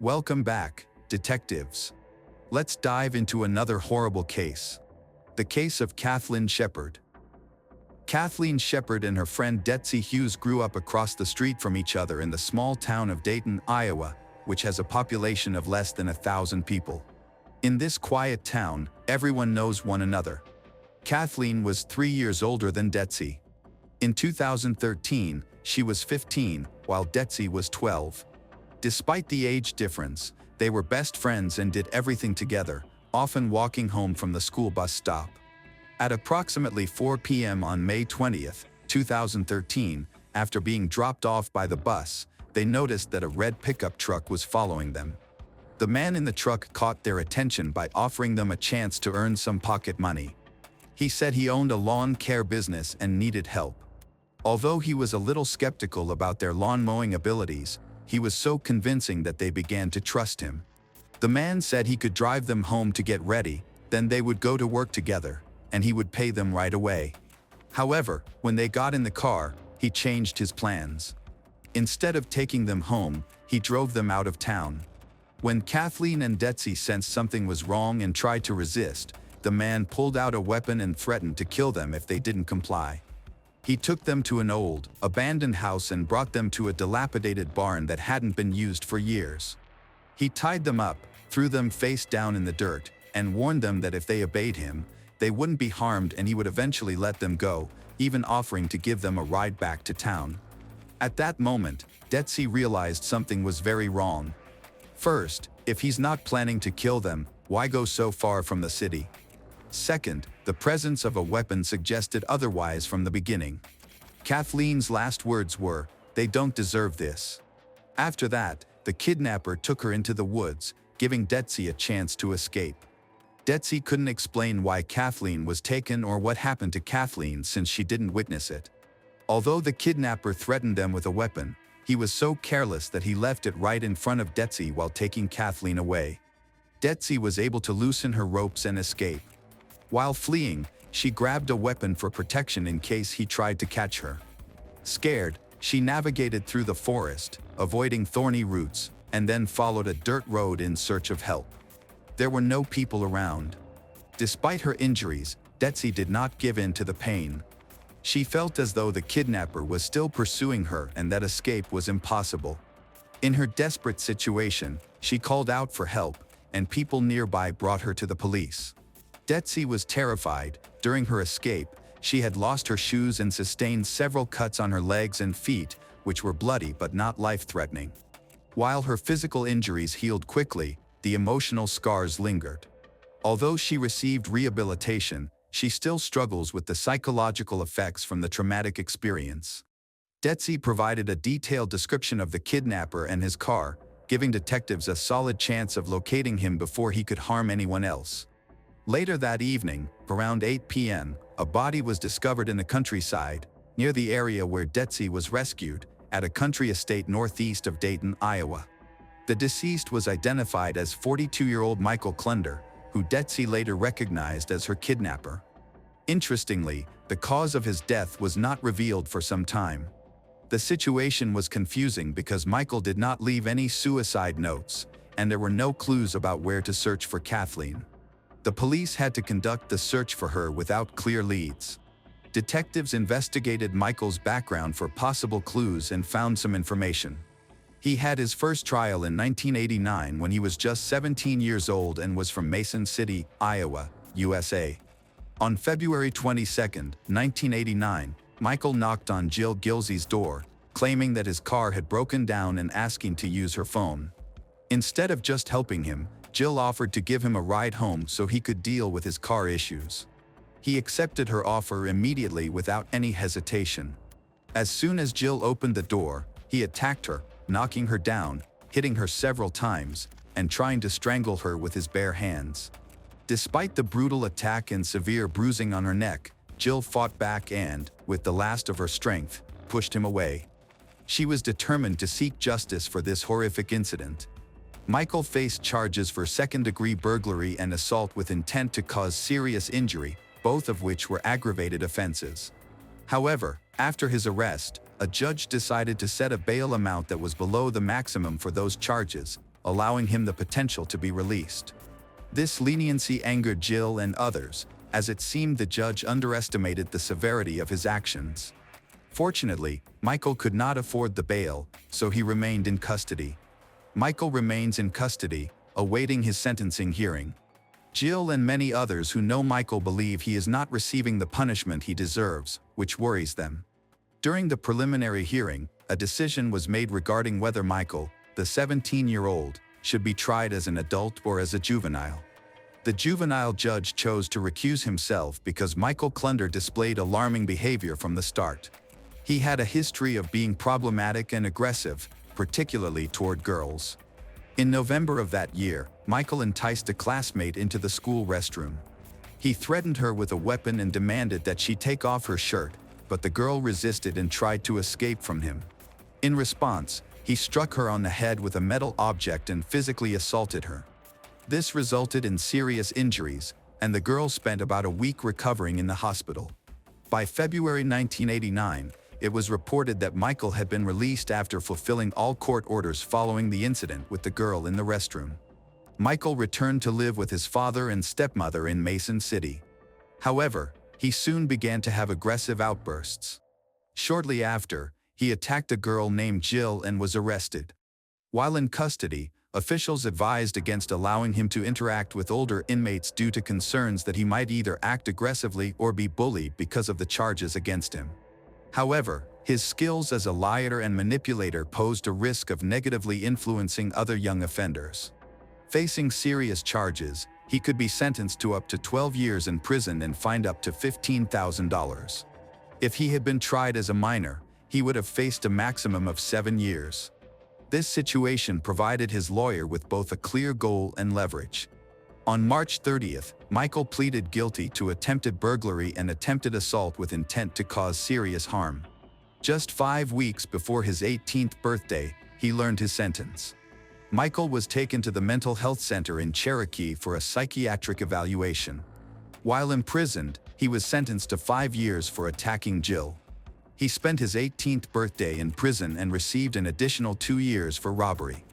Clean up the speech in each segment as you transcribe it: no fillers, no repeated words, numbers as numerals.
Welcome back, detectives. Let's dive into another horrible case. The case of Kathlynn Shepherd. Kathleen Shepherd and her friend Dezi Hughes grew up across the street from each other in the small town of Dayton, Iowa, which has a population of less than 1,000 people. In this quiet town, everyone knows one another. Kathleen was 3 years older than Dezi. In 2013, she was 15, while Dezi was 12. Despite the age difference, they were best friends and did everything together, often walking home from the school bus stop. At approximately 4 p.m. on May 20, 2013, after being dropped off by the bus, they noticed that a red pickup truck was following them. The man in the truck caught their attention by offering them a chance to earn some pocket money. He said he owned a lawn care business and needed help. Although he was a little skeptical about their lawn mowing abilities, he was so convincing that they began to trust him. The man said he could drive them home to get ready, then they would go to work together, and he would pay them right away. However, when they got in the car, he changed his plans. Instead of taking them home, he drove them out of town. When Kathleen and Dezi sensed something was wrong and tried to resist, the man pulled out a weapon and threatened to kill them if they didn't comply. He took them to an old, abandoned house and brought them to a dilapidated barn that hadn't been used for years. He tied them up, threw them face down in the dirt, and warned them that if they obeyed him, they wouldn't be harmed and he would eventually let them go, even offering to give them a ride back to town. At that moment, Dezi realized something was very wrong. First, if he's not planning to kill them, why go so far from the city? Second, the presence of a weapon suggested otherwise from the beginning. Kathleen's last words were, "They don't deserve this." After that, the kidnapper took her into the woods, giving Dezi a chance to escape. Dezi couldn't explain why Kathleen was taken or what happened to Kathleen since she didn't witness it. Although the kidnapper threatened them with a weapon, he was so careless that he left it right in front of Dezi while taking Kathleen away. Dezi was able to loosen her ropes and escape. While fleeing, she grabbed a weapon for protection in case he tried to catch her. Scared, she navigated through the forest, avoiding thorny roots, and then followed a dirt road in search of help. There were no people around. Despite her injuries, Dezi did not give in to the pain. She felt as though the kidnapper was still pursuing her and that escape was impossible. In her desperate situation, she called out for help, and people nearby brought her to the police. Dezi was terrified. During her escape, she had lost her shoes and sustained several cuts on her legs and feet, which were bloody but not life-threatening. While her physical injuries healed quickly, the emotional scars lingered. Although she received rehabilitation, she still struggles with the psychological effects from the traumatic experience. Dezi provided a detailed description of the kidnapper and his car, giving detectives a solid chance of locating him before he could harm anyone else. Later that evening, around 8 p.m., a body was discovered in the countryside, near the area where Dezi was rescued, at a country estate northeast of Dayton, Iowa. The deceased was identified as 42-year-old Michael Klender, who Dezi later recognized as her kidnapper. Interestingly, the cause of his death was not revealed for some time. The situation was confusing because Michael did not leave any suicide notes, and there were no clues about where to search for Kathleen. The police had to conduct the search for her without clear leads. Detectives investigated Michael's background for possible clues and found some information. He had his first trial in 1989 when he was just 17 years old and was from Mason City, Iowa, USA. On February 22, 1989, Michael knocked on Jill Gilsey's door, claiming that his car had broken down and asking to use her phone. Instead of just helping him, Jill offered to give him a ride home so he could deal with his car issues. He accepted her offer immediately without any hesitation. As soon as Jill opened the door, he attacked her, knocking her down, hitting her several times, and trying to strangle her with his bare hands. Despite the brutal attack and severe bruising on her neck, Jill fought back and, with the last of her strength, pushed him away. She was determined to seek justice for this horrific incident. Michael faced charges for second-degree burglary and assault with intent to cause serious injury, both of which were aggravated offenses. However, after his arrest, a judge decided to set a bail amount that was below the maximum for those charges, allowing him the potential to be released. This leniency angered Jill and others, as it seemed the judge underestimated the severity of his actions. Fortunately, Michael could not afford the bail, so he remained in custody. Michael remains in custody, awaiting his sentencing hearing. Jill and many others who know Michael believe he is not receiving the punishment he deserves, which worries them. During the preliminary hearing, a decision was made regarding whether Michael, the 17-year-old, should be tried as an adult or as a juvenile. The juvenile judge chose to recuse himself because Michael Klunder displayed alarming behavior from the start. He had a history of being problematic and aggressive, particularly toward girls. In November of that year, Michael enticed a classmate into the school restroom. He threatened her with a weapon and demanded that she take off her shirt, but the girl resisted and tried to escape from him. In response, he struck her on the head with a metal object and physically assaulted her. This resulted in serious injuries, and the girl spent about a week recovering in the hospital. By February 1989, it was reported that Michael had been released after fulfilling all court orders following the incident with the girl in the restroom. Michael returned to live with his father and stepmother in Mason City. However, he soon began to have aggressive outbursts. Shortly after, he attacked a girl named Jill and was arrested. While in custody, officials advised against allowing him to interact with older inmates due to concerns that he might either act aggressively or be bullied because of the charges against him. However, his skills as a liar and manipulator posed a risk of negatively influencing other young offenders. Facing serious charges, he could be sentenced to up to 12 years in prison and fined up to $15,000. If he had been tried as a minor, he would have faced a maximum of 7 years. This situation provided his lawyer with both a clear goal and leverage. On March 30th, Michael pleaded guilty to attempted burglary and attempted assault with intent to cause serious harm. Just 5 weeks before his 18th birthday, he learned his sentence. Michael was taken to the mental health center in Cherokee for a psychiatric evaluation. While imprisoned, he was sentenced to 5 years for attacking Jill. He spent his 18th birthday in prison and received an additional 2 years for robbery.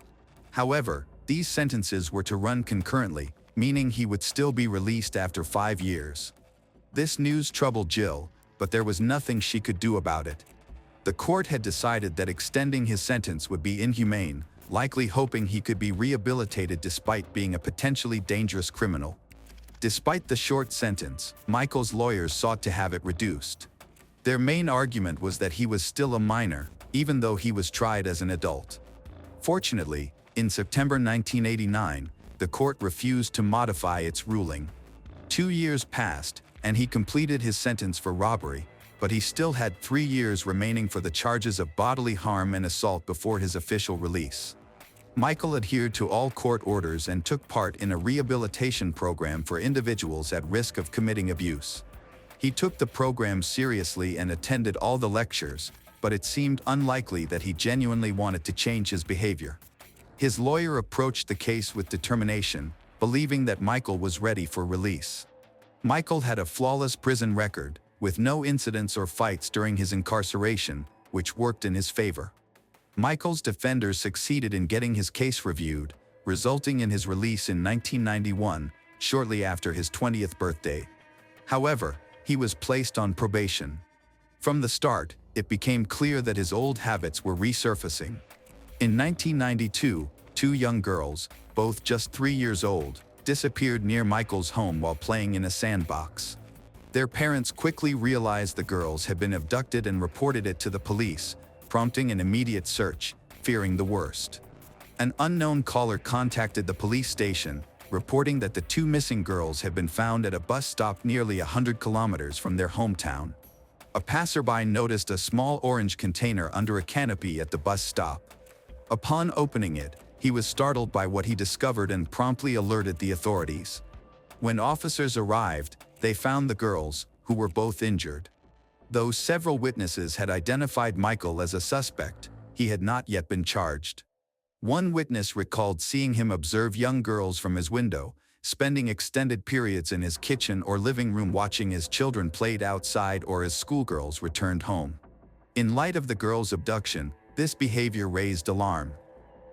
However, these sentences were to run concurrently, meaning he would still be released after 5 years. This news troubled Jill, but there was nothing she could do about it. The court had decided that extending his sentence would be inhumane, likely hoping he could be rehabilitated despite being a potentially dangerous criminal. Despite the short sentence, Michael's lawyers sought to have it reduced. Their main argument was that he was still a minor, even though he was tried as an adult. Fortunately, in September 1989, the court refused to modify its ruling. 2 years passed, and he completed his sentence for robbery, but he still had 3 years remaining for the charges of bodily harm and assault before his official release. Michael adhered to all court orders and took part in a rehabilitation program for individuals at risk of committing abuse. He took the program seriously and attended all the lectures, but it seemed unlikely that he genuinely wanted to change his behavior. His lawyer approached the case with determination, believing that Michael was ready for release. Michael had a flawless prison record, with no incidents or fights during his incarceration, which worked in his favor. Michael's defenders succeeded in getting his case reviewed, resulting in his release in 1991, shortly after his 20th birthday. However, he was placed on probation. From the start, it became clear that his old habits were resurfacing. In 1992, 2 young girls, both just 3 years old, disappeared near Michael's home while playing in a sandbox. Their parents quickly realized the girls had been abducted and reported it to the police, prompting an immediate search, fearing the worst. An unknown caller contacted the police station, reporting that the 2 missing girls had been found at a bus stop nearly 100 kilometers from their hometown. A passerby noticed a small orange container under a canopy at the bus stop. Upon opening it, he was startled by what he discovered and promptly alerted the authorities. When officers arrived, they found the girls, who were both injured. Though several witnesses had identified Michael as a suspect, he had not yet been charged. One witness recalled seeing him observe young girls from his window, spending extended periods in his kitchen or living room watching as children played outside or as schoolgirls returned home. In light of the girls' abduction, this behavior raised alarm.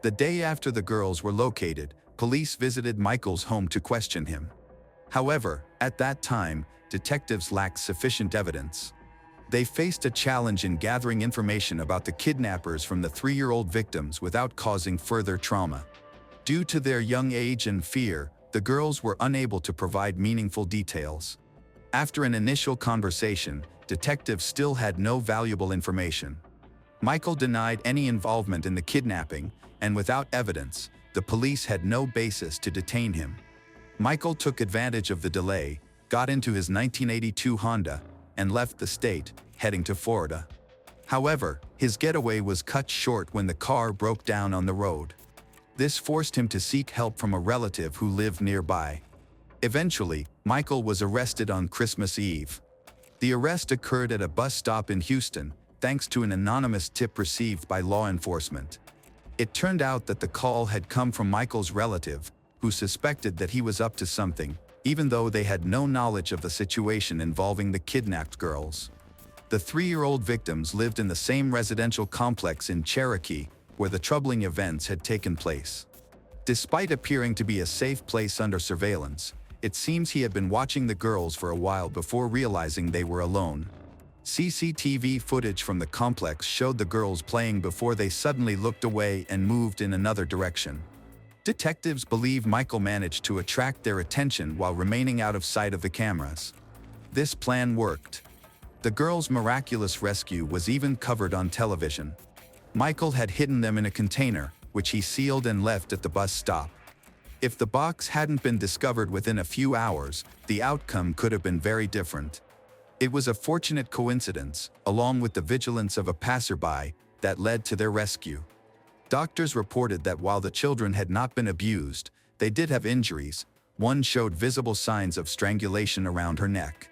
The day after the girls were located, police visited Michael's home to question him. However, at that time, detectives lacked sufficient evidence. They faced a challenge in gathering information about the kidnappers from the 3-year-old victims without causing further trauma. Due to their young age and fear, the girls were unable to provide meaningful details. After an initial conversation, detectives still had no valuable information. Michael denied any involvement in the kidnapping, and without evidence, the police had no basis to detain him. Michael took advantage of the delay, got into his 1982 Honda, and left the state, heading to Florida. However, his getaway was cut short when the car broke down on the road. This forced him to seek help from a relative who lived nearby. Eventually, Michael was arrested on Christmas Eve. The arrest occurred at a bus stop in Houston, thanks to an anonymous tip received by law enforcement. It turned out that the call had come from Michael's relative, who suspected that he was up to something, even though they had no knowledge of the situation involving the kidnapped girls. The 3-year-old victims lived in the same residential complex in Cherokee, where the troubling events had taken place. Despite appearing to be a safe place under surveillance, it seems he had been watching the girls for a while before realizing they were alone. CCTV footage from the complex showed the girls playing before they suddenly looked away and moved in another direction. Detectives believe Michael managed to attract their attention while remaining out of sight of the cameras. This plan worked. The girls' miraculous rescue was even covered on television. Michael had hidden them in a container, which he sealed and left at the bus stop. If the box hadn't been discovered within a few hours, the outcome could have been very different. It was a fortunate coincidence, along with the vigilance of a passerby, that led to their rescue. Doctors reported that while the children had not been abused, they did have injuries. One showed visible signs of strangulation around her neck.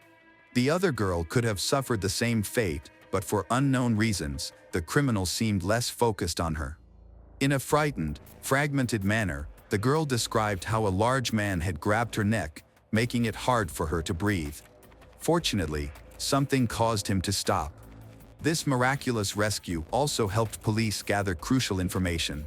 The other girl could have suffered the same fate, but for unknown reasons, the criminal seemed less focused on her. In a frightened, fragmented manner, the girl described how a large man had grabbed her neck, making it hard for her to breathe. Fortunately, something caused him to stop. This miraculous rescue also helped police gather crucial information.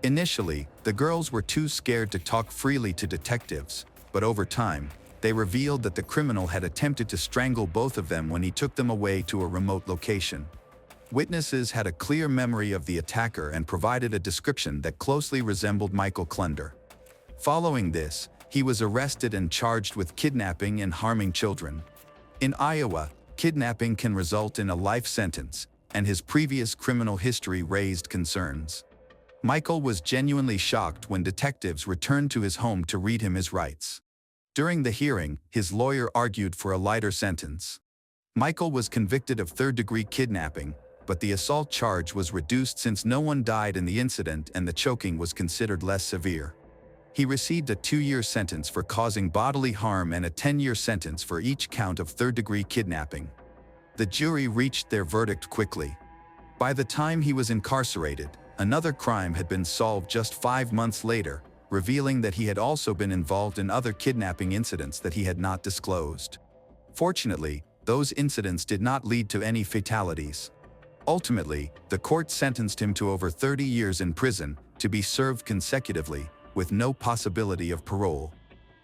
Initially, the girls were too scared to talk freely to detectives, but over time, they revealed that the criminal had attempted to strangle both of them when he took them away to a remote location. Witnesses had a clear memory of the attacker and provided a description that closely resembled Michael Klunder. Following this, he was arrested and charged with kidnapping and harming children. In Iowa, kidnapping can result in a life sentence, and his previous criminal history raised concerns. Michael was genuinely shocked when detectives returned to his home to read him his rights. During the hearing, his lawyer argued for a lighter sentence. Michael was convicted of third-degree kidnapping, but the assault charge was reduced since no one died in the incident and the choking was considered less severe. He received a 2-year sentence for causing bodily harm and a 10-year sentence for each count of third-degree kidnapping. The jury reached their verdict quickly. By the time he was incarcerated, another crime had been solved just 5 months later, revealing that he had also been involved in other kidnapping incidents that he had not disclosed. Fortunately, those incidents did not lead to any fatalities. Ultimately, the court sentenced him to over 30 years in prison, to be served consecutively, with no possibility of parole.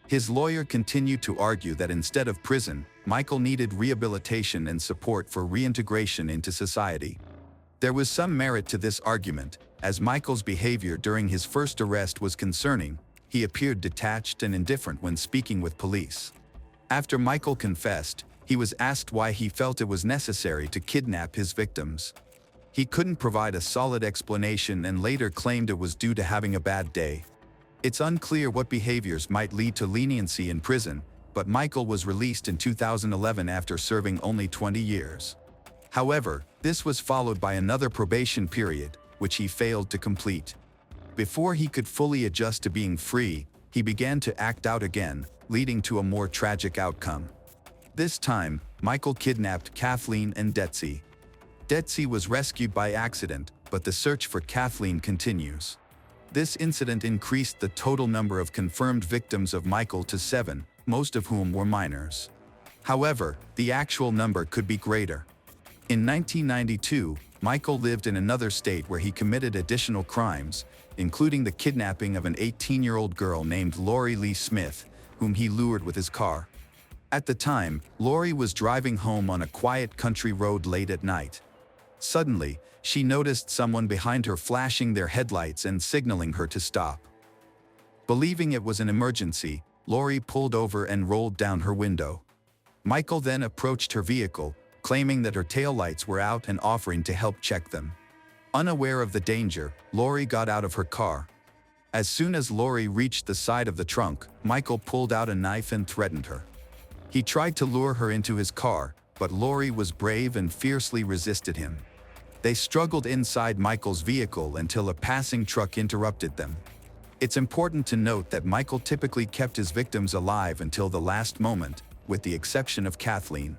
His lawyer continued to argue that instead of prison, Michael needed rehabilitation and support for reintegration into society. There was some merit to this argument, as Michael's behavior during his first arrest was concerning. He appeared detached and indifferent when speaking with police. After Michael confessed, he was asked why he felt it was necessary to kidnap his victims. He couldn't provide a solid explanation and later claimed it was due to having a bad day. It's unclear what behaviors might lead to leniency in prison, but Michael was released in 2011 after serving only 20 years. However, this was followed by another probation period, which he failed to complete. Before he could fully adjust to being free, he began to act out again, leading to a more tragic outcome. This time, Michael kidnapped Kathlynn and Dezi. Dezi was rescued by accident, but the search for Kathlynn continues. This incident increased the total number of confirmed victims of Michael to 7, most of whom were minors. However, the actual number could be greater. In 1992, Michael lived in another state where he committed additional crimes, including the kidnapping of an 18-year-old girl named Lori Lee Smith, whom he lured with his car. At the time, Lori was driving home on a quiet country road late at night. Suddenly, she noticed someone behind her flashing their headlights and signaling her to stop. Believing it was an emergency, Lori pulled over and rolled down her window. Michael then approached her vehicle, claiming that her taillights were out and offering to help check them. Unaware of the danger, Lori got out of her car. As soon as Lori reached the side of the trunk, Michael pulled out a knife and threatened her. He tried to lure her into his car, but Lori was brave and fiercely resisted him. They struggled inside Michael's vehicle until a passing truck interrupted them. It's important to note that Michael typically kept his victims alive until the last moment, with the exception of Kathlynn.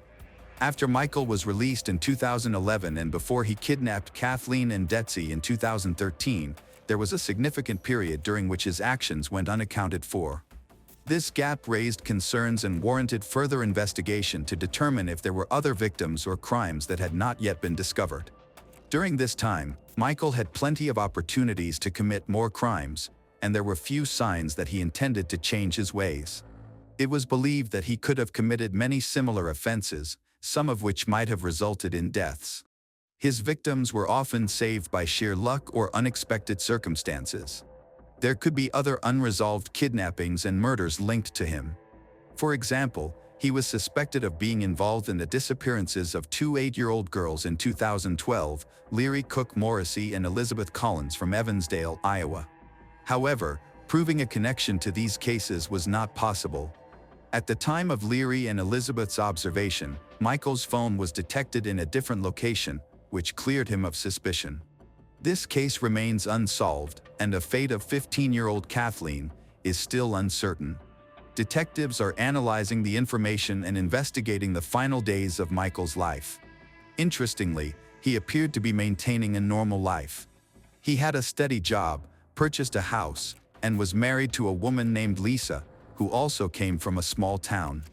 After Michael was released in 2011 and before he kidnapped Kathlynn and Dezi in 2013, there was a significant period during which his actions went unaccounted for. This gap raised concerns and warranted further investigation to determine if there were other victims or crimes that had not yet been discovered. During this time, Michael had plenty of opportunities to commit more crimes, and there were few signs that he intended to change his ways. It was believed that he could have committed many similar offenses, some of which might have resulted in deaths. His victims were often saved by sheer luck or unexpected circumstances. There could be other unresolved kidnappings and murders linked to him. For example, he was suspected of being involved in the disappearances of two 8-year-old girls in 2012, Leary Cook Morrissey and Elizabeth Collins from Evansdale, Iowa. However, proving a connection to these cases was not possible. At the time of Leary and Elizabeth's observation, Michael's phone was detected in a different location, which cleared him of suspicion. This case remains unsolved, and the fate of 15-year-old Kathlynn is still uncertain. Detectives are analyzing the information and investigating the final days of Michael's life. Interestingly, he appeared to be maintaining a normal life. He had a steady job, purchased a house, and was married to a woman named Lisa, who also came from a small town.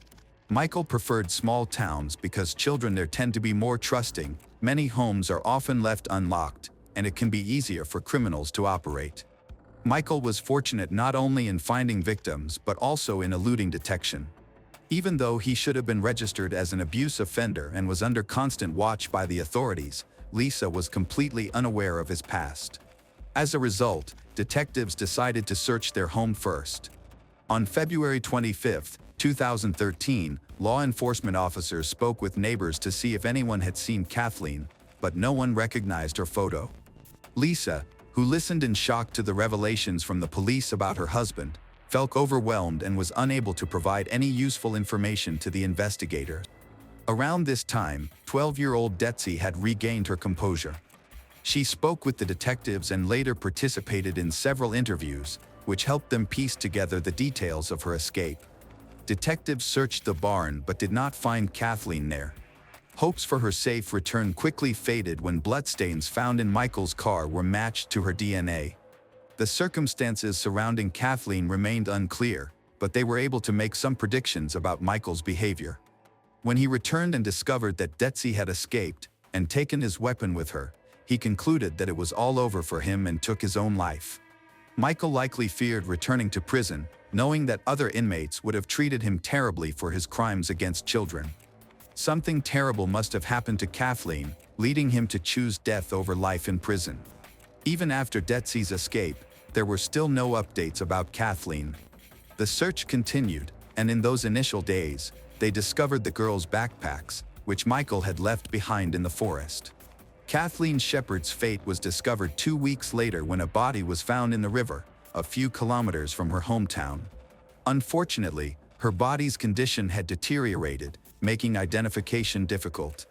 Michael preferred small towns because children there tend to be more trusting, many homes are often left unlocked, and it can be easier for criminals to operate. Michael was fortunate not only in finding victims but also in eluding detection. Even though he should have been registered as an abuse offender and was under constant watch by the authorities, Lisa was completely unaware of his past. As a result, detectives decided to search their home first. On February 25, 2013, law enforcement officers spoke with neighbors to see if anyone had seen Kathlynn, but no one recognized her photo. Lisa, who listened in shock to the revelations from the police about her husband, felt overwhelmed and was unable to provide any useful information to the investigator. Around this time, 12-year-old Dezi had regained her composure. She spoke with the detectives and later participated in several interviews, which helped them piece together the details of her escape. Detectives searched the barn but did not find Kathlynn there. Hopes for her safe return quickly faded when bloodstains found in Michael's car were matched to her DNA. The circumstances surrounding Kathlynn remained unclear, but they were able to make some predictions about Michael's behavior. When he returned and discovered that Dezi had escaped and taken his weapon with her, he concluded that it was all over for him and took his own life. Michael likely feared returning to prison, knowing that other inmates would have treated him terribly for his crimes against children. Something terrible must have happened to Kathlynn, leading him to choose death over life in prison. Even after Dezi's escape, there were still no updates about Kathlynn. The search continued, and in those initial days, they discovered the girls' backpacks, which Michael had left behind in the forest. Kathlynn Shepard's fate was discovered 2 weeks later when a body was found in the river, a few kilometers from her hometown. Unfortunately, her body's condition had deteriorated, making identification difficult.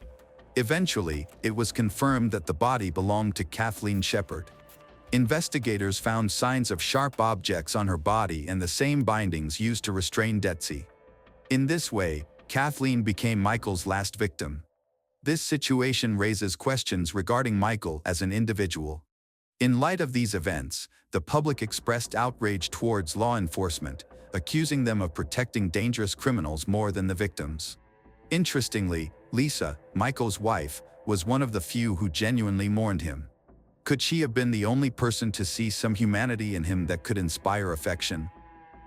Eventually, it was confirmed that the body belonged to Kathlynn Shepard. Investigators found signs of sharp objects on her body and the same bindings used to restrain Dezi. In this way, Kathlynn became Michael's last victim. This situation raises questions regarding Michael as an individual. In light of these events, the public expressed outrage towards law enforcement, accusing them of protecting dangerous criminals more than the victims. Interestingly, Lisa, Michael's wife, was one of the few who genuinely mourned him. Could she have been the only person to see some humanity in him that could inspire affection?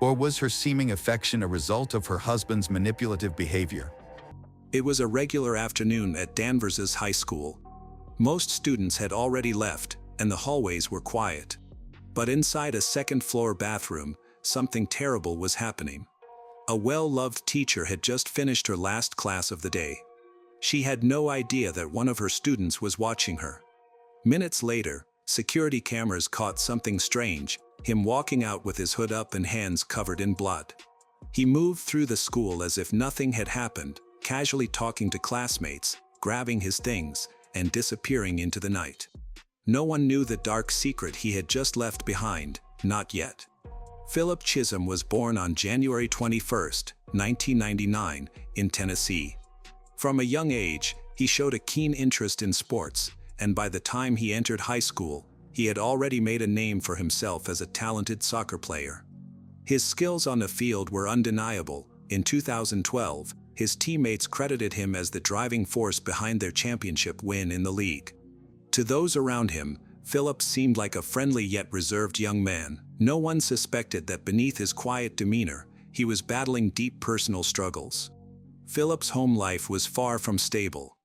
Or was her seeming affection a result of her husband's manipulative behavior? It was a regular afternoon at Danvers's high school. Most students had already left, and the hallways were quiet. But inside a second-floor bathroom, something terrible was happening. A well-loved teacher had just finished her last class of the day. She had no idea that one of her students was watching her. Minutes later, security cameras caught something strange, him walking out with his hood up and hands covered in blood. He moved through the school as if nothing had happened, casually talking to classmates, grabbing his things, and disappearing into the night. No one knew the dark secret he had just left behind, not yet. Philip Chisholm was born on January 21, 1999, in Tennessee. From a young age, he showed a keen interest in sports, and by the time he entered high school, he had already made a name for himself as a talented soccer player. His skills on the field were undeniable. In 2012, his teammates credited him as the driving force behind their championship win in the league. To those around him, Philip seemed like a friendly yet reserved young man. No one suspected that beneath his quiet demeanor, he was battling deep personal struggles. Philip's home life was far from stable.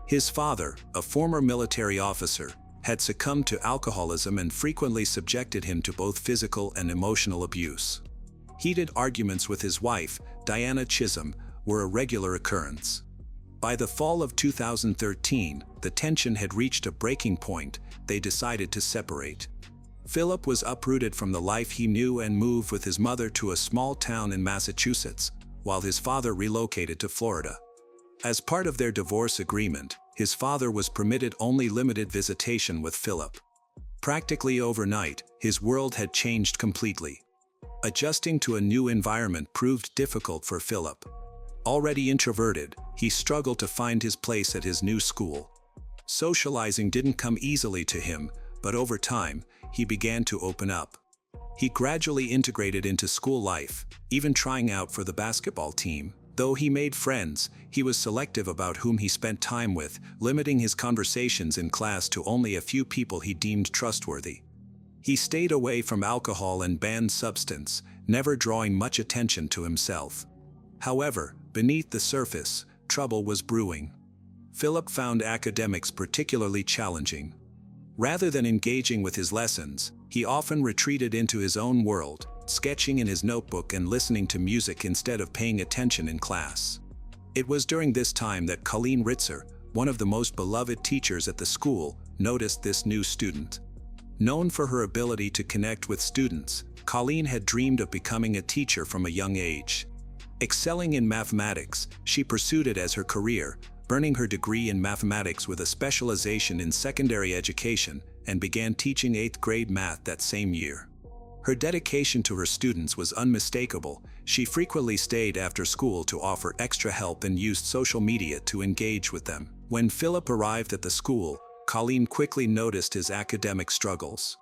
His father, a former military officer, had succumbed to alcoholism and frequently subjected him to both physical and emotional abuse. Heated arguments with his wife, Diana Chisholm, were a regular occurrence. By the fall of 2013, the tension had reached a breaking point. They decided to separate. Philip was uprooted from the life he knew and moved with his mother to a small town in Massachusetts, while his father relocated to Florida. As part of their divorce agreement, his father was permitted only limited visitation with Philip. Practically overnight, his world had changed completely. Adjusting to a new environment proved difficult for Philip. Already introverted, he struggled to find his place at his new school. Socializing didn't come easily to him, but over time, he began to open up. He gradually integrated into school life, even trying out for the basketball team. Though he made friends, he was selective about whom he spent time with, limiting his conversations in class to only a few people he deemed trustworthy. He stayed away from alcohol and banned substance, never drawing much attention to himself. However, beneath the surface, trouble was brewing. Philip found academics particularly challenging. Rather than engaging with his lessons, he often retreated into his own world, sketching in his notebook and listening to music instead of paying attention in class. It was during this time that Colleen Ritzer, one of the most beloved teachers at the school, noticed this new student. Known for her ability to connect with students, Colleen had dreamed of becoming a teacher from a young age. Excelling in mathematics, she pursued it as her career, earning her degree in mathematics with a specialization in secondary education, and began teaching 8th grade math that same year. Her dedication to her students was unmistakable. She frequently stayed after school to offer extra help and used social media to engage with them. When Philip arrived at the school, Colleen quickly noticed his academic struggles.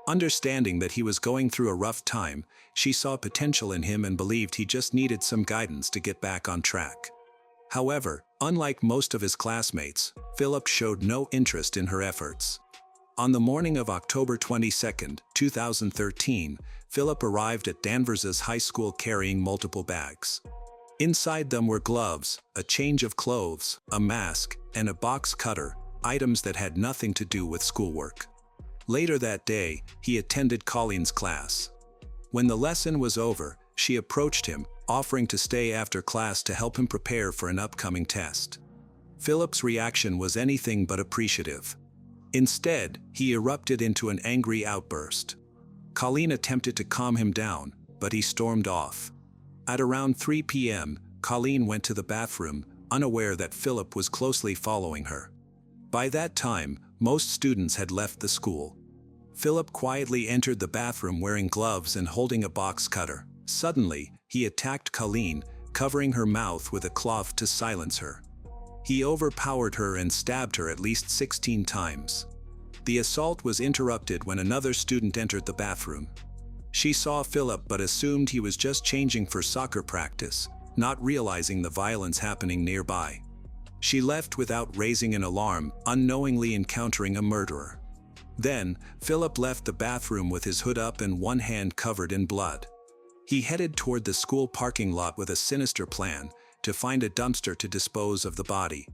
Understanding that he was going through a rough time, she saw potential in him and believed he just needed some guidance to get back on track. However, unlike most of his classmates, Philip showed no interest in her efforts. On the morning of October 22, 2013, Philip arrived at Danvers's high school carrying multiple bags. Inside them were gloves, a change of clothes, a mask, and a box cutter, items that had nothing to do with schoolwork. Later that day, he attended Colleen's class. When the lesson was over, she approached him, offering to stay after class to help him prepare for an upcoming test. Philip's reaction was anything but appreciative. Instead, he erupted into an angry outburst. Colleen attempted to calm him down, but he stormed off. At around 3 p.m., Colleen went to the bathroom, unaware that Philip was closely following her. By that time, most students had left the school. Philip quietly entered the bathroom wearing gloves and holding a box cutter. Suddenly, he attacked Colleen, covering her mouth with a cloth to silence her. He overpowered her and stabbed her at least 16 times. The assault was interrupted when another student entered the bathroom. She saw Philip but assumed he was just changing for soccer practice, not realizing the violence happening nearby. She left without raising an alarm, unknowingly encountering a murderer. Then, Philip left the bathroom with his hood up and one hand covered in blood. He headed toward the school parking lot with a sinister plan to find a dumpster to dispose of the body.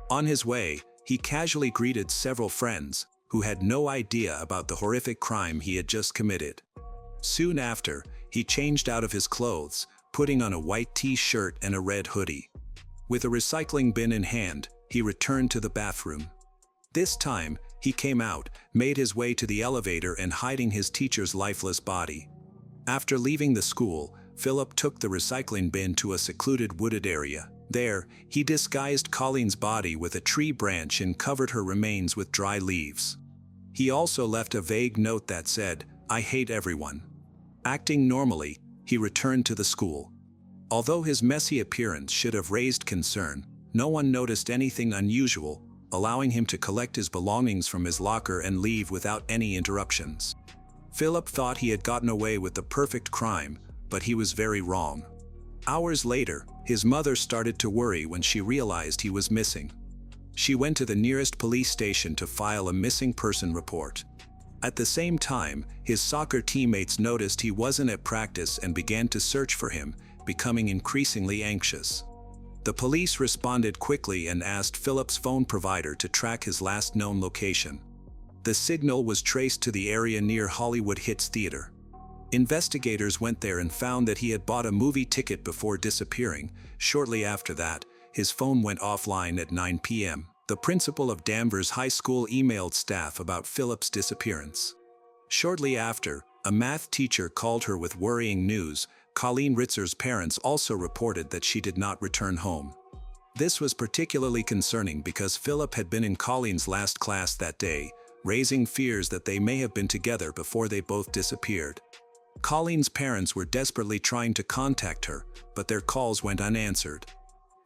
On his way, he casually greeted several friends who had no idea about the horrific crime he had just committed. Soon after, he changed out of his clothes, putting on a white t-shirt and a red hoodie. With a recycling bin in hand, he returned to the bathroom. This time, he came out, made his way to the elevator and hiding his teacher's lifeless body. After leaving the school, Philip took the recycling bin to a secluded wooded area. There, he disguised Colleen's body with a tree branch and covered her remains with dry leaves. He also left a vague note that said, "I hate everyone." Acting normally, he returned to the school. Although his messy appearance should have raised concern, no one noticed anything unusual, allowing him to collect his belongings from his locker and leave without any interruptions. Philip thought he had gotten away with the perfect crime, but he was very wrong. Hours later, his mother started to worry when she realized he was missing. She went to the nearest police station to file a missing person report. At the same time, his soccer teammates noticed he wasn't at practice and began to search for him, becoming increasingly anxious. The police responded quickly and asked Philip's phone provider to track his last known location. The signal was traced to the area near Hollywood Hits Theater. Investigators went there and found that he had bought a movie ticket before disappearing. Shortly after that, his phone went offline at 9 p.m. The principal of Danvers High School emailed staff about Philip's disappearance. Shortly after, a math teacher called her with worrying news. Colleen Ritzer's parents also reported that she did not return home. This was particularly concerning because Philip had been in Colleen's last class that day, raising fears that they may have been together before they both disappeared. Colleen's parents were desperately trying to contact her, but their calls went unanswered.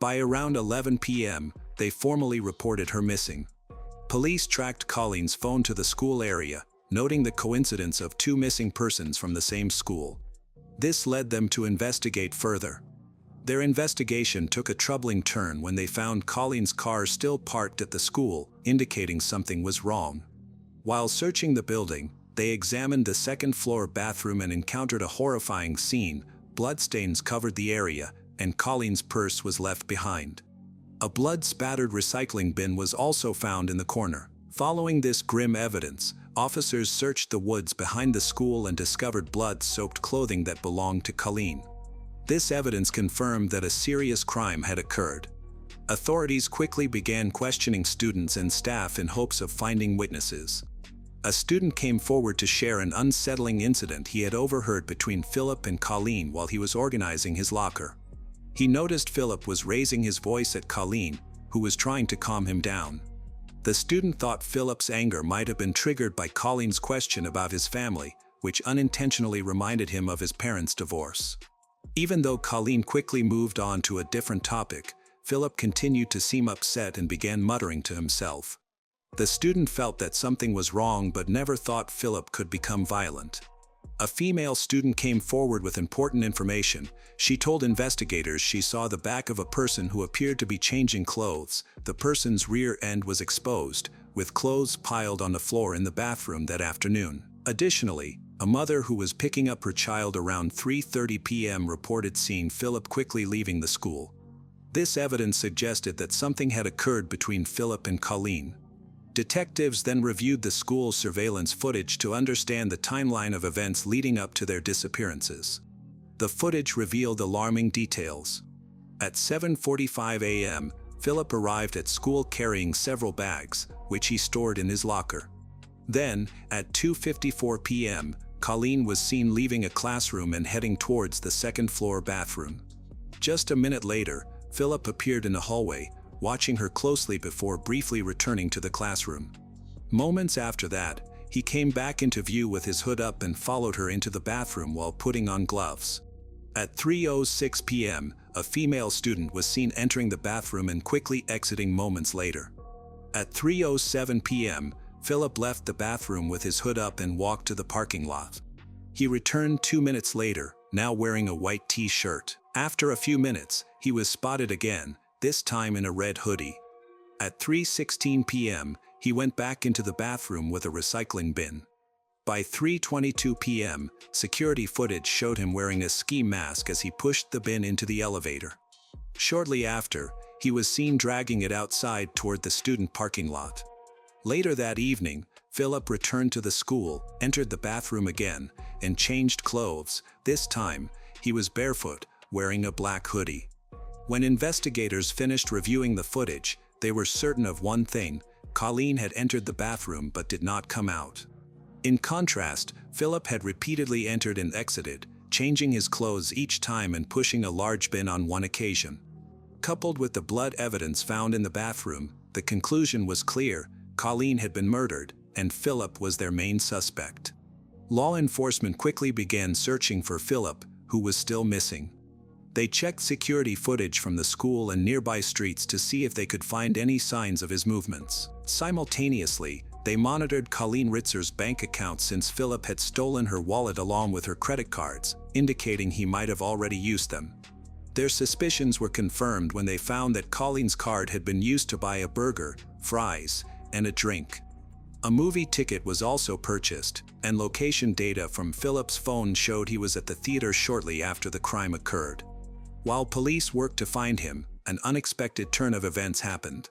By around 11 p.m., they formally reported her missing. Police tracked Colleen's phone to the school area, noting the coincidence of two missing persons from the same school. This led them to investigate further. Their investigation took a troubling turn when they found Colleen's car still parked at the school, indicating something was wrong. While searching the building, they examined the second-floor bathroom and encountered a horrifying scene. Bloodstains covered the area, and Colleen's purse was left behind. A blood-spattered recycling bin was also found in the corner. Following this grim evidence, officers searched the woods behind the school and discovered blood-soaked clothing that belonged to Colleen. This evidence confirmed that a serious crime had occurred. Authorities quickly began questioning students and staff in hopes of finding witnesses. A student came forward to share an unsettling incident he had overheard between Philip and Colleen while he was organizing his locker. He noticed Philip was raising his voice at Colleen, who was trying to calm him down. The student thought Philip's anger might have been triggered by Colleen's question about his family, which unintentionally reminded him of his parents' divorce. Even though Colleen quickly moved on to a different topic, Philip continued to seem upset and began muttering to himself. The student felt that something was wrong but never thought Philip could become violent. A female student came forward with important information. She told investigators she saw the back of a person who appeared to be changing clothes. The person's rear end was exposed, with clothes piled on the floor in the bathroom that afternoon. Additionally, a mother who was picking up her child around 3:30 p.m. reported seeing Philip quickly leaving the school. This evidence suggested that something had occurred between Philip and Colleen. Detectives then reviewed the school's surveillance footage to understand the timeline of events leading up to their disappearances. The footage revealed alarming details. At 7:45 a.m., Philip arrived at school carrying several bags, which he stored in his locker. Then, at 2:54 p.m., Colleen was seen leaving a classroom and heading towards the second-floor bathroom. Just a minute later, Philip appeared in the hallway, watching her closely before briefly returning to the classroom. Moments after that, he came back into view with his hood up and followed her into the bathroom while putting on gloves. At 3:06 p.m., a female student was seen entering the bathroom and quickly exiting moments later. At 3:07 p.m., Philip left the bathroom with his hood up and walked to the parking lot. He returned 2 minutes later, now wearing a white t-shirt. After a few minutes, he was spotted again, this time in a red hoodie. At 3:16 p.m., he went back into the bathroom with a recycling bin. By 3:22 p.m., security footage showed him wearing a ski mask as he pushed the bin into the elevator. Shortly after, he was seen dragging it outside toward the student parking lot. Later that evening, Philip returned to the school, entered the bathroom again, and changed clothes. This time, he was barefoot, wearing a black hoodie. When investigators finished reviewing the footage, they were certain of one thing: Kathlynn had entered the bathroom but did not come out. In contrast, Philip had repeatedly entered and exited, changing his clothes each time and pushing a large bin on one occasion. Coupled with the blood evidence found in the bathroom, the conclusion was clear: Kathlynn had been murdered, and Philip was their main suspect. Law enforcement quickly began searching for Philip, who was still missing. They checked security footage from the school and nearby streets to see if they could find any signs of his movements. Simultaneously, they monitored Kathlynn Ritzer's bank account since Philip had stolen her wallet along with her credit cards, indicating he might have already used them. Their suspicions were confirmed when they found that Kathlynn's card had been used to buy a burger, fries, and a drink. A movie ticket was also purchased, and location data from Philip's phone showed he was at the theater shortly after the crime occurred. While police worked to find him, an unexpected turn of events happened.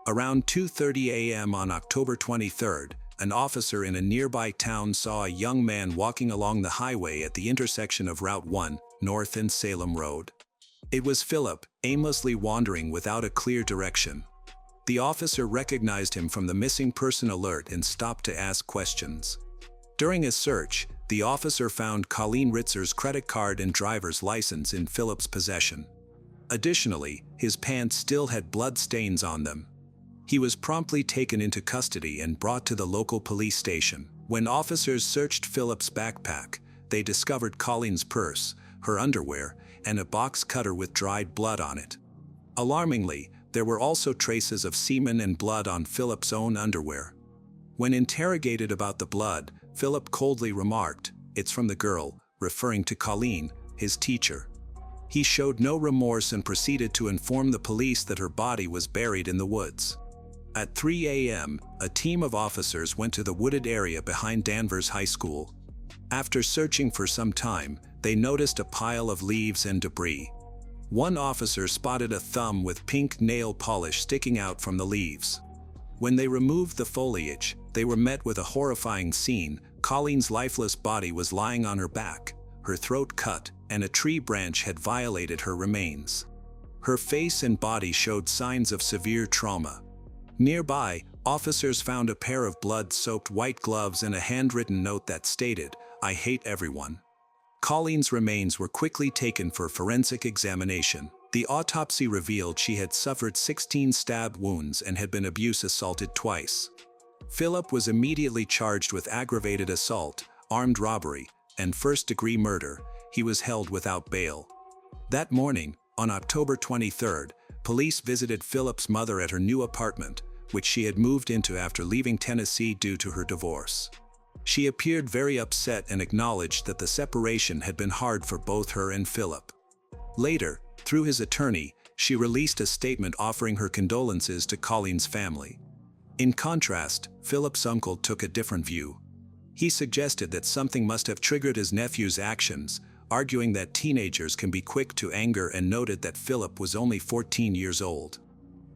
Around 2:30 a.m. on October 23rd, an officer in a nearby town saw a young man walking along the highway at the intersection of Route 1, North and Salem Road. It was Philip, aimlessly wandering without a clear direction. The officer recognized him from the missing person alert and stopped to ask questions. During a search, the officer found Kathlynn Ritzer's credit card and driver's license in Philip's possession. Additionally, his pants still had blood stains on them. He was promptly taken into custody and brought to the local police station. When officers searched Philip's backpack, they discovered Kathlyn's purse, her underwear, and a box cutter with dried blood on it. Alarmingly, there were also traces of semen and blood on Philip's own underwear. When interrogated about the blood, Philip coldly remarked, "It's from the girl," referring to Kathlynn, his teacher. He showed no remorse and proceeded to inform the police that her body was buried in the woods. At 3 a.m., a team of officers went to the wooded area behind Danvers High School. After searching for some time, they noticed a pile of leaves and debris. One officer spotted a thumb with pink nail polish sticking out from the leaves. When they removed the foliage, they were met with a horrifying scene. Kathlyn's lifeless body was lying on her back, her throat cut, and a tree branch had violated her remains. Her face and body showed signs of severe trauma. Nearby, officers found a pair of blood-soaked white gloves and a handwritten note that stated, "I hate everyone." Kathlyn's remains were quickly taken for forensic examination. The autopsy revealed she had suffered 16 stab wounds and had been abuse-assaulted twice. Philip was immediately charged with aggravated assault, armed robbery, and first-degree murder. He was held without bail. That morning, on October 23rd, police visited Philip's mother at her new apartment, which she had moved into after leaving Tennessee due to her divorce. She appeared very upset and acknowledged that the separation had been hard for both her and Philip. Later, through his attorney, she released a statement offering her condolences to Kathlyn's family. In contrast, Philip's uncle took a different view. He suggested that something must have triggered his nephew's actions, arguing that teenagers can be quick to anger, and noted that Philip was only 14 years old.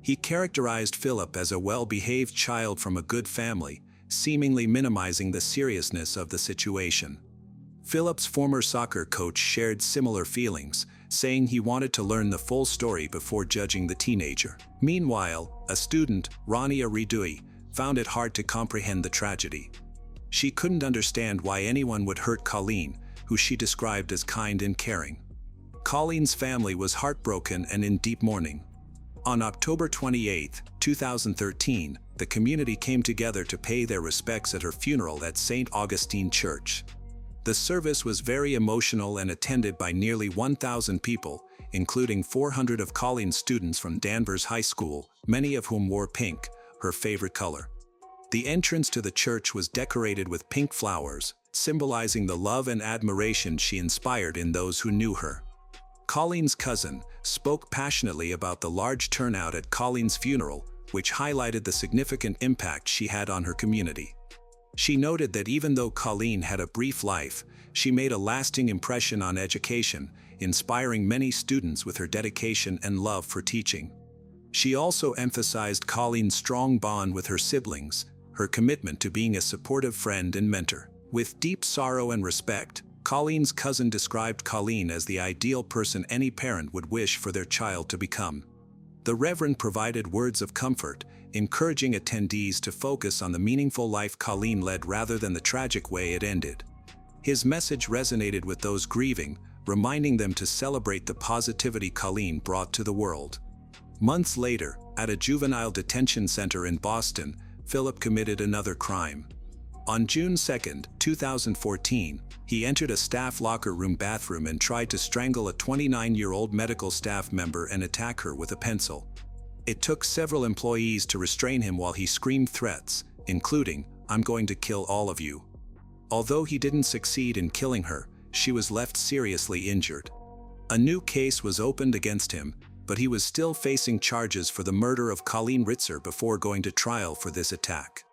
He characterized Philip as a well-behaved child from a good family, seemingly minimizing the seriousness of the situation. Philip's former soccer coach shared similar feelings, saying he wanted to learn the full story before judging the teenager. Meanwhile, a student, Rania Ridui, found it hard to comprehend the tragedy. She couldn't understand why anyone would hurt Kathlynn, who she described as kind and caring. Kathlyn's family was heartbroken and in deep mourning. On October 28, 2013, the community came together to pay their respects at her funeral at St. Augustine Church. The service was very emotional and attended by nearly 1,000 people, including 400 of Kathlyn's students from Danvers High School, many of whom wore pink, her favorite color. The entrance to the church was decorated with pink flowers, symbolizing the love and admiration she inspired in those who knew her. Kathlyn's cousin spoke passionately about the large turnout at Kathlyn's funeral, which highlighted the significant impact she had on her community. She noted that even though Kathlynn had a brief life, she made a lasting impression on education, inspiring many students with her dedication and love for teaching. She also emphasized Kathlynn's strong bond with her siblings, her commitment to being a supportive friend and mentor. With deep sorrow and respect, Kathlyn's cousin described Kathlynn as the ideal person any parent would wish for their child to become. The Reverend provided words of comfort, encouraging attendees to focus on the meaningful life Kathlynn led rather than the tragic way it ended. His message resonated with those grieving, reminding them to celebrate the positivity Kathlynn brought to the world. Months later, at a juvenile detention center in Boston, Philip committed another crime. On June 2, 2014, he entered a staff locker room bathroom and tried to strangle a 29-year-old medical staff member and attack her with a pencil. It took several employees to restrain him while he screamed threats, including, "I'm going to kill all of you." Although he didn't succeed in killing her, she was left seriously injured. A new case was opened against him, but he was still facing charges for the murder of Kathlynn Ritzer before going to trial for this attack.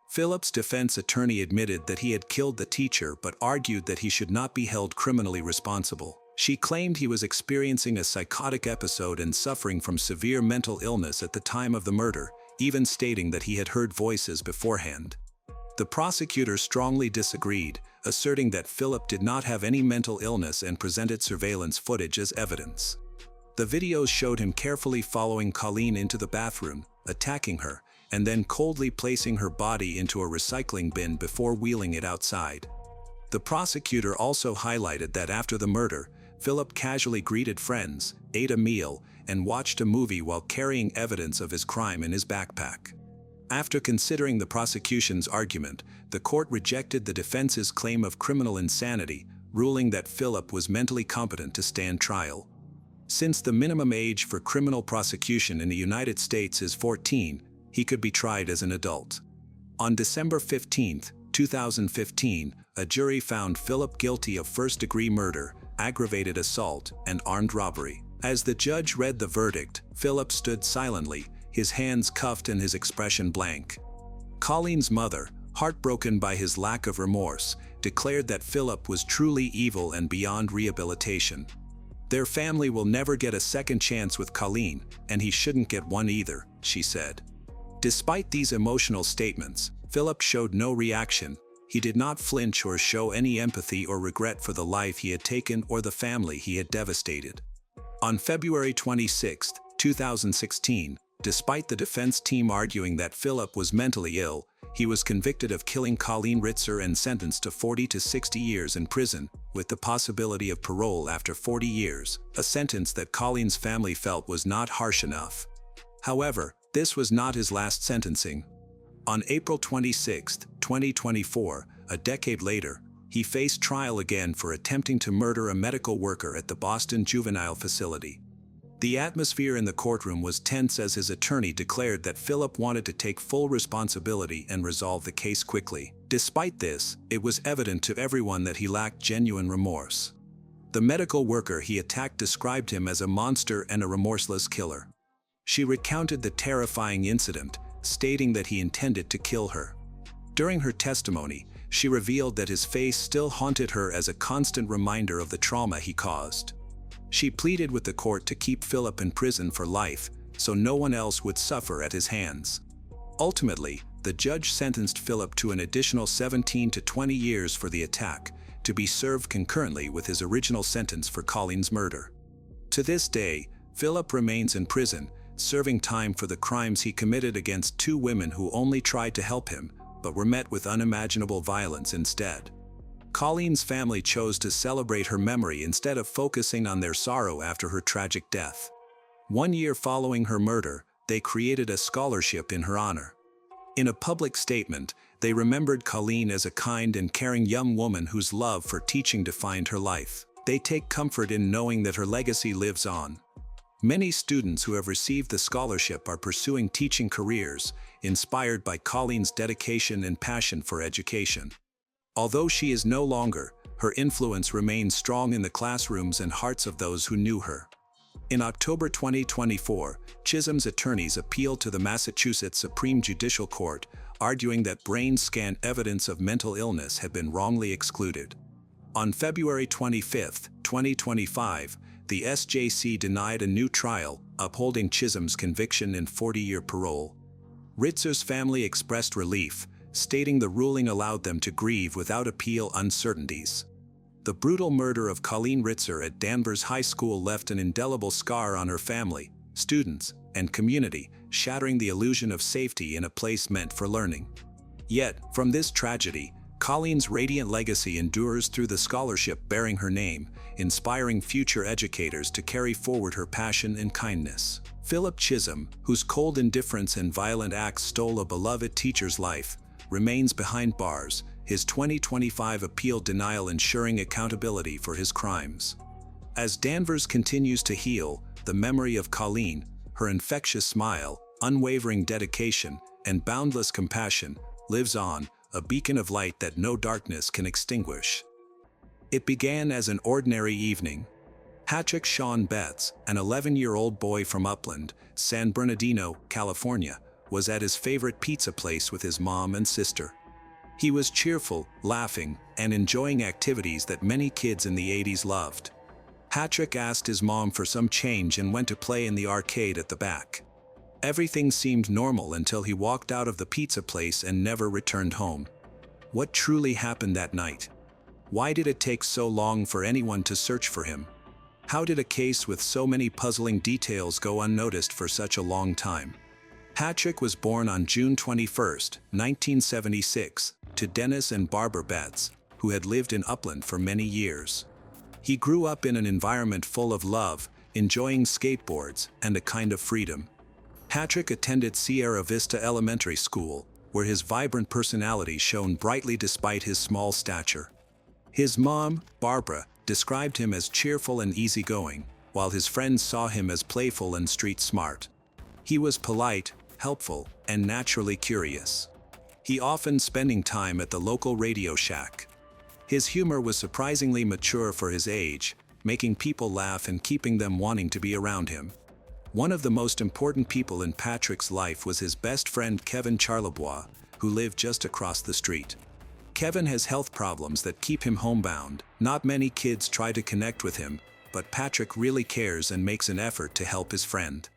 Philip's defense attorney admitted that he had killed the teacher but argued that he should not be held criminally responsible. She claimed he was experiencing a psychotic episode and suffering from severe mental illness at the time of the murder, even stating that he had heard voices beforehand. The prosecutor strongly disagreed, asserting that Philip did not have any mental illness and presented surveillance footage as evidence. The videos showed him carefully following Kathlynn into the bathroom, attacking her, and then coldly placing her body into a recycling bin before wheeling it outside. The prosecutor also highlighted that after the murder, Philip casually greeted friends, ate a meal, and watched a movie while carrying evidence of his crime in his backpack. After considering the prosecution's argument, the court rejected the defense's claim of criminal insanity, ruling that Philip was mentally competent to stand trial. Since the minimum age for criminal prosecution in the United States is 14, he could be tried as an adult. On December 15, 2015, a jury found Philip guilty of first-degree murder, aggravated assault, and armed robbery. As the judge read the verdict, Philip stood silently, his hands cuffed and his expression blank. Kathlynn's mother, heartbroken by his lack of remorse, declared that Philip was truly evil and beyond rehabilitation. "Their family will never get a second chance with Kathlynn, and he shouldn't get one either," she said. Despite these emotional statements, Philip showed no reaction. He did not flinch or show any empathy or regret for the life he had taken or the family he had devastated. On February 26, 2016, despite the defense team arguing that Philip was mentally ill, he was convicted of killing Kathlynn Ritzer and sentenced to 40 to 60 years in prison, with the possibility of parole after 40 years, a sentence that Kathlyn's family felt was not harsh enough. However, this was not his last sentencing. On April 26, 2024, a decade later, he faced trial again for attempting to murder a medical worker at the Boston Juvenile Facility. The atmosphere in the courtroom was tense as his attorney declared that Philip wanted to take full responsibility and resolve the case quickly. Despite this, it was evident to everyone that he lacked genuine remorse. The medical worker he attacked described him as a monster and a remorseless killer. She recounted the terrifying incident, stating that he intended to kill her. During her testimony, she revealed that his face still haunted her as a constant reminder of the trauma he caused. She pleaded with the court to keep Philip in prison for life, so no one else would suffer at his hands. Ultimately, the judge sentenced Philip to an additional 17 to 20 years for the attack, to be served concurrently with his original sentence for Kathlyn's murder. To this day, Philip remains in prison, serving time for the crimes he committed against two women who only tried to help him, but were met with unimaginable violence instead. Kathlyn's family chose to celebrate her memory instead of focusing on their sorrow after her tragic death. 1 year following her murder, they created a scholarship in her honor. In a public statement, they remembered Kathlynn as a kind and caring young woman whose love for teaching defined her life. They take comfort in knowing that her legacy lives on. Many students who have received the scholarship are pursuing teaching careers, inspired by Kathlyn's dedication and passion for education. Although she is no longer, her influence remains strong in the classrooms and hearts of those who knew her. In October 2024, Chisholm's attorneys appealed to the Massachusetts Supreme Judicial Court, arguing that brain scan evidence of mental illness had been wrongly excluded. On February 25, 2025, the SJC denied a new trial, upholding Chisholm's conviction and 40-year parole. Ritzer's family expressed relief, stating the ruling allowed them to grieve without appeal uncertainties. The brutal murder of Colleen Ritzer at Danvers High School left an indelible scar on her family, students, and community, shattering the illusion of safety in a place meant for learning. Yet, from this tragedy, Colleen's radiant legacy endures through the scholarship bearing her name, inspiring future educators to carry forward her passion and kindness. Philip Chisholm, whose cold indifference and violent acts stole a beloved teacher's life, remains behind bars, his 2025 appeal denial ensuring accountability for his crimes. As Danvers continues to heal, the memory of Colleen, her infectious smile, unwavering dedication, and boundless compassion, lives on, a beacon of light that no darkness can extinguish. It began as an ordinary evening. Patrick Sean Betts, an 11-year-old boy from Upland, San Bernardino, California, was at his favorite pizza place with his mom and sister. He was cheerful, laughing, and enjoying activities that many kids in the 80s loved. Patrick asked his mom for some change and went to play in the arcade at the back. Everything seemed normal until he walked out of the pizza place and never returned home. What truly happened that night? Why did it take so long for anyone to search for him? How did a case with so many puzzling details go unnoticed for such a long time? Patrick was born on June 21, 1976, to Dennis and Barbara Betts, who had lived in Upland for many years. He grew up in an environment full of love, enjoying skateboards, and a kind of freedom. Patrick attended Sierra Vista Elementary School, where his vibrant personality shone brightly despite his small stature. His mom, Barbara, described him as cheerful and easygoing, while his friends saw him as playful and street smart. He was polite, helpful, and naturally curious. He often spending time at the local radio shack. His humor was surprisingly mature for his age, making people laugh and keeping them wanting to be around him. One of the most important people in Patrick's life was his best friend Kevin Charlebois, who lived just across the street. Kevin has health problems that keep him homebound. Not many kids try to connect with him, but Patrick really cares and makes an effort to help his friend.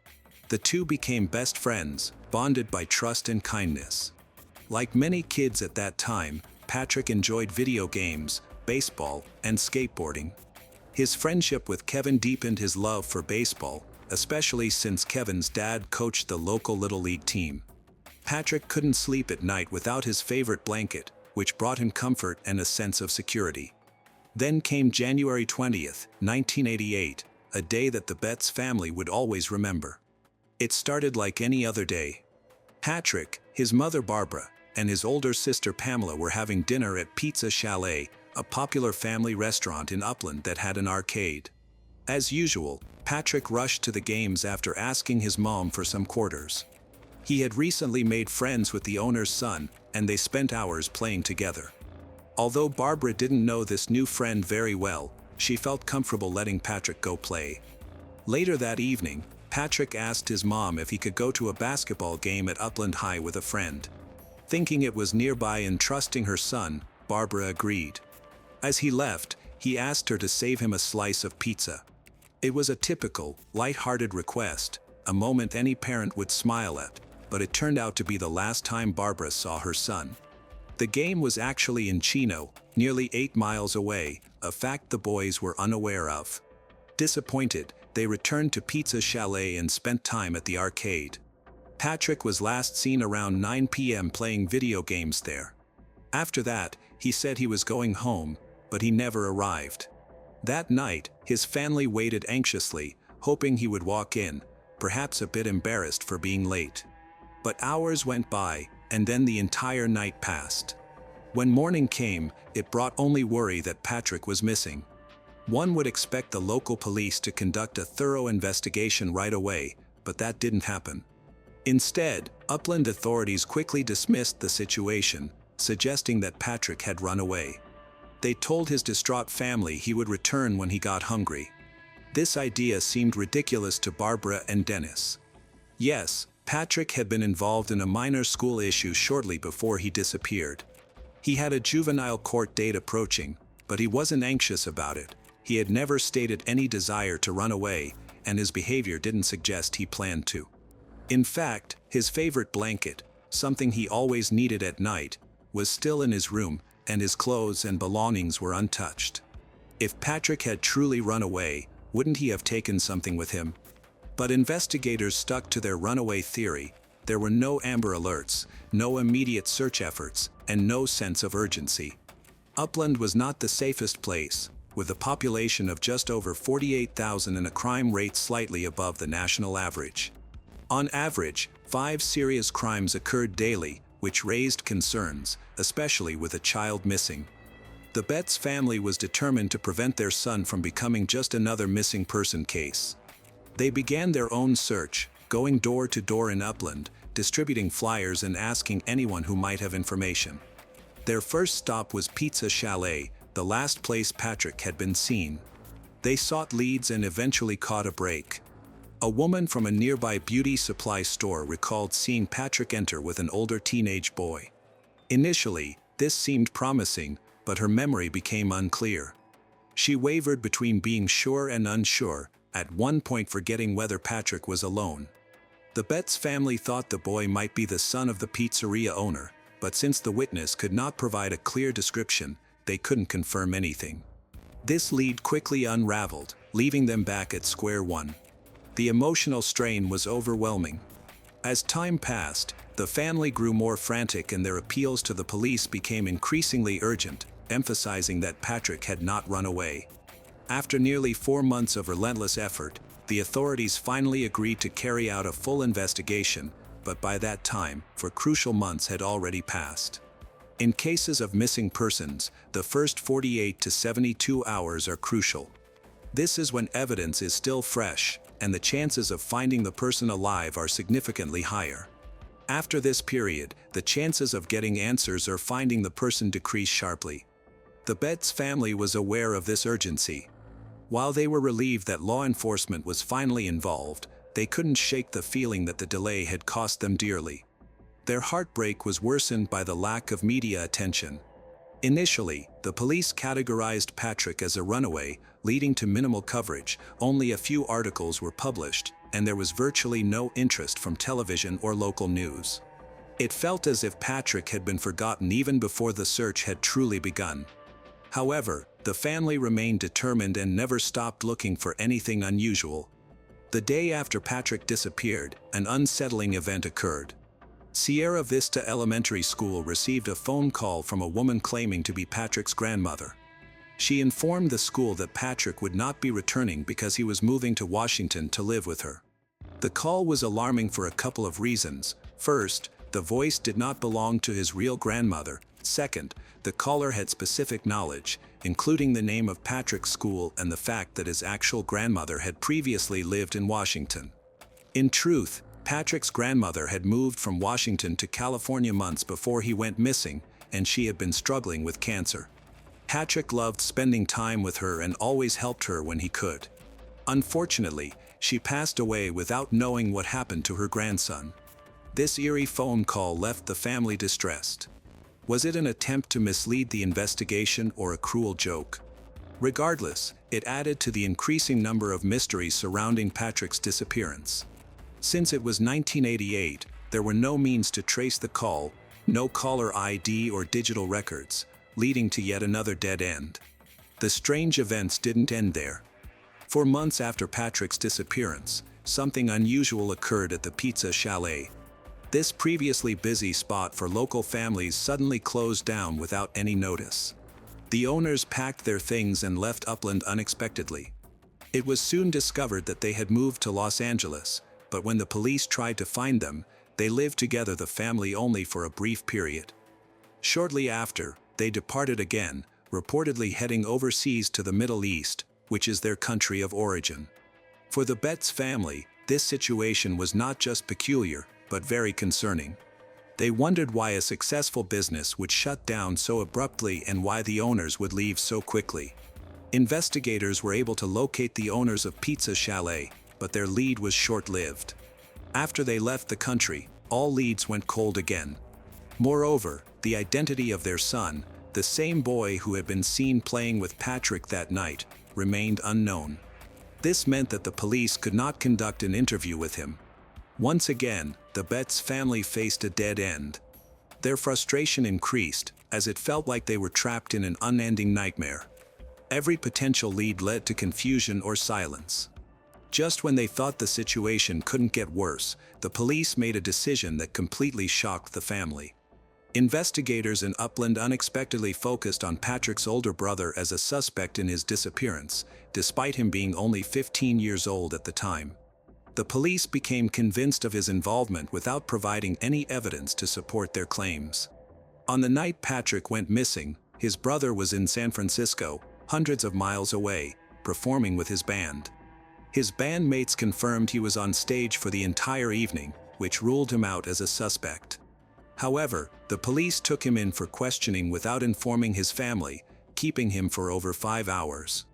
The two became best friends, bonded by trust and kindness. Like many kids at that time, Patrick enjoyed video games, baseball, and skateboarding. His friendship with Kevin deepened his love for baseball, especially since Kevin's dad coached the local Little League team. Patrick couldn't sleep at night without his favorite blanket, which brought him comfort and a sense of security. Then came January 20th, 1988, a day that the Betts family would always remember. It started like any other day. Patrick, his mother Barbara, and his older sister Pamela were having dinner at Pizza Chalet, a popular family restaurant in Upland that had an arcade. As usual, Patrick rushed to the games after asking his mom for some quarters. He had recently made friends with the owner's son, and they spent hours playing together. Although Barbara didn't know this new friend very well, she felt comfortable letting Patrick go play. Later that evening, Patrick asked his mom if he could go to a basketball game at Upland High with a friend. Thinking it was nearby and trusting her son, Barbara agreed. As he left, he asked her to save him a slice of pizza. It was a typical, light-hearted request, a moment any parent would smile at, but it turned out to be the last time Barbara saw her son. The game was actually in Chino, nearly 8 miles away, a fact the boys were unaware of. Disappointed, they returned to Pizza Chalet and spent time at the arcade. Patrick was last seen around 9 p.m. playing video games there. After that, he said he was going home, but he never arrived. That night, his family waited anxiously, hoping he would walk in, perhaps a bit embarrassed for being late. But hours went by, and then the entire night passed. When morning came, it brought only worry that Patrick was missing. One would expect the local police to conduct a thorough investigation right away, but that didn't happen. Instead, Upland authorities quickly dismissed the situation, suggesting that Patrick had run away. They told his distraught family he would return when he got hungry. This idea seemed ridiculous to Barbara and Dennis. Yes, Patrick had been involved in a minor school issue shortly before he disappeared. He had a juvenile court date approaching, but he wasn't anxious about it. He had never stated any desire to run away, and his behavior didn't suggest he planned to. In fact, his favorite blanket, something he always needed at night, was still in his room, and his clothes and belongings were untouched. If Patrick had truly run away, wouldn't he have taken something with him? But investigators stuck to their runaway theory. There were no Amber Alerts, no immediate search efforts, and no sense of urgency. Upland was not the safest place, with a population of just over 48,000 and a crime rate slightly above the national average. On average, 5 serious crimes occurred daily, which raised concerns, especially with a child missing. The Betts family was determined to prevent their son from becoming just another missing person case. They began their own search, going door to door in Upland, distributing flyers and asking anyone who might have information. Their first stop was Pizza Chalet, the last place Patrick had been seen. They sought leads and eventually caught a break. A woman from a nearby beauty supply store recalled seeing Patrick enter with an older teenage boy. Initially, this seemed promising, but her memory became unclear. She wavered between being sure and unsure, at one point forgetting whether Patrick was alone. The Betts family thought the boy might be the son of the pizzeria owner, but since the witness could not provide a clear description, they couldn't confirm anything. This lead quickly unraveled, leaving them back at square one. The emotional strain was overwhelming. As time passed, the family grew more frantic and their appeals to the police became increasingly urgent, emphasizing that Patrick had not run away. After nearly 4 months of relentless effort, the authorities finally agreed to carry out a full investigation, but by that time, 4 crucial months had already passed. In cases of missing persons, the first 48 to 72 hours are crucial. This is when evidence is still fresh, and the chances of finding the person alive are significantly higher. After this period, the chances of getting answers or finding the person decrease sharply. The Betts family was aware of this urgency. While they were relieved that law enforcement was finally involved, they couldn't shake the feeling that the delay had cost them dearly. Their heartbreak was worsened by the lack of media attention. Initially, the police categorized Patrick as a runaway, leading to minimal coverage. Only a few articles were published, and there was virtually no interest from television or local news. It felt as if Patrick had been forgotten even before the search had truly begun. However, the family remained determined and never stopped looking for anything unusual. The day after Patrick disappeared, an unsettling event occurred. Sierra Vista Elementary School received a phone call from a woman claiming to be Patrick's grandmother. She informed the school that Patrick would not be returning because he was moving to Washington to live with her. The call was alarming for a couple of reasons. First, the voice did not belong to his real grandmother. Second, the caller had specific knowledge, including the name of Patrick's school and the fact that his actual grandmother had previously lived in Washington. In truth, Patrick's grandmother had moved from Washington to California months before he went missing, and she had been struggling with cancer. Patrick loved spending time with her and always helped her when he could. Unfortunately, she passed away without knowing what happened to her grandson. This eerie phone call left the family distressed. Was it an attempt to mislead the investigation or a cruel joke? Regardless, it added to the increasing number of mysteries surrounding Patrick's disappearance. Since it was 1988, there were no means to trace the call, no caller ID or digital records, leading to yet another dead end. The strange events didn't end there. For months after Patrick's disappearance, something unusual occurred at the Pizza Chalet. This previously busy spot for local families suddenly closed down without any notice. The owners packed their things and left Upland unexpectedly. It was soon discovered that they had moved to Los Angeles, but when the police tried to find them, they lived together, the family, only for a brief period. Shortly after, they departed again, reportedly heading overseas to the Middle East, which is their country of origin. For the Betts family, this situation was not just peculiar, but very concerning. They wondered why a successful business would shut down so abruptly and why the owners would leave so quickly. Investigators were able to locate the owners of Pizza Chalet, but their lead was short-lived. After they left the country, all leads went cold again. Moreover, the identity of their son, the same boy who had been seen playing with Patrick that night, remained unknown. This meant that the police could not conduct an interview with him. Once again, the Betts family faced a dead end. Their frustration increased, as it felt like they were trapped in an unending nightmare. Every potential lead led to confusion or silence. Just when they thought the situation couldn't get worse, the police made a decision that completely shocked the family. Investigators in Upland unexpectedly focused on Patrick's older brother as a suspect in his disappearance, despite him being only 15 years old at the time. The police became convinced of his involvement without providing any evidence to support their claims. On the night Patrick went missing, his brother was in San Francisco, hundreds of miles away, performing with his band. His bandmates confirmed he was on stage for the entire evening, which ruled him out as a suspect. However, the police took him in for questioning without informing his family, keeping him for over 5 hours.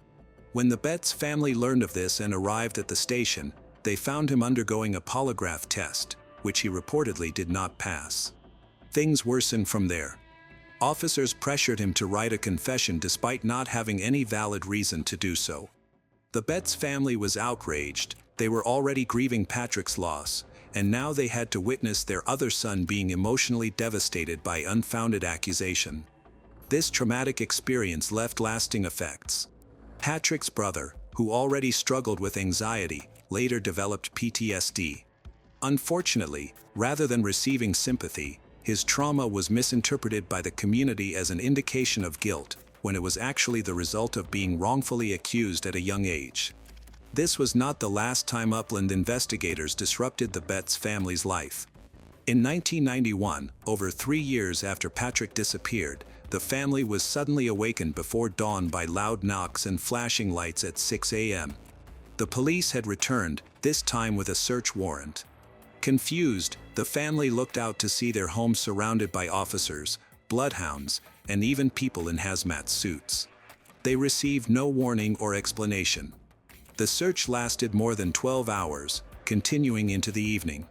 When the Betts family learned of this and arrived at the station, they found him undergoing a polygraph test, which he reportedly did not pass. Things worsened from there. Officers pressured him to write a confession despite not having any valid reason to do so. The Betts family was outraged. They were already grieving Patrick's loss, and now they had to witness their other son being emotionally devastated by unfounded accusation. This traumatic experience left lasting effects. Patrick's brother, who already struggled with anxiety, later developed PTSD. Unfortunately, rather than receiving sympathy, his trauma was misinterpreted by the community as an indication of guilt, when it was actually the result of being wrongfully accused at a young age. This was not the last time Upland investigators disrupted the Betts family's life. In 1991, over 3 years after Patrick disappeared, the family was suddenly awakened before dawn by loud knocks and flashing lights at 6 a.m. The police had returned, this time with a search warrant. Confused, the family looked out to see their home surrounded by officers, bloodhounds, and even people in hazmat suits. They received no warning or explanation. The search lasted more than 12 hours, continuing into the evening.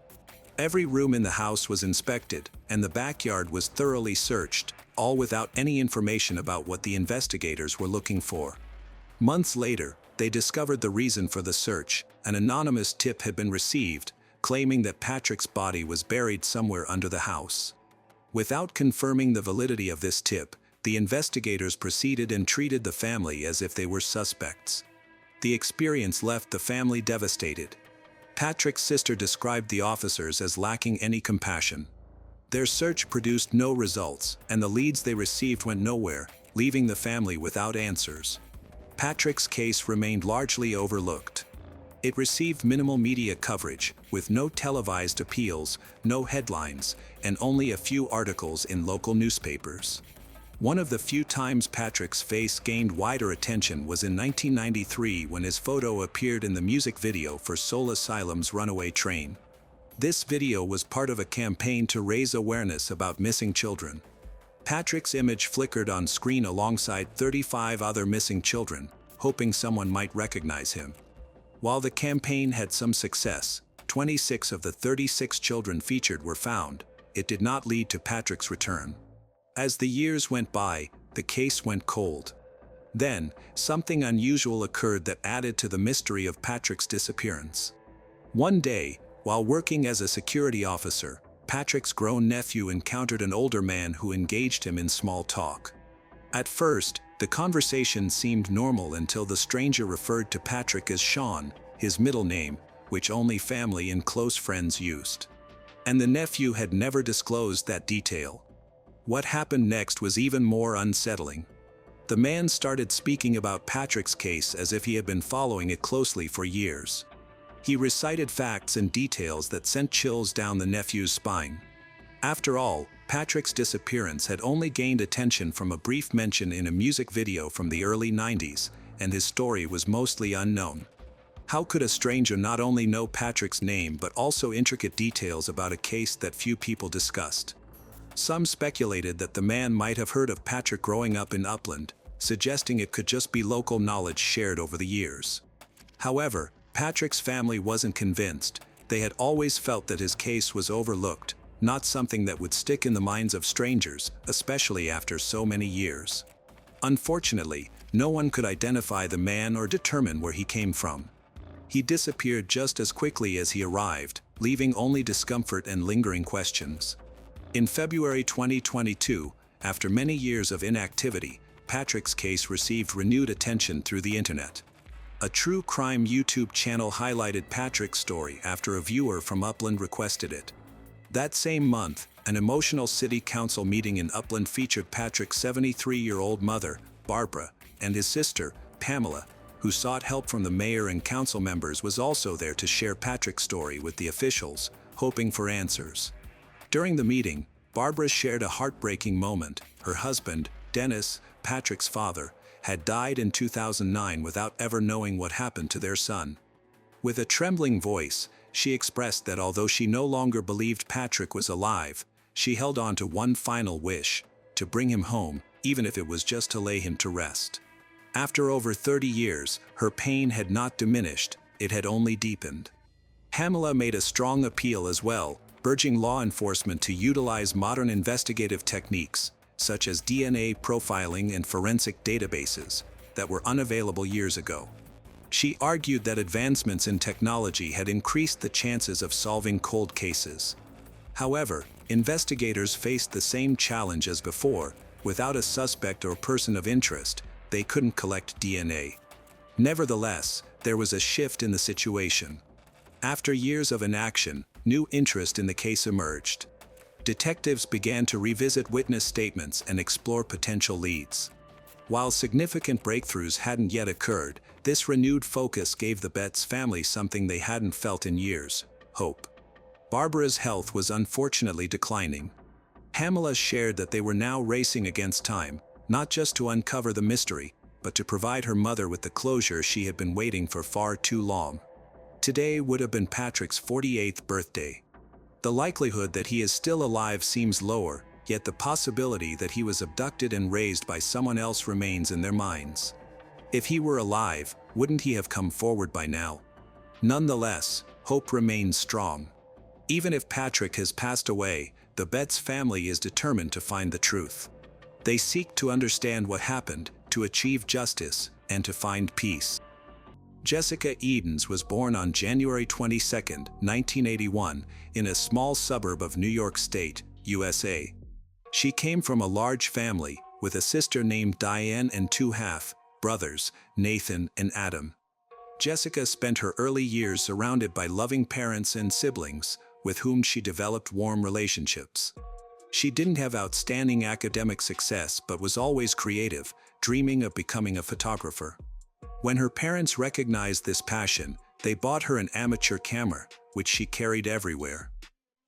Every room in the house was inspected, and the backyard was thoroughly searched, all without any information about what the investigators were looking for. Months later, they discovered the reason for the search. An anonymous tip had been received, claiming that Patrick's body was buried somewhere under the house. Without confirming the validity of this tip, the investigators proceeded and treated the family as if they were suspects. The experience left the family devastated. Patrick's sister described the officers as lacking any compassion. Their search produced no results, and the leads they received went nowhere, leaving the family without answers. Patrick's case remained largely overlooked. It received minimal media coverage, with no televised appeals, no headlines, and only a few articles in local newspapers. One of the few times Patrick's face gained wider attention was in 1993 when his photo appeared in the music video for Soul Asylum's Runaway Train. This video was part of a campaign to raise awareness about missing children. Patrick's image flickered on screen alongside 35 other missing children, hoping someone might recognize him. While the campaign had some success, 26 of the 36 children featured were found. It did not lead to Patrick's return. As the years went by, the case went cold. Then, something unusual occurred that added to the mystery of Patrick's disappearance. One day, while working as a security officer, Patrick's grown nephew encountered an older man who engaged him in small talk. At first, the conversation seemed normal until the stranger referred to Patrick as Sean, his middle name, which only family and close friends used. And the nephew had never disclosed that detail. What happened next was even more unsettling. The man started speaking about Patrick's case as if he had been following it closely for years. He recited facts and details that sent chills down the nephew's spine. After all, Patrick's disappearance had only gained attention from a brief mention in a music video from the early 90s, and his story was mostly unknown. How could a stranger not only know Patrick's name but also intricate details about a case that few people discussed? Some speculated that the man might have heard of Patrick growing up in Upland, suggesting it could just be local knowledge shared over the years. However, Patrick's family wasn't convinced. They had always felt that his case was overlooked, not something that would stick in the minds of strangers, especially after so many years. Unfortunately, no one could identify the man or determine where he came from. He disappeared just as quickly as he arrived, leaving only discomfort and lingering questions. In February 2022, after many years of inactivity, Patrick's case received renewed attention through the internet. A true crime YouTube channel highlighted Patrick's story after a viewer from Upland requested it. That same month, an emotional city council meeting in Upland featured Patrick's 73-year-old mother, Barbara, and his sister, Pamela, who sought help from the mayor and council members, was also there to share Patrick's story with the officials, hoping for answers. During the meeting, Barbara shared a heartbreaking moment. Her husband, Dennis, Patrick's father, had died in 2009 without ever knowing what happened to their son. With a trembling voice, she expressed that although she no longer believed Patrick was alive, she held on to one final wish: to bring him home, even if it was just to lay him to rest. After over 30 years, her pain had not diminished, it had only deepened. Pamela made a strong appeal as well, urging law enforcement to utilize modern investigative techniques, such as DNA profiling and forensic databases, that were unavailable years ago. She argued that advancements in technology had increased the chances of solving cold cases. However, investigators faced the same challenge as before. Without a suspect or person of interest, they couldn't collect DNA. Nevertheless, there was a shift in the situation. After years of inaction, new interest in the case emerged. Detectives began to revisit witness statements and explore potential leads. While significant breakthroughs hadn't yet occurred, this renewed focus gave the Betts family something they hadn't felt in years: hope. Barbara's health was unfortunately declining. Pamela shared that they were now racing against time, not just to uncover the mystery, but to provide her mother with the closure she had been waiting for far too long. Today would have been Patrick's 48th birthday. The likelihood that he is still alive seems lower, yet the possibility that he was abducted and raised by someone else remains in their minds. If he were alive, wouldn't he have come forward by now? Nonetheless, hope remains strong. Even if Patrick has passed away, the Betts family is determined to find the truth. They seek to understand what happened, to achieve justice, and to find peace. Jessica Edens was born on January 22, 1981, in a small suburb of New York State, USA. She came from a large family, with a sister named Diane and two half-brothers, Nathan and Adam. Jessica spent her early years surrounded by loving parents and siblings, with whom she developed warm relationships. She didn't have outstanding academic success but was always creative, dreaming of becoming a photographer. When her parents recognized this passion, they bought her an amateur camera, which she carried everywhere.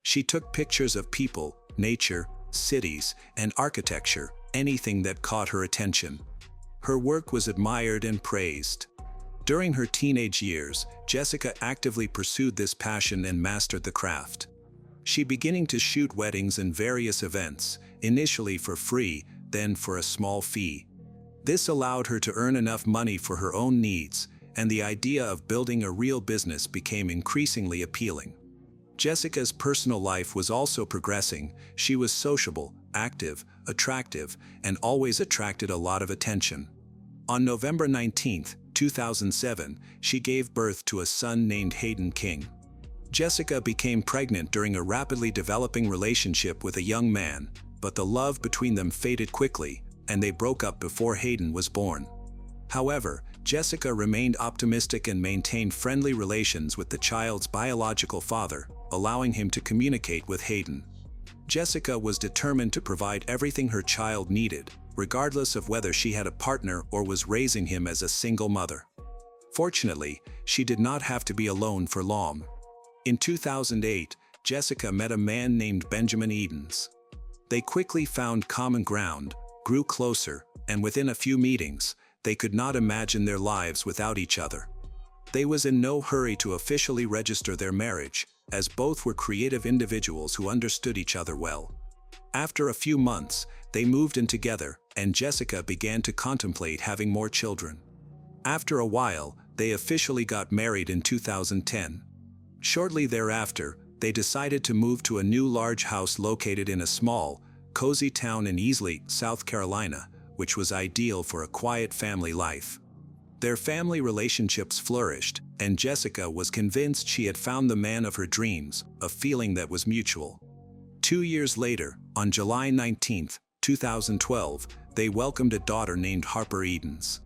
She took pictures of people, nature, cities, and architecture, anything that caught her attention. Her work was admired and praised. During her teenage years, Jessica actively pursued this passion and mastered the craft. She began to shoot weddings and various events, initially for free, then for a small fee. This allowed her to earn enough money for her own needs, and the idea of building a real business became increasingly appealing. Jessica's personal life was also progressing. She was sociable, active, attractive, and always attracted a lot of attention. On November 19, 2007, she gave birth to a son named Hayden King. Jessica became pregnant during a rapidly developing relationship with a young man, but the love between them faded quickly, and they broke up before Hayden was born. However, Jessica remained optimistic and maintained friendly relations with the child's biological father, allowing him to communicate with Hayden. Jessica was determined to provide everything her child needed, regardless of whether she had a partner or was raising him as a single mother. Fortunately, she did not have to be alone for long. In 2008, Jessica met a man named Benjamin Edens. They quickly found common ground, grew closer, and within a few meetings, they could not imagine their lives without each other. They was in no hurry to officially register their marriage, as both were creative individuals who understood each other well. After a few months, they moved in together, and Jessica began to contemplate having more children. After a while, they officially got married in 2010. Shortly thereafter, they decided to move to a new large house located in a small, cozy town in Easley, South Carolina, which was ideal for a quiet family life. Their family relationships flourished, and Jessica was convinced she had found the man of her dreams, a feeling that was mutual. 2 years later, on July 19, 2012, they welcomed a daughter named Harper Edens.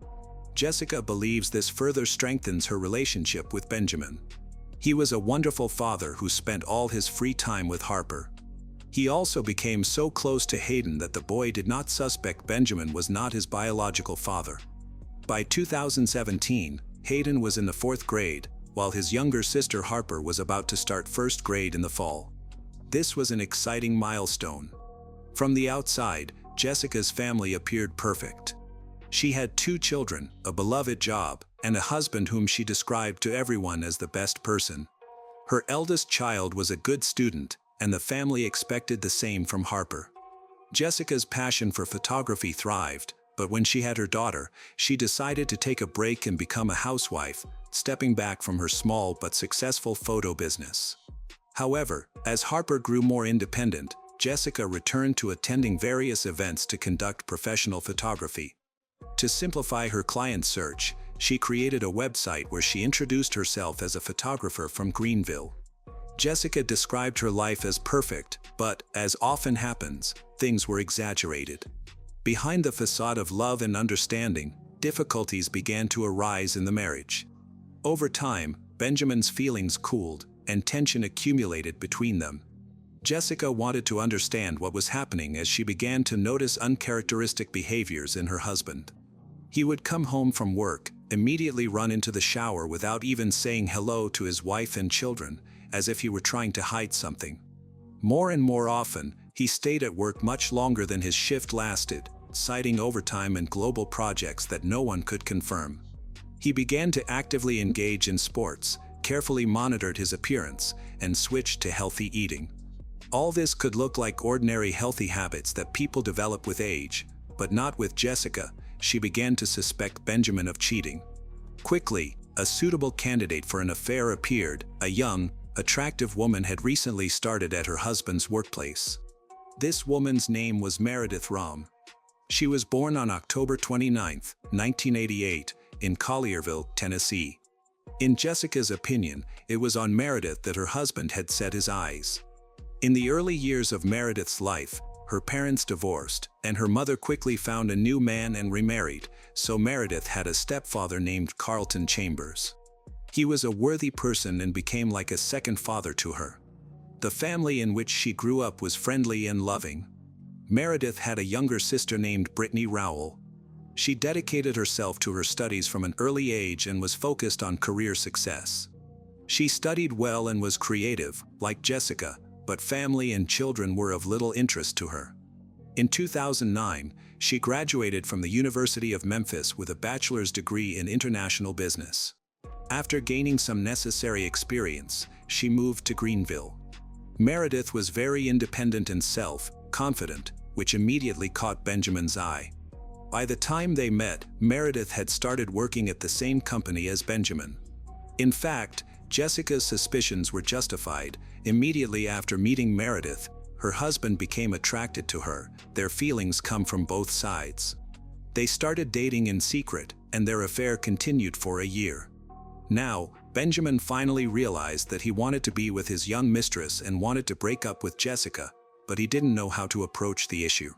Jessica believes this further strengthens her relationship with Benjamin. He was a wonderful father who spent all his free time with Harper. He also became so close to Hayden that the boy did not suspect Benjamin was not his biological father. By 2017, Hayden was in the 4th grade, while his younger sister Harper was about to start 1st grade in the fall. This was an exciting milestone. From the outside, Jessica's family appeared perfect. She had 2 children, a beloved job, and a husband whom she described to everyone as the best person. Her eldest child was a good student, and the family expected the same from Harper. Jessica's passion for photography thrived, but when she had her daughter, she decided to take a break and become a housewife, stepping back from her small but successful photo business. However, as Harper grew more independent, Jessica returned to attending various events to conduct professional photography. To simplify her client search, she created a website where she introduced herself as a photographer from Greenville. Jessica described her life as perfect, but, as often happens, things were exaggerated. Behind the facade of love and understanding, difficulties began to arise in the marriage. Over time, Benjamin's feelings cooled, and tension accumulated between them. Jessica wanted to understand what was happening as she began to notice uncharacteristic behaviors in her husband. He would come home from work, immediately run into the shower without even saying hello to his wife and children, as if he were trying to hide something. More and more often, he stayed at work much longer than his shift lasted, citing overtime and global projects that no one could confirm. He began to actively engage in sports, carefully monitored his appearance, and switched to healthy eating. All this could look like ordinary healthy habits that people develop with age, but not with Jessica. She began to suspect Benjamin of cheating. Quickly, a suitable candidate for an affair appeared. A young, attractive woman had recently started at her husband's workplace. This woman's name was Meredith Rahm. She was born on October 29, 1988, in Collierville, Tennessee. In Jessica's opinion, it was on Meredith that her husband had set his eyes. In the early years of Meredith's life, her parents divorced, and her mother quickly found a new man and remarried, so Meredith had a stepfather named Carlton Chambers. He was a worthy person and became like a second father to her. The family in which she grew up was friendly and loving. Meredith had a younger sister named Brittany Rowell. She dedicated herself to her studies from an early age and was focused on career success. She studied well and was creative, like Jessica, but family and children were of little interest to her. In 2009, she graduated from the University of Memphis with a bachelor's degree in international business. After gaining some necessary experience, she moved to Greenville. Meredith was very independent and self-confident, which immediately caught Benjamin's eye. By the time they met, Meredith had started working at the same company as Benjamin. In fact, Jessica's suspicions were justified. Immediately after meeting Meredith, her husband became attracted to her. Their feelings come from both sides. They started dating in secret, and their affair continued for a year. Now, Benjamin finally realized that he wanted to be with his young mistress and wanted to break up with Jessica, but he didn't know how to approach the issue.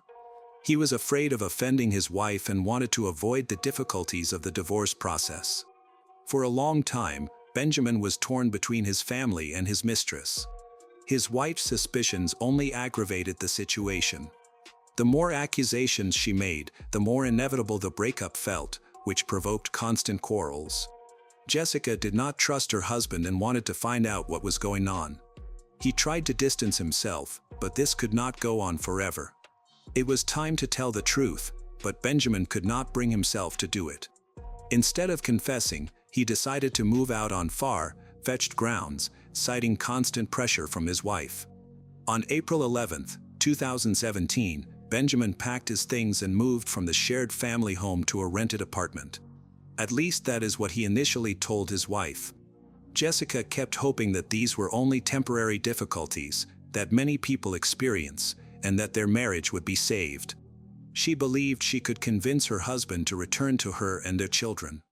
He was afraid of offending his wife and wanted to avoid the difficulties of the divorce process. For a long time, Benjamin was torn between his family and his mistress. His wife's suspicions only aggravated the situation. The more accusations she made, the more inevitable the breakup felt, which provoked constant quarrels. Jessica did not trust her husband and wanted to find out what was going on. He tried to distance himself, but this could not go on forever. It was time to tell the truth, but Benjamin could not bring himself to do it. Instead of confessing, he decided to move out on far-fetched grounds, citing constant pressure from his wife. On April 11, 2017, Benjamin packed his things and moved from the shared family home to a rented apartment. At least that is what he initially told his wife. Jessica kept hoping that these were only temporary difficulties that many people experience, and that their marriage would be saved. She believed she could convince her husband to return to her and their children.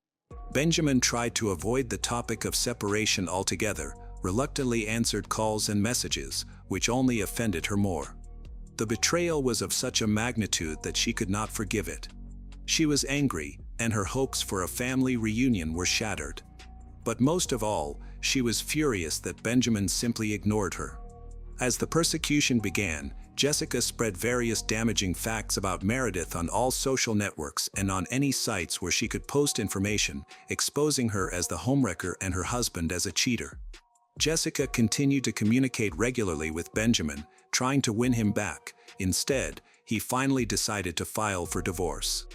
Benjamin tried to avoid the topic of separation altogether, reluctantly answered calls and messages, which only offended her more. The betrayal was of such a magnitude that she could not forgive it. She was angry, and her hopes for a family reunion were shattered. But most of all, she was furious that Benjamin simply ignored her. As the persecution began, Jessica spread various damaging facts about Meredith on all social networks and on any sites where she could post information, exposing her as the homewrecker and her husband as a cheater. Jessica continued to communicate regularly with Benjamin, trying to win him back. Instead, he finally decided to file for divorce.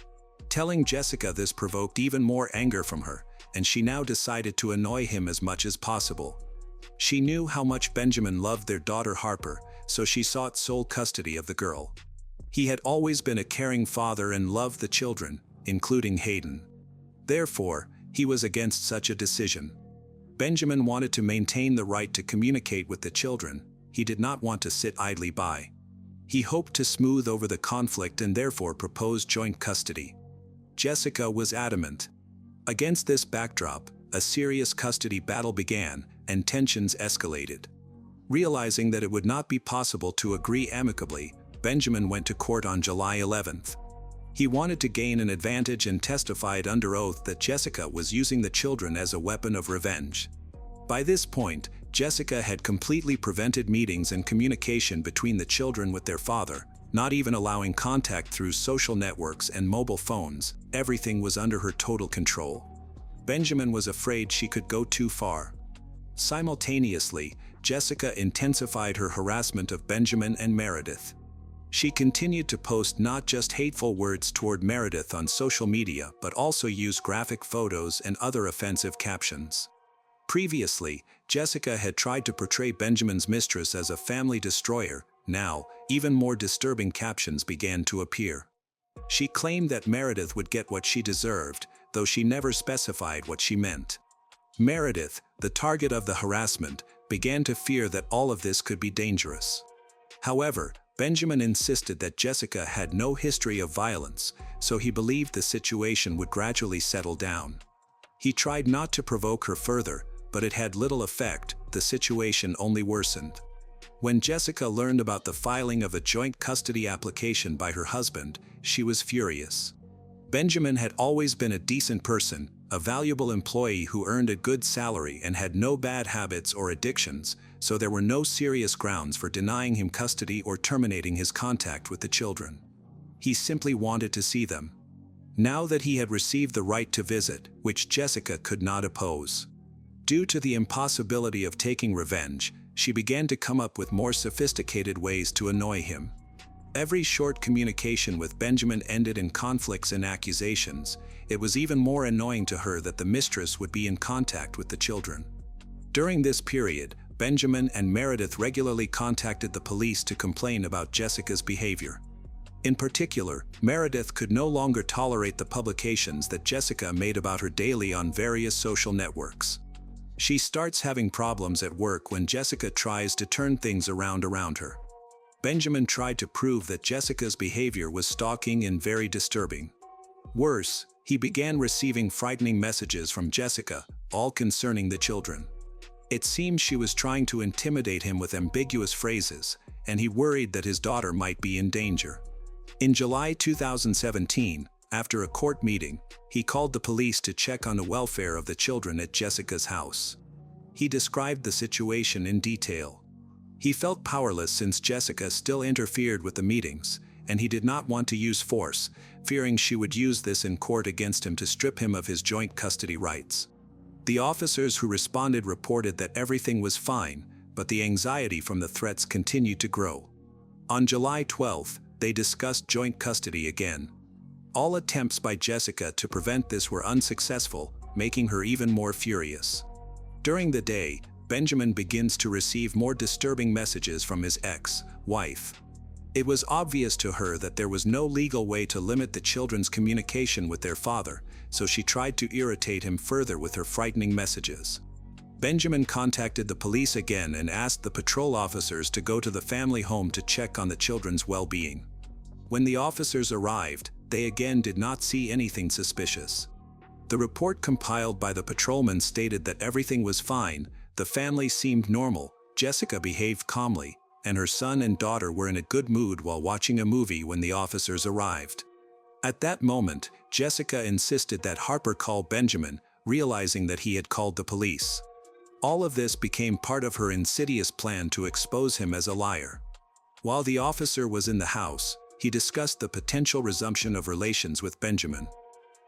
Telling Jessica this provoked even more anger from her, and she now decided to annoy him as much as possible. She knew how much Benjamin loved their daughter Harper, so she sought sole custody of the girl. He had always been a caring father and loved the children, including Hayden. Therefore, he was against such a decision. Benjamin wanted to maintain the right to communicate with the children. He did not want to sit idly by. He hoped to smooth over the conflict and therefore proposed joint custody. Jessica was adamant. Against this backdrop, a serious custody battle began, and tensions escalated. Realizing that it would not be possible to agree amicably, Benjamin went to court on July 11th. He wanted to gain an advantage and testified under oath that Jessica was using the children as a weapon of revenge. By this point, Jessica had completely prevented meetings and communication between the children with their father, not even allowing contact through social networks and mobile phones. Everything was under her total control. Benjamin was afraid she could go too far. Simultaneously, Jessica intensified her harassment of Benjamin and Meredith. She continued to post not just hateful words toward Meredith on social media, but also used graphic photos and other offensive captions. Previously, Jessica had tried to portray Benjamin's mistress as a family destroyer. Now, even more disturbing captions began to appear. She claimed that Meredith would get what she deserved, though she never specified what she meant. Meredith, the target of the harassment, began to fear that all of this could be dangerous. However, Benjamin insisted that Jessica had no history of violence, so he believed the situation would gradually settle down. He tried not to provoke her further, but it had little effect. The situation only worsened. When Jessica learned about the filing of a joint custody application by her husband, she was furious. Benjamin had always been a decent person, a valuable employee who earned a good salary and had no bad habits or addictions, so there were no serious grounds for denying him custody or terminating his contact with the children. He simply wanted to see them. Now that he had received the right to visit, which Jessica could not oppose. Due to the impossibility of taking revenge, she began to come up with more sophisticated ways to annoy him. Every short communication with Benjamin ended in conflicts and accusations. It was even more annoying to her that the mistress would be in contact with the children. During this period, Benjamin and Meredith regularly contacted the police to complain about Jessica's behavior. In particular, Meredith could no longer tolerate the publications that Jessica made about her daily on various social networks. She starts having problems at work when Jessica tries to turn things around her. Benjamin tried to prove that Jessica's behavior was stalking and very disturbing. Worse, he began receiving frightening messages from Jessica, all concerning the children. It seemed she was trying to intimidate him with ambiguous phrases, and he worried that his daughter might be in danger. In July 2017, after a court meeting, he called the police to check on the welfare of the children at Jessica's house. He described the situation in detail. He felt powerless since Jessica still interfered with the meetings, and he did not want to use force, fearing she would use this in court against him to strip him of his joint custody rights. The officers who responded reported that everything was fine, but the anxiety from the threats continued to grow. On July 12th, they discussed joint custody again. All attempts by Jessica to prevent this were unsuccessful, making her even more furious. During the day, Benjamin begins to receive more disturbing messages from his ex-wife. It was obvious to her that there was no legal way to limit the children's communication with their father, so she tried to irritate him further with her frightening messages. Benjamin contacted the police again and asked the patrol officers to go to the family home to check on the children's well-being. When the officers arrived, they again did not see anything suspicious. The report compiled by the patrolman stated that everything was fine, the family seemed normal, Jessica behaved calmly, and her son and daughter were in a good mood while watching a movie when the officers arrived. At that moment, Jessica insisted that Harper call Benjamin, realizing that he had called the police. All of this became part of her insidious plan to expose him as a liar. While the officer was in the house, he discussed the potential resumption of relations with Benjamin.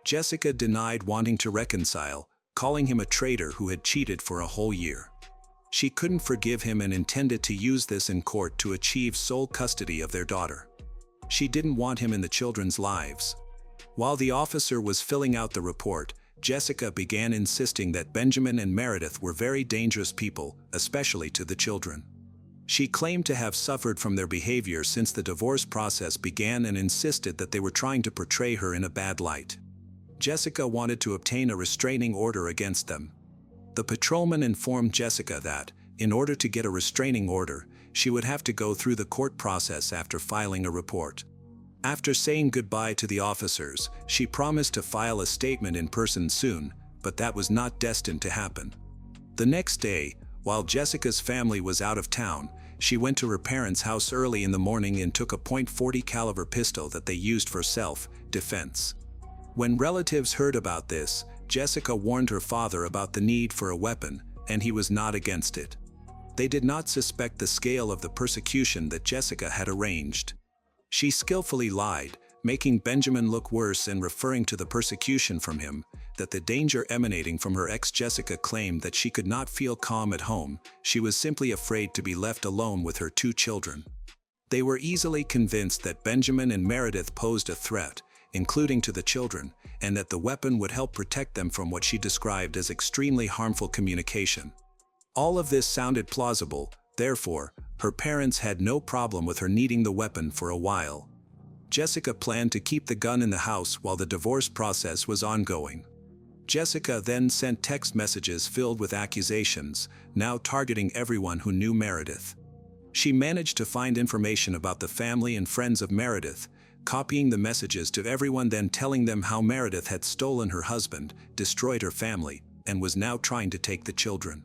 Jessica denied wanting to reconcile, calling him a traitor who had cheated for a whole year. She couldn't forgive him and intended to use this in court to achieve sole custody of their daughter. She didn't want him in the children's lives. While the officer was filling out the report, Jessica began insisting that Benjamin and Meredith were very dangerous people, especially to the children. She claimed to have suffered from their behavior since the divorce process began and insisted that they were trying to portray her in a bad light. Jessica wanted to obtain a restraining order against them. The patrolman informed Jessica that, in order to get a restraining order, she would have to go through the court process after filing a report. After saying goodbye to the officers, she promised to file a statement in person soon, but that was not destined to happen. The next day, while Jessica's family was out of town, she went to her parents' house early in the morning and took a .40 caliber pistol that they used for self-defense. When relatives heard about this, Jessica warned her father about the need for a weapon, and he was not against it. They did not suspect the scale of the persecution that Jessica had arranged. She skillfully lied, making Benjamin look worse and referring to the persecution from him, that the danger emanating from her ex. Jessica claimed that she could not feel calm at home, she was simply afraid to be left alone with her 2 children. They were easily convinced that Benjamin and Meredith posed a threat, including to the children, and that the weapon would help protect them from what she described as extremely harmful communication. All of this sounded plausible, therefore, her parents had no problem with her needing the weapon for a while. Jessica planned to keep the gun in the house while the divorce process was ongoing. Jessica then sent text messages filled with accusations, now targeting everyone who knew Meredith. She managed to find information about the family and friends of Meredith, copying the messages to everyone, then telling them how Meredith had stolen her husband, destroyed her family, and was now trying to take the children.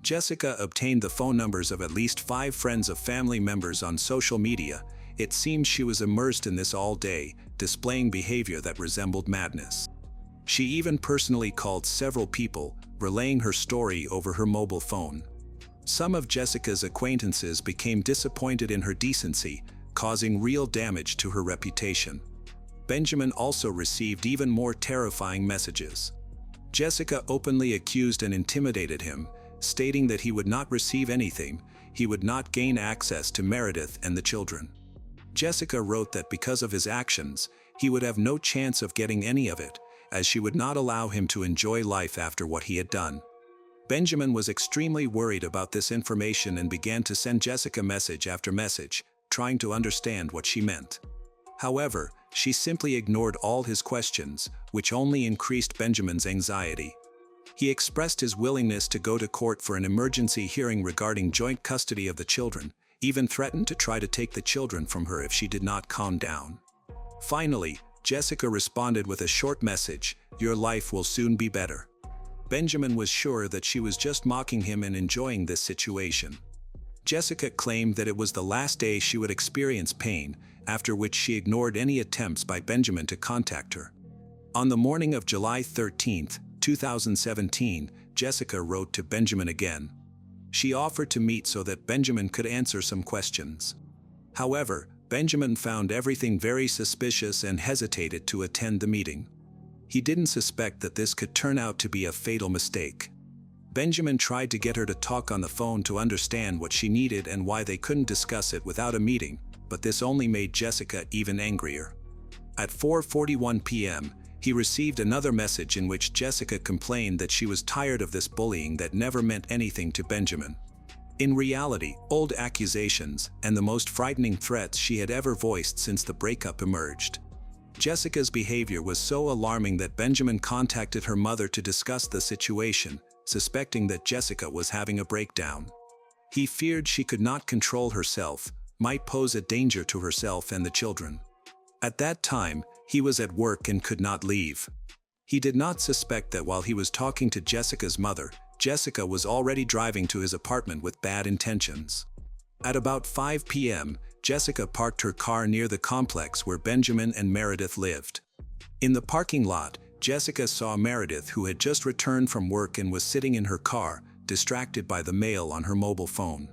Jessica obtained the phone numbers of at least 5 friends of family members on social media. It seemed she was immersed in this all day, displaying behavior that resembled madness. She even personally called several people, relaying her story over her mobile phone. Some of Jessica's acquaintances became disappointed in her decency, causing real damage to her reputation. Benjamin also received even more terrifying messages. Jessica openly accused and intimidated him, stating that he would not receive anything, he would not gain access to Meredith and the children. Jessica wrote that because of his actions, he would have no chance of getting any of it, as she would not allow him to enjoy life after what he had done. Benjamin was extremely worried about this information and began to send Jessica message after message, trying to understand what she meant. However, she simply ignored all his questions, which only increased Benjamin's anxiety. He expressed his willingness to go to court for an emergency hearing regarding joint custody of the children, even threatened to try to take the children from her if she did not calm down. Finally, Jessica responded with a short message, "Your life will soon be better." Benjamin was sure that she was just mocking him and enjoying this situation. Jessica claimed that it was the last day she would experience pain, after which she ignored any attempts by Benjamin to contact her. On the morning of July 13, 2017, Jessica wrote to Benjamin again. She offered to meet so that Benjamin could answer some questions. However, Benjamin found everything very suspicious and hesitated to attend the meeting. He didn't suspect that this could turn out to be a fatal mistake. Benjamin tried to get her to talk on the phone to understand what she needed and why they couldn't discuss it without a meeting, but this only made Jessica even angrier. At 4:41 p.m., he received another message in which Jessica complained that she was tired of this bullying that never meant anything to Benjamin. In reality, old accusations and the most frightening threats she had ever voiced since the breakup emerged. Jessica's behavior was so alarming that Benjamin contacted her mother to discuss the situation, suspecting that Jessica was having a breakdown. He feared she could not control herself, might pose a danger to herself and the children. At that time, he was at work and could not leave. He did not suspect that while he was talking to Jessica's mother, Jessica was already driving to his apartment with bad intentions. At about 5 p.m., Jessica parked her car near the complex where Benjamin and Meredith lived. In the parking lot, Jessica saw Meredith, who had just returned from work and was sitting in her car, distracted by the mail on her mobile phone.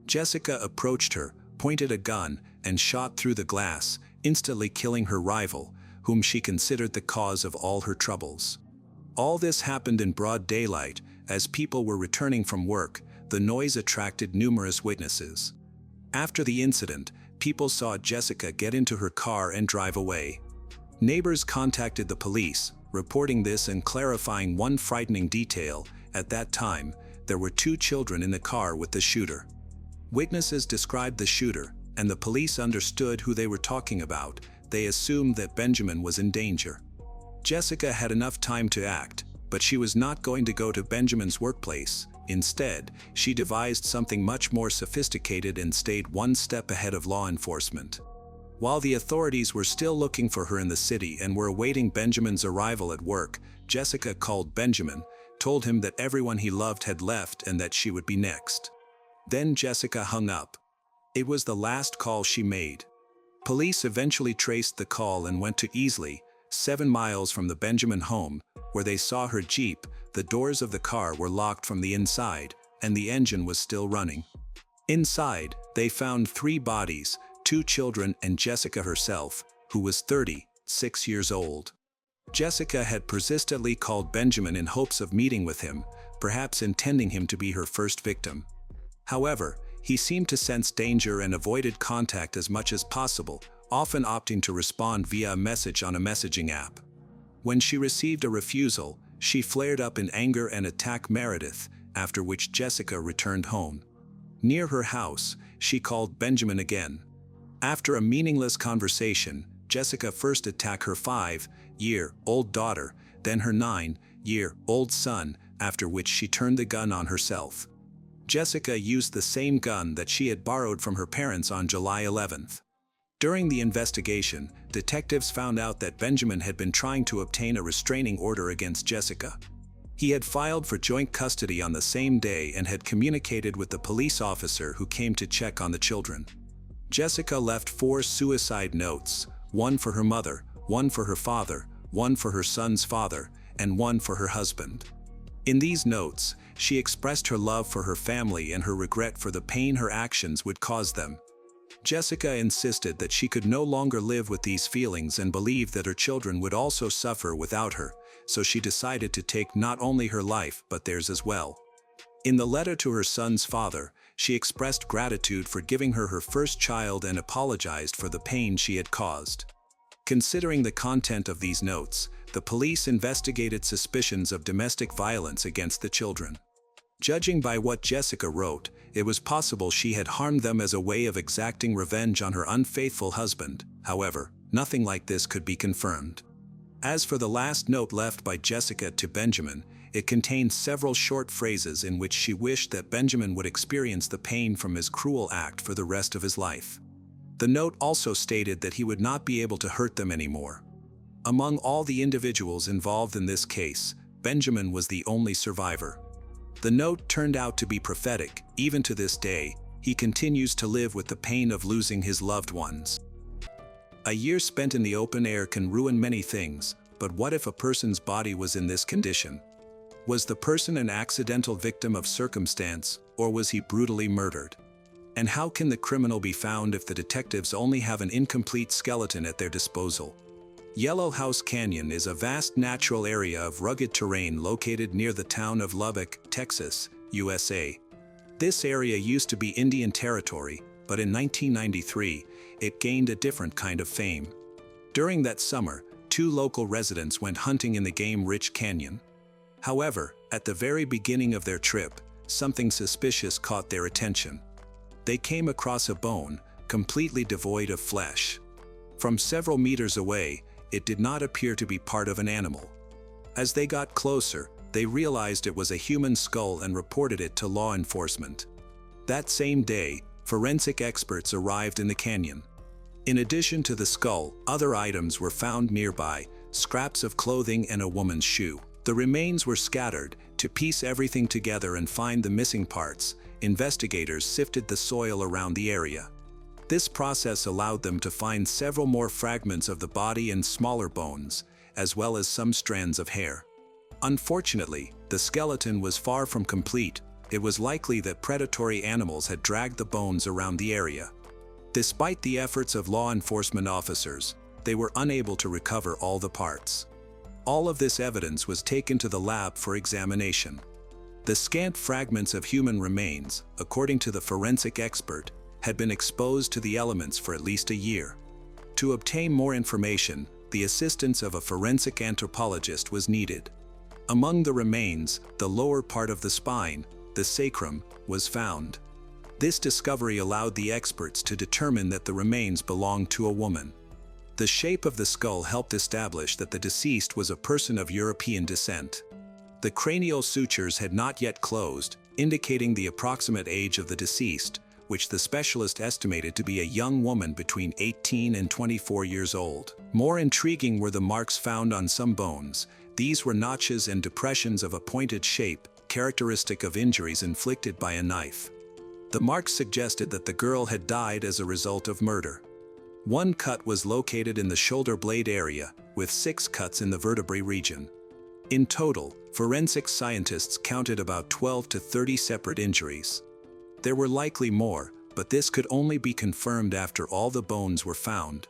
Jessica approached her, pointed a gun, and shot through the glass, instantly killing her rival, whom she considered the cause of all her troubles. All this happened in broad daylight. As people were returning from work, the noise attracted numerous witnesses. After the incident, people saw Jessica get into her car and drive away. Neighbors contacted the police, reporting this and clarifying one frightening detail. At that time, there were 2 children in the car with the shooter. Witnesses described the shooter, and the police understood who they were talking about. They assumed that Benjamin was in danger. Jessica had enough time to act, but she was not going to go to Benjamin's workplace. Instead, she devised something much more sophisticated and stayed one step ahead of law enforcement. While the authorities were still looking for her in the city and were awaiting Benjamin's arrival at work, Jessica called Benjamin, told him that everyone he loved had left and that she would be next. Then Jessica hung up. It was the last call she made. Police eventually traced the call and went to Easley, 7 miles from the Benjamin home, where they saw her Jeep. The doors of the car were locked from the inside, and the engine was still running. Inside, they found 3 bodies, 2 children and Jessica herself, who was 36 years old. Jessica had persistently called Benjamin in hopes of meeting with him, perhaps intending him to be her first victim. However, he seemed to sense danger and avoided contact as much as possible, often opting to respond via a message on a messaging app. When she received a refusal, she flared up in anger and attacked Meredith, after which Jessica returned home. Near her house, she called Benjamin again. After a meaningless conversation, Jessica first attacked her 5-year-old daughter, then her 9-year-old son, after which she turned the gun on herself. Jessica used the same gun that she had borrowed from her parents on July 11th. During the investigation, detectives found out that Benjamin had been trying to obtain a restraining order against Jessica. He had filed for joint custody on the same day and had communicated with the police officer who came to check on the children. Jessica left 4 suicide notes, 1 for her mother, 1 for her father, 1 for her son's father, and 1 for her husband. In these notes, she expressed her love for her family and her regret for the pain her actions would cause them. Jessica insisted that she could no longer live with these feelings and believed that her children would also suffer without her, so she decided to take not only her life but theirs as well. In the letter to her son's father, she expressed gratitude for giving her her first child and apologized for the pain she had caused. Considering the content of these notes, the police investigated suspicions of domestic violence against the children. Judging by what Jessica wrote, it was possible she had harmed them as a way of exacting revenge on her unfaithful husband. However, nothing like this could be confirmed. As for the last note left by Jessica to Benjamin, it contained several short phrases in which she wished that Benjamin would experience the pain from his cruel act for the rest of his life. The note also stated that he would not be able to hurt them anymore. Among all the individuals involved in this case, Benjamin was the only survivor. The note turned out to be prophetic. Even to this day, he continues to live with the pain of losing his loved ones. A year spent in the open air can ruin many things, but what if a person's body was in this condition? Was the person an accidental victim of circumstance, or was he brutally murdered? And how can the criminal be found if the detectives only have an incomplete skeleton at their disposal? Yellow House Canyon is a vast natural area of rugged terrain located near the town of Lubbock, Texas, USA. This area used to be Indian territory, but in 1993, it gained a different kind of fame. During that summer, 2 local residents went hunting in the game-rich canyon. However, at the very beginning of their trip, something suspicious caught their attention. They came across a bone, completely devoid of flesh. From several meters away, it did not appear to be part of an animal. As they got closer, they realized it was a human skull and reported it to law enforcement. That same day, forensic experts arrived in the canyon. In addition to the skull, other items were found nearby, scraps of clothing and a woman's shoe. The remains were scattered. To piece everything together and find the missing parts, investigators sifted the soil around the area. This process allowed them to find several more fragments of the body and smaller bones, as well as some strands of hair. Unfortunately, the skeleton was far from complete. It was likely that predatory animals had dragged the bones around the area. Despite the efforts of law enforcement officers, they were unable to recover all the parts. All of this evidence was taken to the lab for examination. The scant fragments of human remains, according to the forensic expert, had been exposed to the elements for at least a year. To obtain more information, the assistance of a forensic anthropologist was needed. Among the remains, the lower part of the spine, the sacrum, was found. This discovery allowed the experts to determine that the remains belonged to a woman. The shape of the skull helped establish that the deceased was a person of European descent. The cranial sutures had not yet closed, indicating the approximate age of the deceased, which the specialist estimated to be a young woman between 18 and 24 years old. More intriguing were the marks found on some bones. These were notches and depressions of a pointed shape, characteristic of injuries inflicted by a knife. The marks suggested that the girl had died as a result of murder. One cut was located in the shoulder blade area, with 6 cuts in the vertebrae region. In total, forensic scientists counted about 12 to 30 separate injuries. There were likely more, but this could only be confirmed after all the bones were found.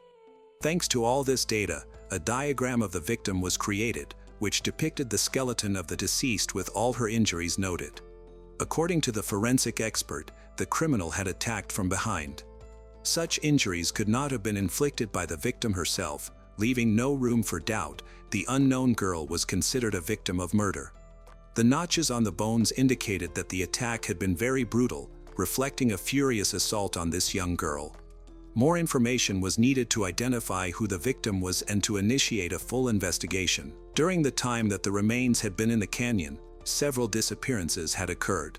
Thanks to all this data, a diagram of the victim was created, which depicted the skeleton of the deceased with all her injuries noted. According to the forensic expert, the criminal had attacked from behind. Such injuries could not have been inflicted by the victim herself, leaving no room for doubt. The unknown girl was considered a victim of murder. The notches on the bones indicated that the attack had been very brutal, reflecting a furious assault on this young girl. More information was needed to identify who the victim was and to initiate a full investigation. During the time that the remains had been in the canyon, several disappearances had occurred.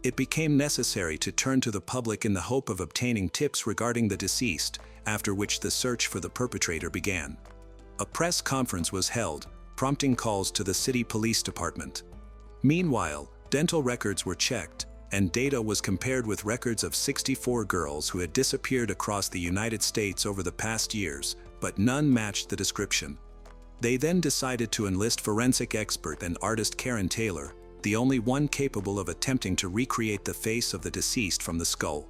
It became necessary to turn to the public in the hope of obtaining tips regarding the deceased, after which the search for the perpetrator began. A press conference was held, prompting calls to the city police department. Meanwhile, dental records were checked, and data was compared with records of 64 girls who had disappeared across the United States over the past years, but none matched the description. They then decided to enlist forensic expert and artist Karen Taylor, the only one capable of attempting to recreate the face of the deceased from the skull.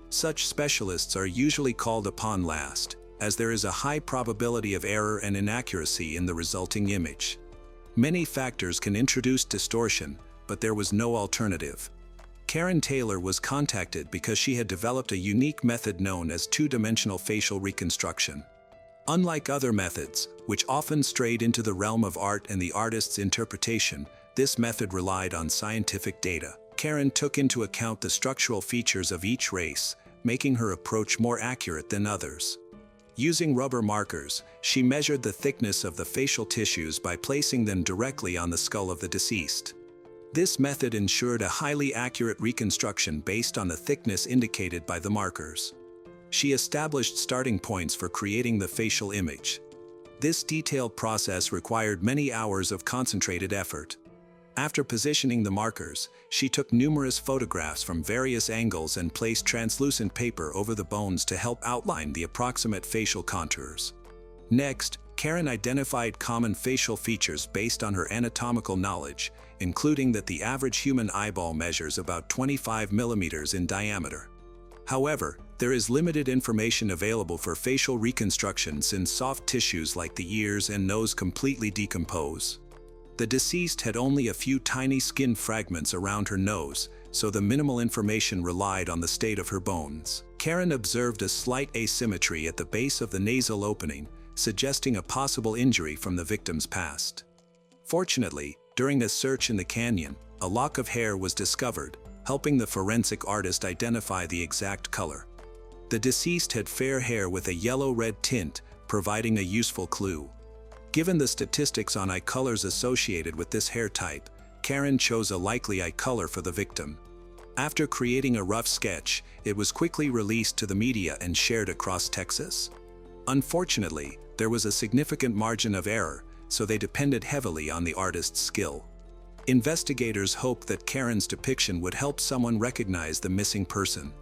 Such specialists are usually called upon last, as there is a high probability of error and inaccuracy in the resulting image. Many factors can introduce distortion, but there was no alternative. Karen Taylor was contacted because she had developed a unique method known as two-dimensional facial reconstruction. Unlike other methods, which often strayed into the realm of art and the artist's interpretation, this method relied on scientific data. Karen took into account the structural features of each race, making her approach more accurate than others. Using rubber markers, she measured the thickness of the facial tissues by placing them directly on the skull of the deceased. This method ensured a highly accurate reconstruction based on the thickness indicated by the markers. She established starting points for creating the facial image. This detailed process required many hours of concentrated effort. After positioning the markers, she took numerous photographs from various angles and placed translucent paper over the bones to help outline the approximate facial contours. Next, Karen identified common facial features based on her anatomical knowledge, including that the average human eyeball measures about 25 millimeters in diameter. However, there is limited information available for facial reconstruction since soft tissues like the ears and nose completely decompose. The deceased had only a few tiny skin fragments around her nose, so the minimal information relied on the state of her bones. Karen observed a slight asymmetry at the base of the nasal opening, suggesting a possible injury from the victim's past. Fortunately, during a search in the canyon, a lock of hair was discovered, helping the forensic artist identify the exact color. The deceased had fair hair with a yellow-red tint, providing a useful clue. Given the statistics on eye colors associated with this hair type, Karen chose a likely eye color for the victim. After creating a rough sketch, it was quickly released to the media and shared across Texas. Unfortunately, there was a significant margin of error, so they depended heavily on the artist's skill. Investigators hoped that Karen's depiction would help someone recognize the missing person.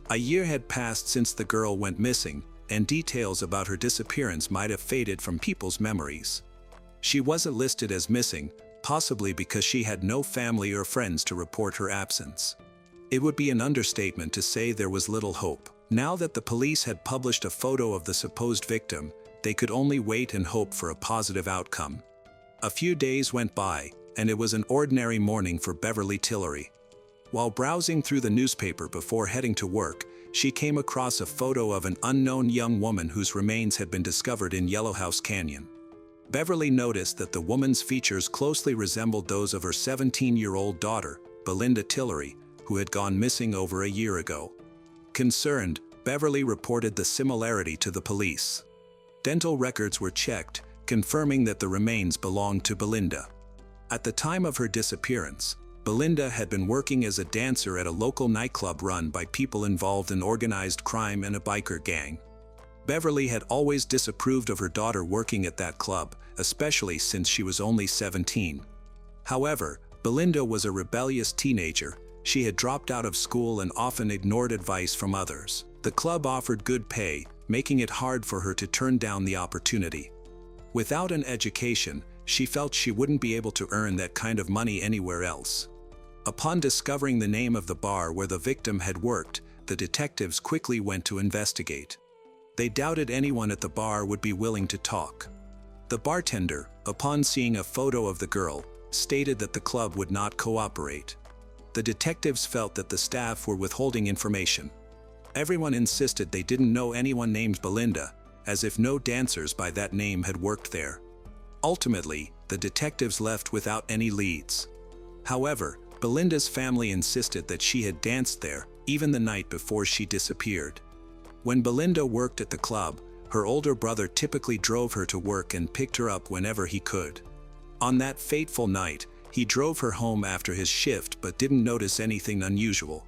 A year had passed since the girl went missing, and details about her disappearance might have faded from people's memories. She wasn't listed as missing, possibly because she had no family or friends to report her absence. It would be an understatement to say there was little hope. Now that the police had published a photo of the supposed victim, they could only wait and hope for a positive outcome. A few days went by, and it was an ordinary morning for Beverly Tillery. While browsing through the newspaper before heading to work, she came across a photo of an unknown young woman whose remains had been discovered in Yellowhouse Canyon. Beverly noticed that the woman's features closely resembled those of her 17-year-old daughter, Belinda Tillery, who had gone missing over a year ago. Concerned, Beverly reported the similarity to the police. Dental records were checked, confirming that the remains belonged to Belinda. At the time of her disappearance, Belinda had been working as a dancer at a local nightclub run by people involved in organized crime and a biker gang. Beverly had always disapproved of her daughter working at that club, especially since she was only 17. However, Belinda was a rebellious teenager. She had dropped out of school and often ignored advice from others. The club offered good pay, making it hard for her to turn down the opportunity. Without an education, she felt she wouldn't be able to earn that kind of money anywhere else. Upon discovering the name of the bar where the victim had worked, the detectives quickly went to investigate. They doubted anyone at the bar would be willing to talk. The bartender, upon seeing a photo of the girl, stated that the club would not cooperate. The detectives felt that the staff were withholding information. Everyone insisted they didn't know anyone named Belinda, as if no dancers by that name had worked there. Ultimately, the detectives left without any leads. However, Belinda's family insisted that she had danced there, even the night before she disappeared. When Belinda worked at the club, her older brother typically drove her to work and picked her up whenever he could. On that fateful night, he drove her home after his shift but didn't notice anything unusual.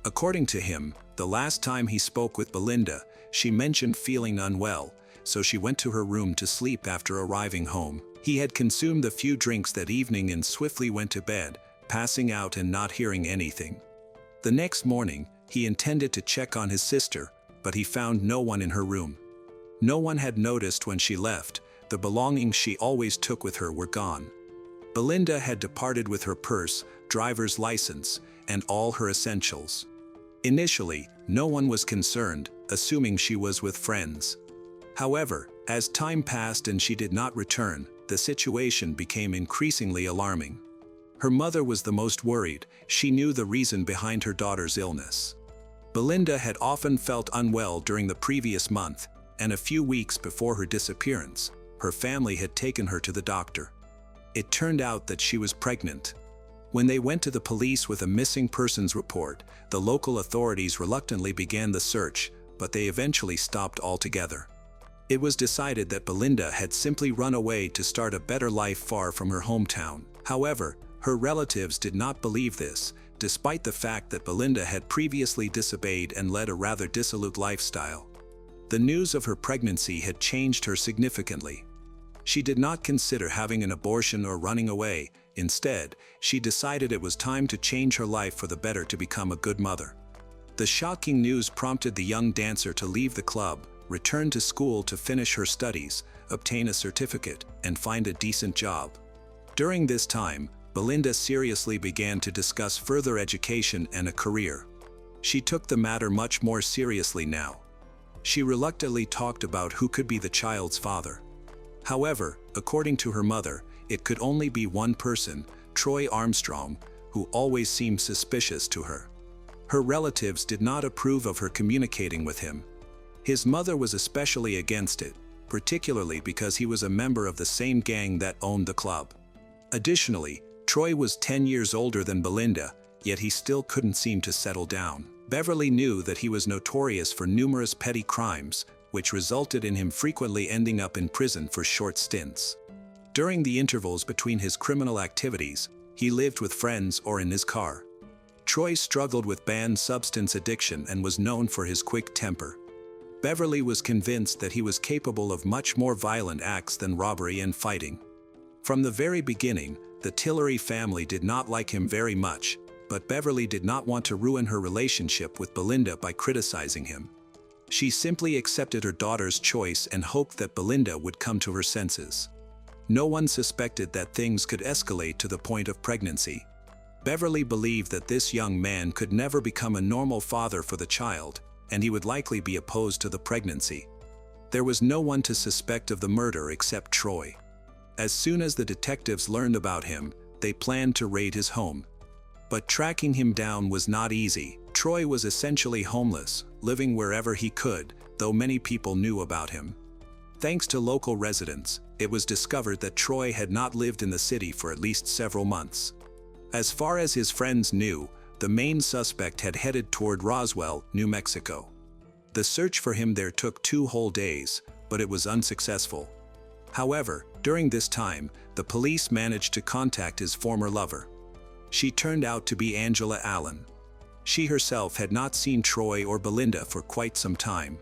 According to him, the last time he spoke with Belinda, she mentioned feeling unwell, so she went to her room to sleep after arriving home. He had consumed a few drinks that evening and swiftly went to bed, passing out and not hearing anything. The next morning, he intended to check on his sister, but he found no one in her room. No one had noticed when she left. The belongings she always took with her were gone. Belinda had departed with her purse, driver's license, and all her essentials. Initially, no one was concerned, assuming she was with friends. However, as time passed and she did not return, the situation became increasingly alarming. Her mother was the most worried. She knew the reason behind her daughter's illness. Belinda had often felt unwell during the previous month, and a few weeks before her disappearance, her family had taken her to the doctor. It turned out that she was pregnant. When they went to the police with a missing persons report, the local authorities reluctantly began the search, but they eventually stopped altogether. It was decided that Belinda had simply run away to start a better life far from her hometown. However, her relatives did not believe this, despite the fact that Belinda had previously disobeyed and led a rather dissolute lifestyle. The news of her pregnancy had changed her significantly. She did not consider having an abortion or running away. Instead, she decided it was time to change her life for the better to become a good mother. The shocking news prompted the young dancer to leave the club, return to school to finish her studies, obtain a certificate, and find a decent job. During this time, Belinda seriously began to discuss further education and a career. She took the matter much more seriously now. She reluctantly talked about who could be the child's father. However, according to her mother, it could only be one person, Troy Armstrong, who always seemed suspicious to her. Her relatives did not approve of her communicating with him. His mother was especially against it, particularly because he was a member of the same gang that owned the club. Additionally, Troy was 10 years older than Belinda, yet he still couldn't seem to settle down. Beverly knew that he was notorious for numerous petty crimes, which resulted in him frequently ending up in prison for short stints. During the intervals between his criminal activities, he lived with friends or in his car. Troy struggled with banned substance addiction and was known for his quick temper. Beverly was convinced that he was capable of much more violent acts than robbery and fighting. From the very beginning, the Tillery family did not like him very much, but Beverly did not want to ruin her relationship with Belinda by criticizing him. She simply accepted her daughter's choice and hoped that Belinda would come to her senses. No one suspected that things could escalate to the point of pregnancy. Beverly believed that this young man could never become a normal father for the child, and he would likely be opposed to the pregnancy. There was no one to suspect of the murder except Troy. As soon as the detectives learned about him, they planned to raid his home. But tracking him down was not easy. Troy was essentially homeless, living wherever he could, though many people knew about him. Thanks to local residents, it was discovered that Troy had not lived in the city for at least several months. As far as his friends knew, the main suspect had headed toward Roswell, New Mexico. The search for him there took 2 whole days, but it was unsuccessful. However, during this time, the police managed to contact his former lover. She turned out to be Angela Allen. She herself had not seen Troy or Belinda for quite some time.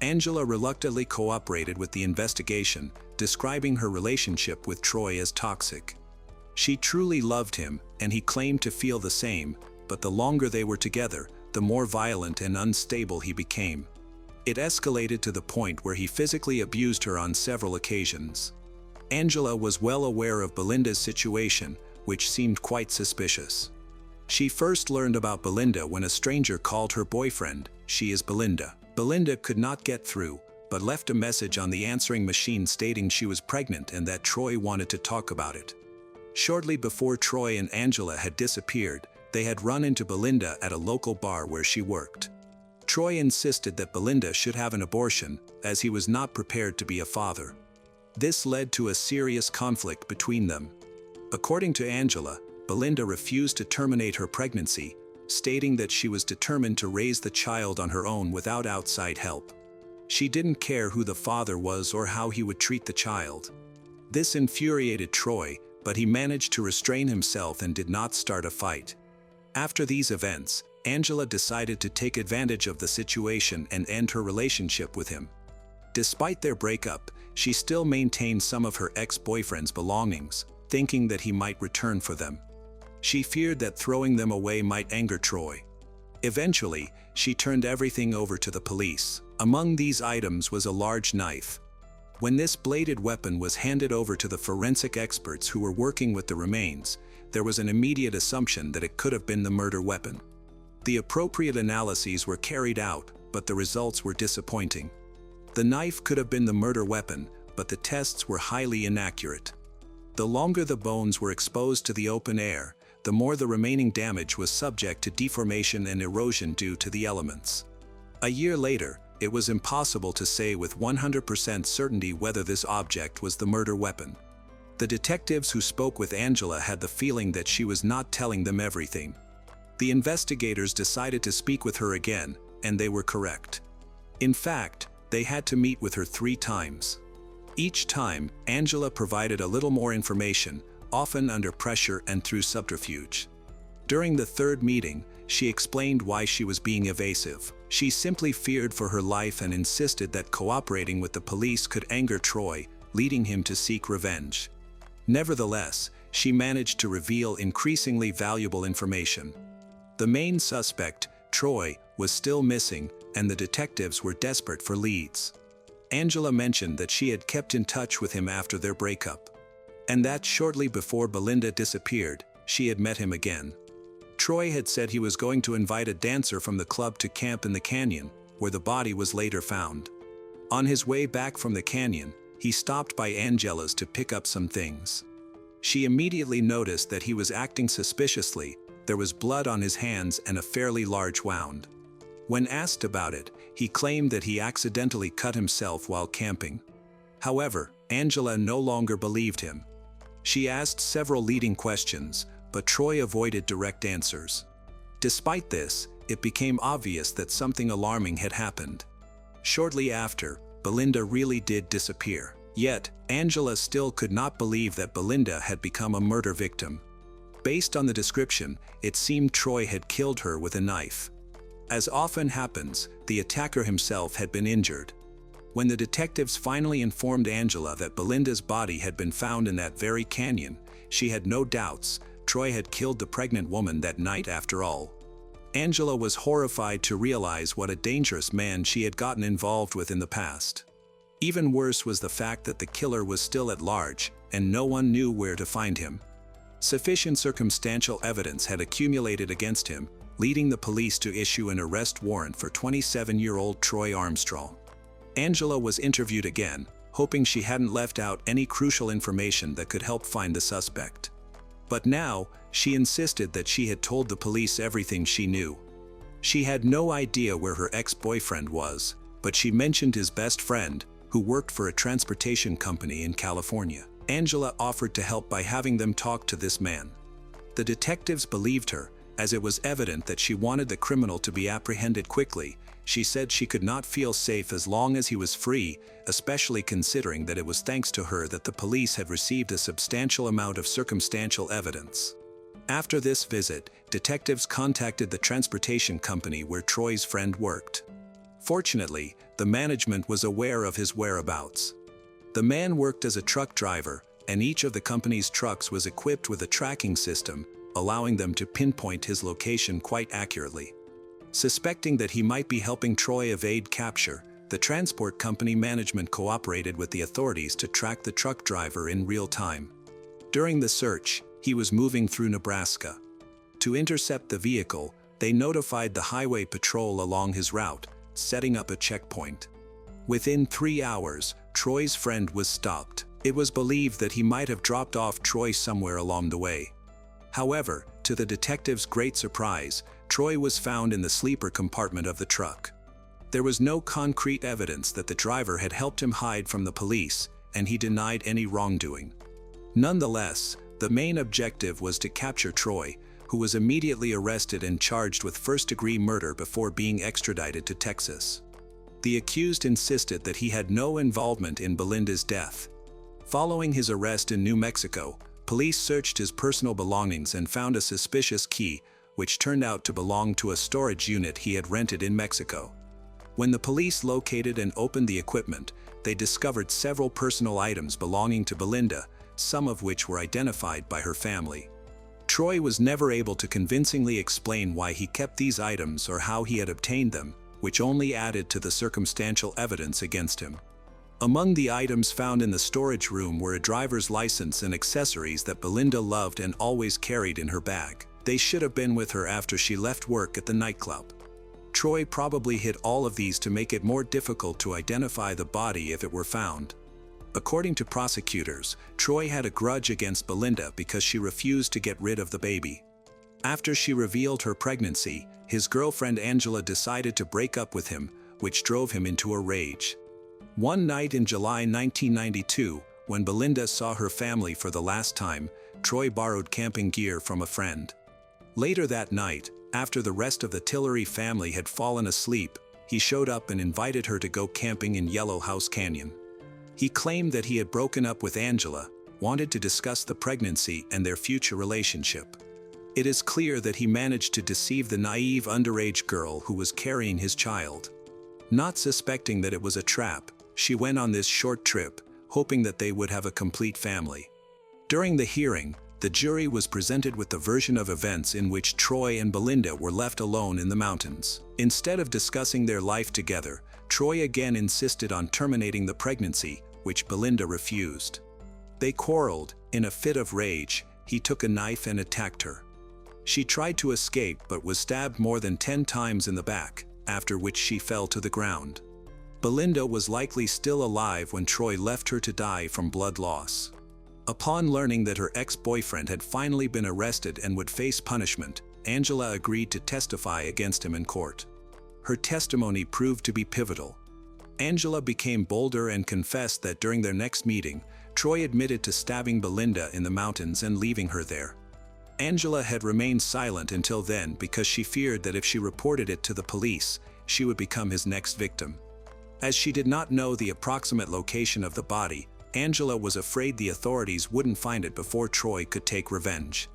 Angela reluctantly cooperated with the investigation, describing her relationship with Troy as toxic. She truly loved him, and he claimed to feel the same, but the longer they were together, the more violent and unstable he became. It escalated to the point where he physically abused her on several occasions. Angela was well aware of Belinda's situation, which seemed quite suspicious. She first learned about Belinda when a stranger called her boyfriend, "She is Belinda." Belinda could not get through, but left a message on the answering machine stating she was pregnant and that Troy wanted to talk about it. Shortly before Troy and Angela had disappeared, they had run into Belinda at a local bar where she worked. Troy insisted that Belinda should have an abortion, as he was not prepared to be a father. This led to a serious conflict between them. According to Angela, Belinda refused to terminate her pregnancy, stating that she was determined to raise the child on her own without outside help. She didn't care who the father was or how he would treat the child. This infuriated Troy, but he managed to restrain himself and did not start a fight. After these events, Angela decided to take advantage of the situation and end her relationship with him. Despite their breakup, she still maintained some of her ex-boyfriend's belongings, thinking that he might return for them. She feared that throwing them away might anger Troy. Eventually, she turned everything over to the police. Among these items was a large knife. When this bladed weapon was handed over to the forensic experts who were working with the remains, there was an immediate assumption that it could have been the murder weapon. The appropriate analyses were carried out, but the results were disappointing. The knife could have been the murder weapon, but the tests were highly inaccurate. The longer the bones were exposed to the open air, the more the remaining damage was subject to deformation and erosion due to the elements. A year later, it was impossible to say with 100% certainty whether this object was the murder weapon. The detectives who spoke with Angela had the feeling that she was not telling them everything. The investigators decided to speak with her again, and they were correct. In fact, they had to meet with her 3 times. Each time, Angela provided a little more information, often under pressure and through subterfuge. During the 3rd meeting, she explained why she was being evasive. She simply feared for her life and insisted that cooperating with the police could anger Troy, leading him to seek revenge. Nevertheless, she managed to reveal increasingly valuable information. The main suspect, Troy, was still missing, and the detectives were desperate for leads. Angela mentioned that she had kept in touch with him after their breakup, and that shortly before Belinda disappeared, she had met him again. Troy had said he was going to invite a dancer from the club to camp in the canyon, where the body was later found. On his way back from the canyon, he stopped by Angela's to pick up some things. She immediately noticed that he was acting suspiciously. There was blood on his hands and a fairly large wound. When asked about it, he claimed that he accidentally cut himself while camping. However, Angela no longer believed him. She asked several leading questions, but Troy avoided direct answers. Despite this, it became obvious that something alarming had happened. Shortly after, Belinda really did disappear. Yet, Angela still could not believe that Belinda had become a murder victim. Based on the description, it seemed Troy had killed her with a knife. As often happens, the attacker himself had been injured. When the detectives finally informed Angela that Belinda's body had been found in that very canyon, she had no doubts. Troy had killed the pregnant woman that night after all. Angela was horrified to realize what a dangerous man she had gotten involved with in the past. Even worse was the fact that the killer was still at large, and no one knew where to find him. Sufficient circumstantial evidence had accumulated against him, leading the police to issue an arrest warrant for 27-year-old Troy Armstrong. Angela was interviewed again, hoping she hadn't left out any crucial information that could help find the suspect. But now, she insisted that she had told the police everything she knew. She had no idea where her ex-boyfriend was, but she mentioned his best friend, who worked for a transportation company in California. Angela offered to help by having them talk to this man. The detectives believed her, as it was evident that she wanted the criminal to be apprehended quickly. She said she could not feel safe as long as he was free, especially considering that it was thanks to her that the police had received a substantial amount of circumstantial evidence. After this visit, detectives contacted the transportation company where Troy's friend worked. Fortunately, the management was aware of his whereabouts. The man worked as a truck driver, and each of the company's trucks was equipped with a tracking system, allowing them to pinpoint his location quite accurately. Suspecting that he might be helping Troy evade capture, the transport company management cooperated with the authorities to track the truck driver in real time. During the search, he was moving through Nebraska. To intercept the vehicle, they notified the highway patrol along his route, setting up a checkpoint. Within 3 hours, Troy's friend was stopped. It was believed that he might have dropped off Troy somewhere along the way. However, to the detectives' great surprise, Troy was found in the sleeper compartment of the truck. There was no concrete evidence that the driver had helped him hide from the police, and he denied any wrongdoing. Nonetheless, the main objective was to capture Troy, who was immediately arrested and charged with first-degree murder before being extradited to Texas. The accused insisted that he had no involvement in Belinda's death. Following his arrest in New Mexico, police searched his personal belongings and found a suspicious key, which turned out to belong to a storage unit he had rented in Mexico. When the police located and opened the equipment, they discovered several personal items belonging to Belinda, some of which were identified by her family. Troy was never able to convincingly explain why he kept these items or how he had obtained them, which only added to the circumstantial evidence against him. Among the items found in the storage room were a driver's license and accessories that Belinda loved and always carried in her bag. They should have been with her after she left work at the nightclub. Troy probably hid all of these to make it more difficult to identify the body if it were found. According to prosecutors, Troy had a grudge against Belinda because she refused to get rid of the baby. After she revealed her pregnancy, his girlfriend Angela decided to break up with him, which drove him into a rage. One night in July 1992, when Belinda saw her family for the last time, Troy borrowed camping gear from a friend. Later that night, after the rest of the Tillery family had fallen asleep, he showed up and invited her to go camping in Yellow House Canyon. He claimed that he had broken up with Angela, wanted to discuss the pregnancy and their future relationship. It is clear that he managed to deceive the naive underage girl who was carrying his child. Not suspecting that it was a trap, she went on this short trip, hoping that they would have a complete family. During the hearing, the jury was presented with the version of events in which Troy and Belinda were left alone in the mountains. Instead of discussing their life together, Troy again insisted on terminating the pregnancy, which Belinda refused. They quarreled. In a fit of rage, he took a knife and attacked her. She tried to escape but was stabbed more than 10 times in the back, after which she fell to the ground. Belinda was likely still alive when Troy left her to die from blood loss. Upon learning that her ex-boyfriend had finally been arrested and would face punishment, Angela agreed to testify against him in court. Her testimony proved to be pivotal. Angela became bolder and confessed that during their next meeting, Troy admitted to stabbing Belinda in the mountains and leaving her there. Angela had remained silent until then because she feared that if she reported it to the police, she would become his next victim. As she did not know the approximate location of the body, Angela was afraid the authorities wouldn't find it before Troy could take revenge.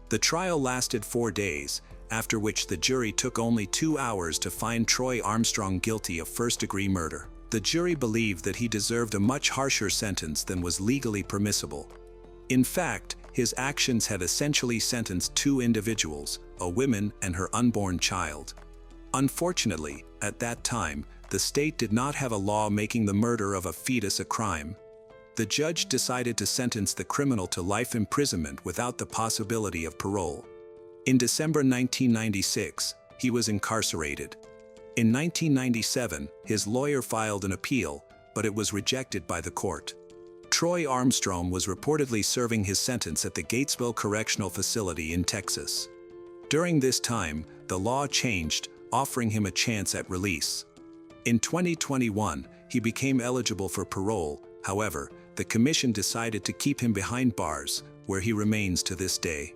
The trial lasted 4 days, after which the jury took only 2 hours to find Troy Armstrong guilty of first-degree murder. The jury believed that he deserved a much harsher sentence than was legally permissible. In fact, his actions had essentially sentenced 2 individuals, a woman and her unborn child. Unfortunately, at that time, the state did not have a law making the murder of a fetus a crime. The judge decided to sentence the criminal to life imprisonment without the possibility of parole. In December 1996, he was incarcerated. In 1997, his lawyer filed an appeal, but it was rejected by the court. Troy Armstrong was reportedly serving his sentence at the Gatesville Correctional Facility in Texas. During this time, the law changed, offering him a chance at release. In 2021, he became eligible for parole. However, the commission decided to keep him behind bars, where he remains to this day.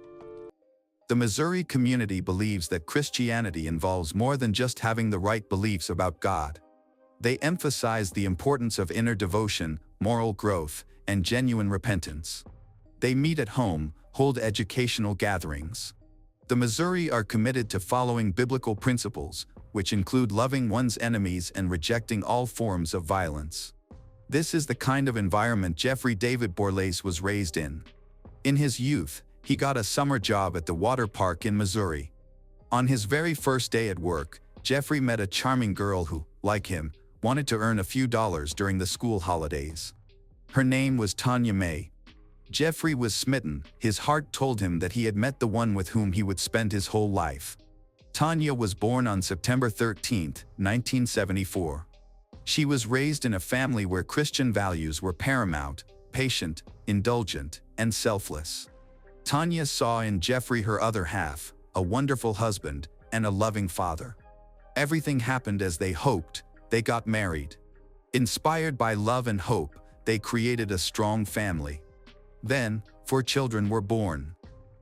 The Missouri community believes that Christianity involves more than just having the right beliefs about God. They emphasize the importance of inner devotion, moral growth, and genuine repentance. They meet at home, hold educational gatherings. The Missouri are committed to following biblical principles, which include loving one's enemies and rejecting all forms of violence. This is the kind of environment Jeffrey David Borlase was raised in. In his youth, he got a summer job at the water park in Missouri. On his very first day at work, Jeffrey met a charming girl who, like him, wanted to earn a few dollars during the school holidays. Her name was Tanya May. Jeffrey was smitten. His heart told him that he had met the one with whom he would spend his whole life. Tanya was born on September 13, 1974. She was raised in a family where Christian values were paramount, patient, indulgent, and selfless. Tanya saw in Jeffrey her other half, a wonderful husband, and a loving father. Everything happened as they hoped. They got married. Inspired by love and hope, they created a strong family. Then, 4 children were born.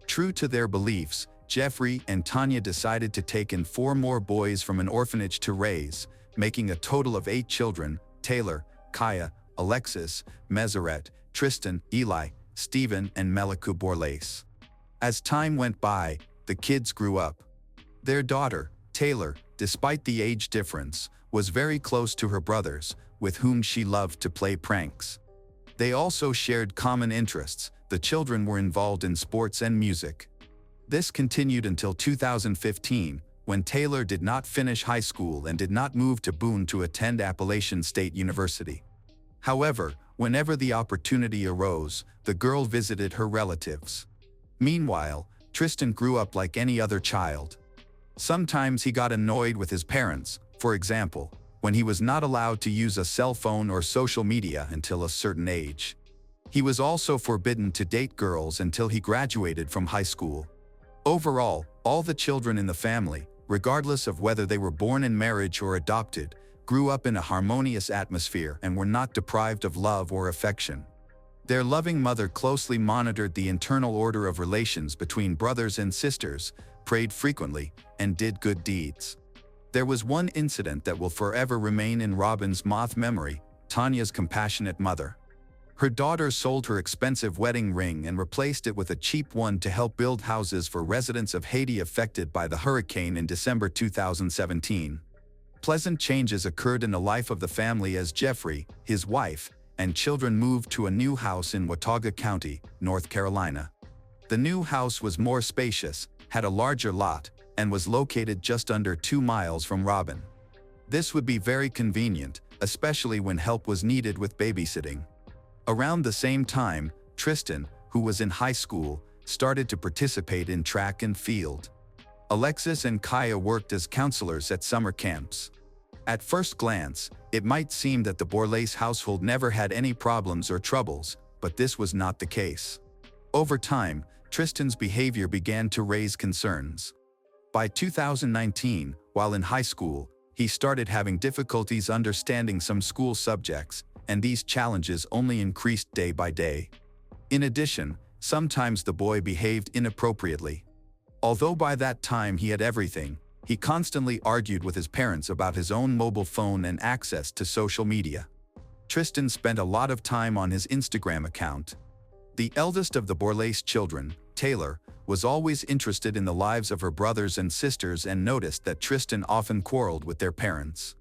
True to their beliefs, Jeffrey and Tanya decided to take in 4 more boys from an orphanage to raise, making a total of 8 children: Taylor, Kaya, Alexis, Meseret, Tristan, Eli, Stephen, and Meliku Borlase. As time went by, the kids grew up. Their daughter, Taylor, despite the age difference, was very close to her brothers, with whom she loved to play pranks. They also shared common interests. The children were involved in sports and music. This continued until 2015, when Taylor did not finish high school and did not move to Boone to attend Appalachian State University. However, whenever the opportunity arose, the girl visited her relatives. Meanwhile, Tristan grew up like any other child. Sometimes he got annoyed with his parents, for example, when he was not allowed to use a cell phone or social media until a certain age. He was also forbidden to date girls until he graduated from high school. Overall, all the children in the family, regardless of whether they were born in marriage or adopted, grew up in a harmonious atmosphere and were not deprived of love or affection. Their loving mother closely monitored the internal order of relations between brothers and sisters, prayed frequently, and did good deeds. There was one incident that will forever remain in Robin's moth memory: Tanya's compassionate mother. Her daughter sold her expensive wedding ring and replaced it with a cheap one to help build houses for residents of Haiti affected by the hurricane in December 2017. Pleasant changes occurred in the life of the family as Jeffrey, his wife, and children moved to a new house in Watauga County, North Carolina. The new house was more spacious, had a larger lot, and was located just under 2 miles from Robin. This would be very convenient, especially when help was needed with babysitting. Around the same time, Tristan, who was in high school, started to participate in track and field. Alexis and Kaya worked as counselors at summer camps. At first glance, it might seem that the Borlase household never had any problems or troubles, but this was not the case. Over time, Tristan's behavior began to raise concerns. By 2019, while in high school, he started having difficulties understanding some school subjects, and these challenges only increased day by day. In addition, sometimes the boy behaved inappropriately. Although by that time he had everything, he constantly argued with his parents about his own mobile phone and access to social media. Tristan spent a lot of time on his Instagram account. The eldest of the Borlase children, Taylor, was always interested in the lives of her brothers and sisters and noticed that Tristan often quarreled with their parents.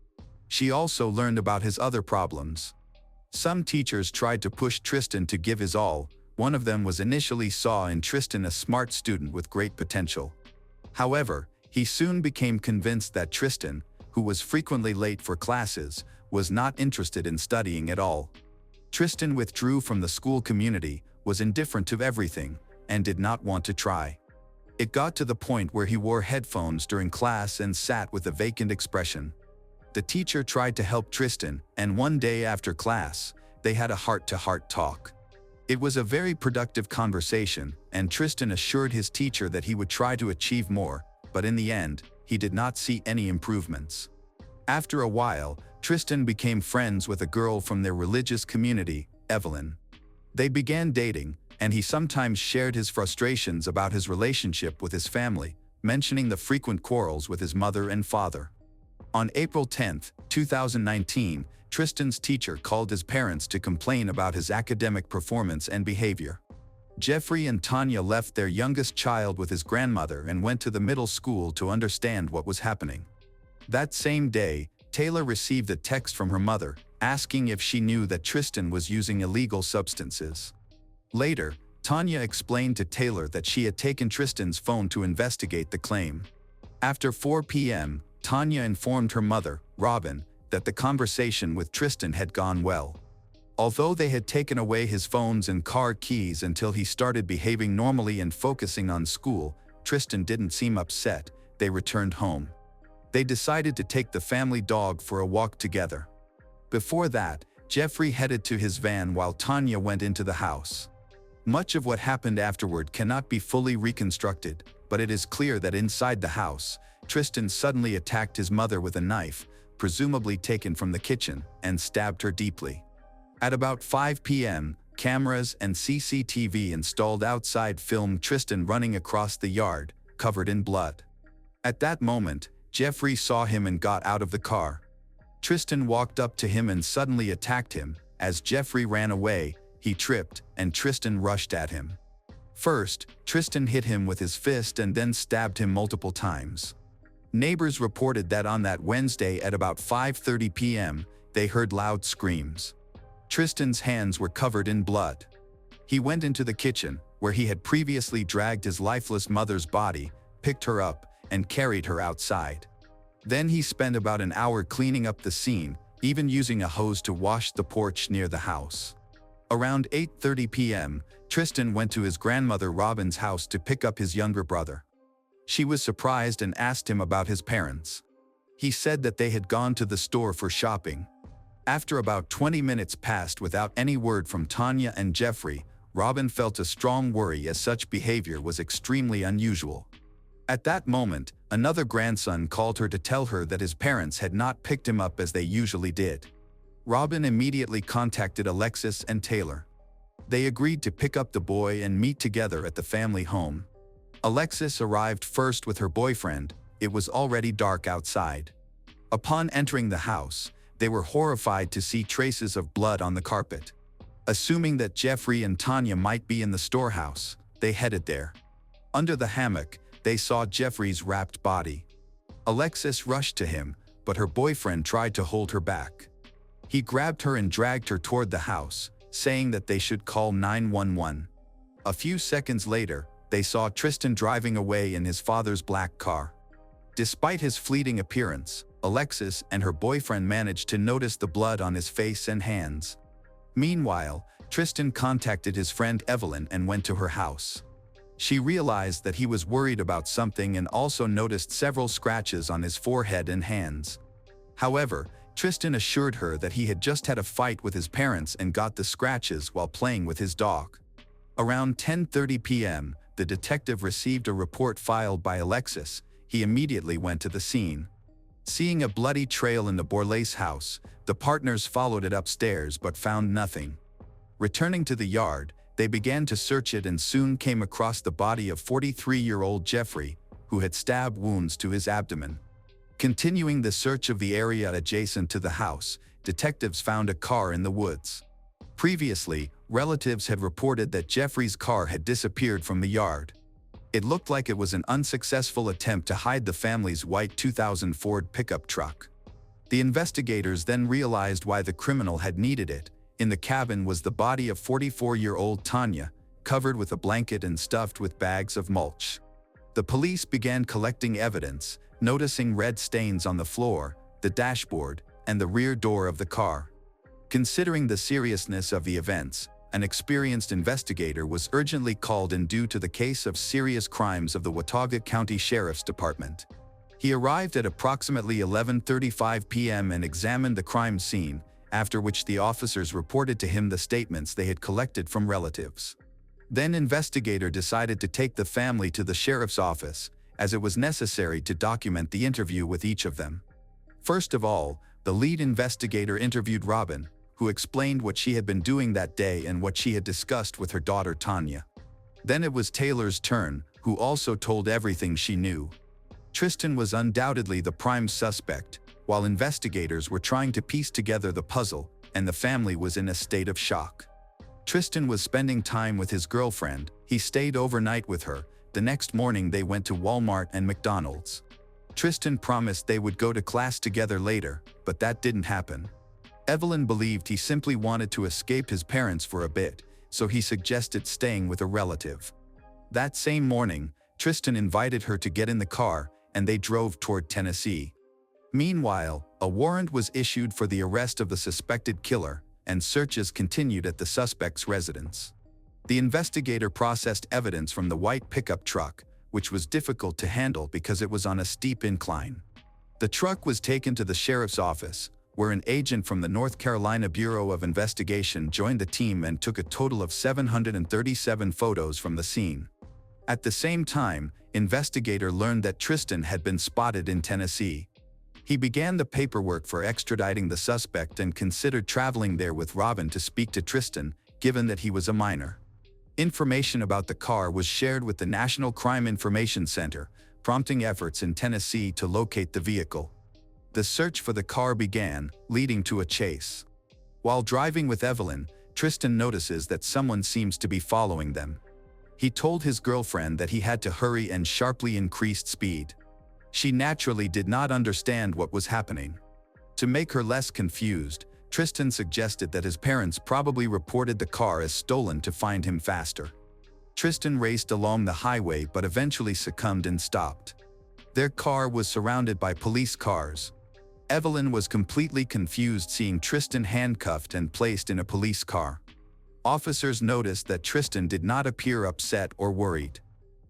She also learned about his other problems. Some teachers tried to push Tristan to give his all. One of them was initially saw in Tristan a smart student with great potential. However, he soon became convinced that Tristan, who was frequently late for classes, was not interested in studying at all. Tristan withdrew from the school community, was indifferent to everything, and did not want to try. It got to the point where he wore headphones during class and sat with a vacant expression. The teacher tried to help Tristan, and one day after class, they had a heart-to-heart talk. It was a very productive conversation, and Tristan assured his teacher that he would try to achieve more, but in the end, he did not see any improvements. After a while, Tristan became friends with a girl from their religious community, Evelyn. They began dating, and he sometimes shared his frustrations about his relationship with his family, mentioning the frequent quarrels with his mother and father. On April 10, 2019, Tristan's teacher called his parents to complain about his academic performance and behavior. Jeffrey and Tanya left their youngest child with his grandmother and went to the middle school to understand what was happening. That same day, Taylor received a text from her mother, asking if she knew that Tristan was using illegal substances. Later, Tanya explained to Taylor that she had taken Tristan's phone to investigate the claim. After 4 p.m., Tanya informed her mother, Robin, that the conversation with Tristan had gone well. Although they had taken away his phones and car keys until he started behaving normally and focusing on school, Tristan didn't seem upset. They returned home. They decided to take the family dog for a walk together. Before that, Jeffrey headed to his van while Tanya went into the house. Much of what happened afterward cannot be fully reconstructed, but it is clear that inside the house, Tristan suddenly attacked his mother with a knife, presumably taken from the kitchen, and stabbed her deeply. At about 5 p.m., cameras and CCTV installed outside filmed Tristan running across the yard, covered in blood. At that moment, Jeffrey saw him and got out of the car. Tristan walked up to him and suddenly attacked him. As Jeffrey ran away, he tripped, and Tristan rushed at him. First, Tristan hit him with his fist and then stabbed him multiple times. Neighbors reported that on that Wednesday at about 5:30 p.m., they heard loud screams. Tristan's hands were covered in blood. He went into the kitchen, where he had previously dragged his lifeless mother's body, picked her up, and carried her outside. Then he spent about an hour cleaning up the scene, even using a hose to wash the porch near the house. Around 8:30 p.m., Tristan went to his grandmother Robin's house to pick up his younger brother. She was surprised and asked him about his parents. He said that they had gone to the store for shopping. After about 20 minutes passed without any word from Tanya and Jeffrey, Robin felt a strong worry as such behavior was extremely unusual. At that moment, another grandson called her to tell her that his parents had not picked him up as they usually did. Robin immediately contacted Alexis and Taylor. They agreed to pick up the boy and meet together at the family home. Alexis arrived first with her boyfriend. It was already dark outside. Upon entering the house, they were horrified to see traces of blood on the carpet. Assuming that Jeffrey and Tanya might be in the storehouse, they headed there. Under the hammock, they saw Jeffrey's wrapped body. Alexis rushed to him, but her boyfriend tried to hold her back. He grabbed her and dragged her toward the house, saying that they should call 911. A few seconds later, they saw Tristan driving away in his father's black car. Despite his fleeting appearance, Alexis and her boyfriend managed to notice the blood on his face and hands. Meanwhile, Tristan contacted his friend Evelyn and went to her house. She realized that he was worried about something and also noticed several scratches on his forehead and hands. However, Tristan assured her that he had just had a fight with his parents and got the scratches while playing with his dog. Around 10:30 p.m., the detective received a report filed by Alexis. He immediately went to the scene. Seeing a bloody trail in the Borlase house, the partners followed it upstairs but found nothing. Returning to the yard, they began to search it and soon came across the body of 43-year-old Jeffrey, who had stab wounds to his abdomen. Continuing the search of the area adjacent to the house, detectives found a car in the woods. Previously, relatives had reported that Jeffrey's car had disappeared from the yard. It looked like it was an unsuccessful attempt to hide the family's white 2000 Ford pickup truck. The investigators then realized why the criminal had needed it. In the cabin was the body of 44-year-old Tanya, covered with a blanket and stuffed with bags of mulch. The police began collecting evidence, noticing red stains on the floor, the dashboard, and the rear door of the car. Considering the seriousness of the events, an experienced investigator was urgently called in due to the case of serious crimes of the Watauga County Sheriff's Department. He arrived at approximately 11:35 p.m. and examined the crime scene, after which the officers reported to him the statements they had collected from relatives. Then investigator decided to take the family to the sheriff's office, as it was necessary to document the interview with each of them. First of all, the lead investigator interviewed Robin, who explained what she had been doing that day and what she had discussed with her daughter Tanya. Then it was Taylor's turn, who also told everything she knew. Tristan was undoubtedly the prime suspect, while investigators were trying to piece together the puzzle, and the family was in a state of shock. Tristan was spending time with his girlfriend. He stayed overnight with her. The next morning they went to Walmart and McDonald's. Tristan promised they would go to class together later, but that didn't happen. Evelyn believed he simply wanted to escape his parents for a bit, so he suggested staying with a relative. That same morning, Tristan invited her to get in the car, and they drove toward Tennessee. Meanwhile, a warrant was issued for the arrest of the suspected killer, and searches continued at the suspect's residence. The investigator processed evidence from the white pickup truck, which was difficult to handle because it was on a steep incline. The truck was taken to the sheriff's office, where an agent from the North Carolina Bureau of Investigation joined the team and took a total of 737 photos from the scene. At the same time, investigator learned that Tristan had been spotted in Tennessee. He began the paperwork for extraditing the suspect and considered traveling there with Robin to speak to Tristan, given that he was a minor. Information about the car was shared with the National Crime Information Center, prompting efforts in Tennessee to locate the vehicle. The search for the car began, leading to a chase. While driving with Evelyn, Tristan notices that someone seems to be following them. He told his girlfriend that he had to hurry and sharply increased speed. She naturally did not understand what was happening. To make her less confused, Tristan suggested that his parents probably reported the car as stolen to find him faster. Tristan raced along the highway but eventually succumbed and stopped. Their car was surrounded by police cars. Evelyn was completely confused seeing Tristan handcuffed and placed in a police car. Officers noticed that Tristan did not appear upset or worried.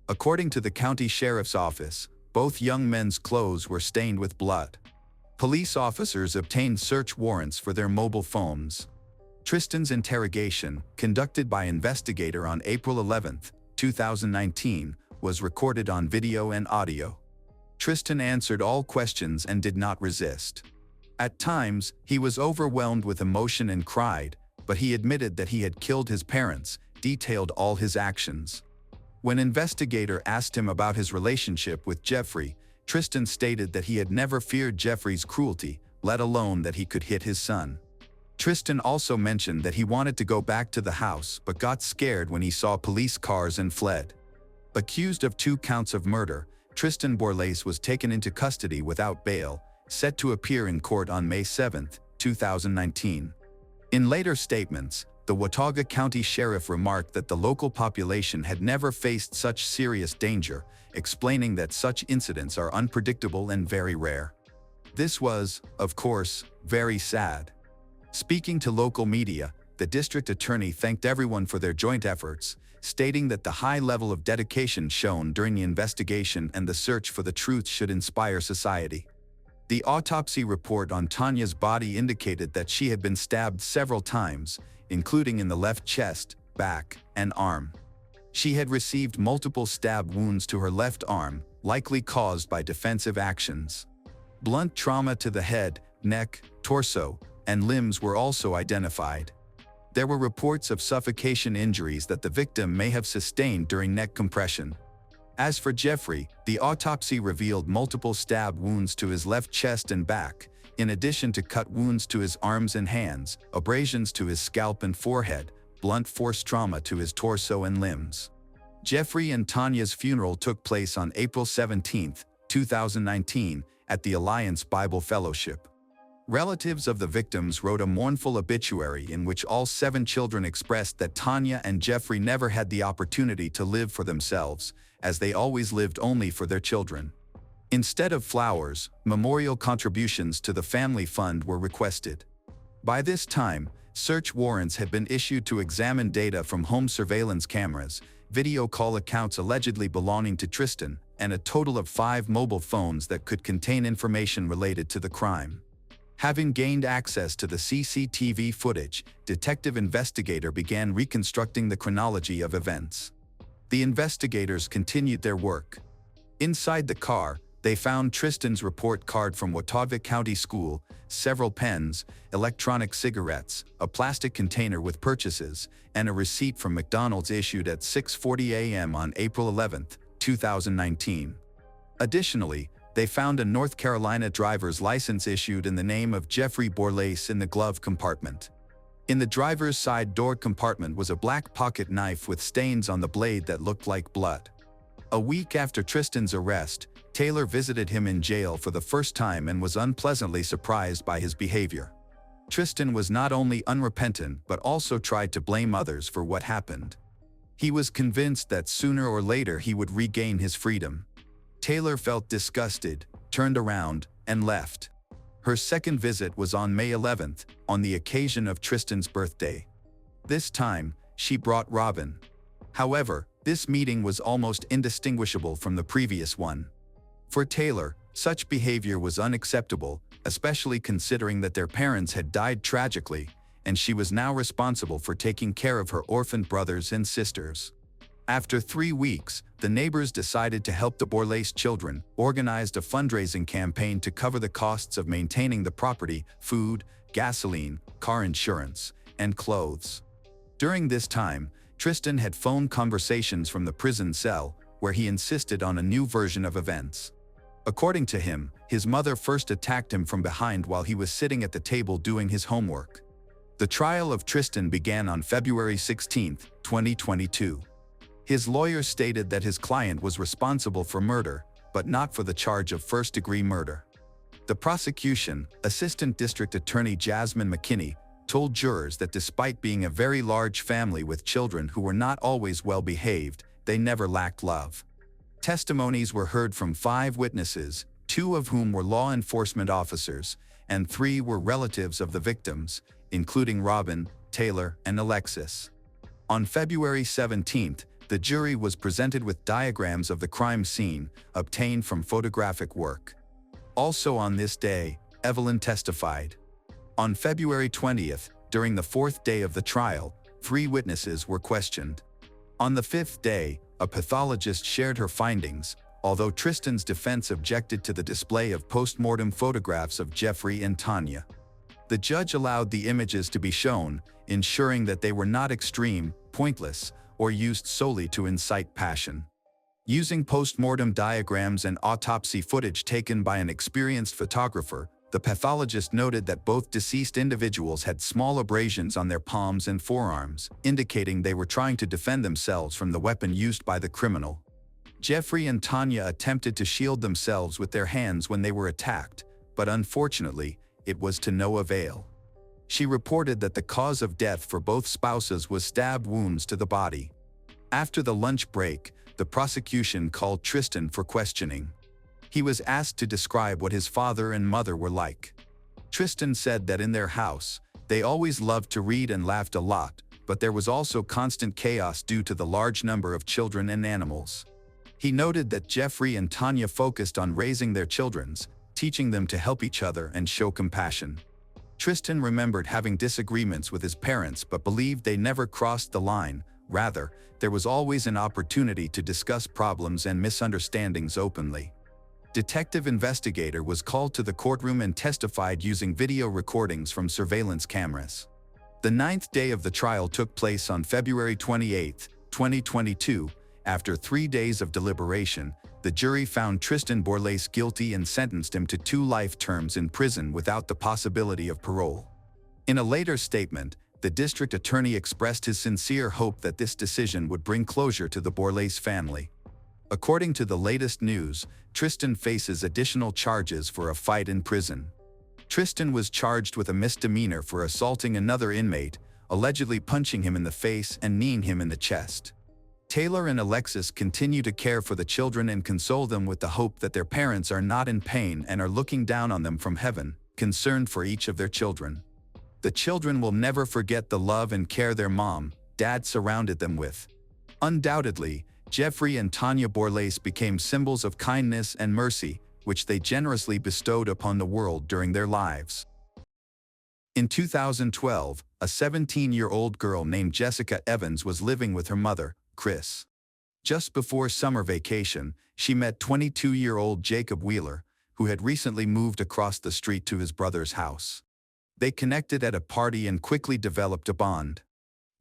According to the county sheriff's office, both young men's clothes were stained with blood. Police officers obtained search warrants for their mobile phones. Tristan's interrogation, conducted by investigator on April 11, 2019, was recorded on video and audio. Tristan answered all questions and did not resist. At times, he was overwhelmed with emotion and cried, but he admitted that he had killed his parents, detailed all his actions. When investigator asked him about his relationship with Jeffrey, Tristan stated that he had never feared Jeffrey's cruelty, let alone that he could hit his son. Tristan also mentioned that he wanted to go back to the house but got scared when he saw police cars and fled. Accused of 2 counts of murder, Tristan Borlase was taken into custody without bail, set to appear in court on May 7, 2019. In later statements, the Watauga County Sheriff remarked that the local population had never faced such serious danger, explaining that such incidents are unpredictable and very rare. This was, of course, very sad. Speaking to local media, the district attorney thanked everyone for their joint efforts, stating that the high level of dedication shown during the investigation and the search for the truth should inspire society. The autopsy report on Tanya's body indicated that she had been stabbed several times, including in the left chest, back, and arm. She had received multiple stab wounds to her left arm, likely caused by defensive actions. Blunt trauma to the head, neck, torso, and limbs were also identified. There were reports of suffocation injuries that the victim may have sustained during neck compression. As for Jeffrey, the autopsy revealed multiple stab wounds to his left chest and back, in addition to cut wounds to his arms and hands, abrasions to his scalp and forehead, blunt force trauma to his torso and limbs. Jeffrey and Tanya's funeral took place on April 17, 2019, at the Alliance Bible Fellowship. Relatives of the victims wrote a mournful obituary in which all 7 children expressed that Tanya and Jeffrey never had the opportunity to live for themselves, as they always lived only for their children. Instead of flowers, memorial contributions to the family fund were requested. By this time, search warrants had been issued to examine data from home surveillance cameras, video call accounts allegedly belonging to Tristan, and a total of 5 mobile phones that could contain information related to the crime. Having gained access to the CCTV footage, detective investigator began reconstructing the chronology of events. The investigators continued their work. Inside the car, they found Tristan's report card from Watauga County School, several pens, electronic cigarettes, a plastic container with purchases, and a receipt from McDonald's issued at 6:40 a.m. on April 11, 2019. Additionally, they found a North Carolina driver's license issued in the name of Jeffrey Borlase in the glove compartment. In the driver's side door compartment was a black pocket knife with stains on the blade that looked like blood. A week after Tristan's arrest, Taylor visited him in jail for the first time and was unpleasantly surprised by his behavior. Tristan was not only unrepentant but also tried to blame others for what happened. He was convinced that sooner or later he would regain his freedom. Taylor felt disgusted, turned around, and left. Her second visit was on May 11th, on the occasion of Tristan's birthday. This time, she brought Robin. However, this meeting was almost indistinguishable from the previous one. For Taylor, such behavior was unacceptable, especially considering that their parents had died tragically, and she was now responsible for taking care of her orphaned brothers and sisters. After 3 weeks, the neighbors decided to help the Borlase children, organized a fundraising campaign to cover the costs of maintaining the property, food, gasoline, car insurance, and clothes. During this time, Tristan had phone conversations from the prison cell, where he insisted on a new version of events. According to him, his mother first attacked him from behind while he was sitting at the table doing his homework. The trial of Tristan began on February 16, 2022. His lawyer stated that his client was responsible for murder, but not for the charge of first-degree murder. The prosecution, Assistant District Attorney Jasmine McKinney, told jurors that despite being a very large family with children who were not always well-behaved, they never lacked love. Testimonies were heard from 5 witnesses, 2 of whom were law enforcement officers, and 3 were relatives of the victims, including Robin, Taylor, and Alexis. On February 17th, the jury was presented with diagrams of the crime scene, obtained from photographic work. Also on this day, Evelyn testified. On February 20th, during the 4th day of the trial, 3 witnesses were questioned. On the 5th day, a pathologist shared her findings, although Tristan's defense objected to the display of post-mortem photographs of Jeffrey and Tanya. The judge allowed the images to be shown, ensuring that they were not extreme, pointless, or used solely to incite passion. Using post-mortem diagrams and autopsy footage taken by an experienced photographer, the pathologist noted that both deceased individuals had small abrasions on their palms and forearms, indicating they were trying to defend themselves from the weapon used by the criminal. Jeffrey and Tanya attempted to shield themselves with their hands when they were attacked, but unfortunately, it was to no avail. She reported that the cause of death for both spouses was stab wounds to the body. After the lunch break, the prosecution called Tristan for questioning. He was asked to describe what his father and mother were like. Tristan said that in their house, they always loved to read and laughed a lot, but there was also constant chaos due to the large number of children and animals. He noted that Jeffrey and Tanya focused on raising their children, teaching them to help each other and show compassion. Tristan remembered having disagreements with his parents but believed they never crossed the line. Rather, there was always an opportunity to discuss problems and misunderstandings openly. Detective investigator was called to the courtroom and testified using video recordings from surveillance cameras. The ninth day of the trial took place on February 28, 2022. After 3 days of deliberation, the jury found Tristan Borlase guilty and sentenced him to 2 life terms in prison without the possibility of parole. In a later statement, the district attorney expressed his sincere hope that this decision would bring closure to the Borlase family. According to the latest news, Tristan faces additional charges for a fight in prison. Tristan was charged with a misdemeanor for assaulting another inmate, allegedly punching him in the face and kneeing him in the chest. Taylor and Alexis continue to care for the children and console them with the hope that their parents are not in pain and are looking down on them from heaven, concerned for each of their children. The children will never forget the love and care their mom, dad surrounded them with. Undoubtedly, Jeffrey and Tanya Borlase became symbols of kindness and mercy, which they generously bestowed upon the world during their lives. In 2012, a 17-year-old girl named Jessica Evans was living with her mother, Chris. Just before summer vacation, she met 22-year-old Jacob Wheeler, who had recently moved across the street to his brother's house. They connected at a party and quickly developed a bond.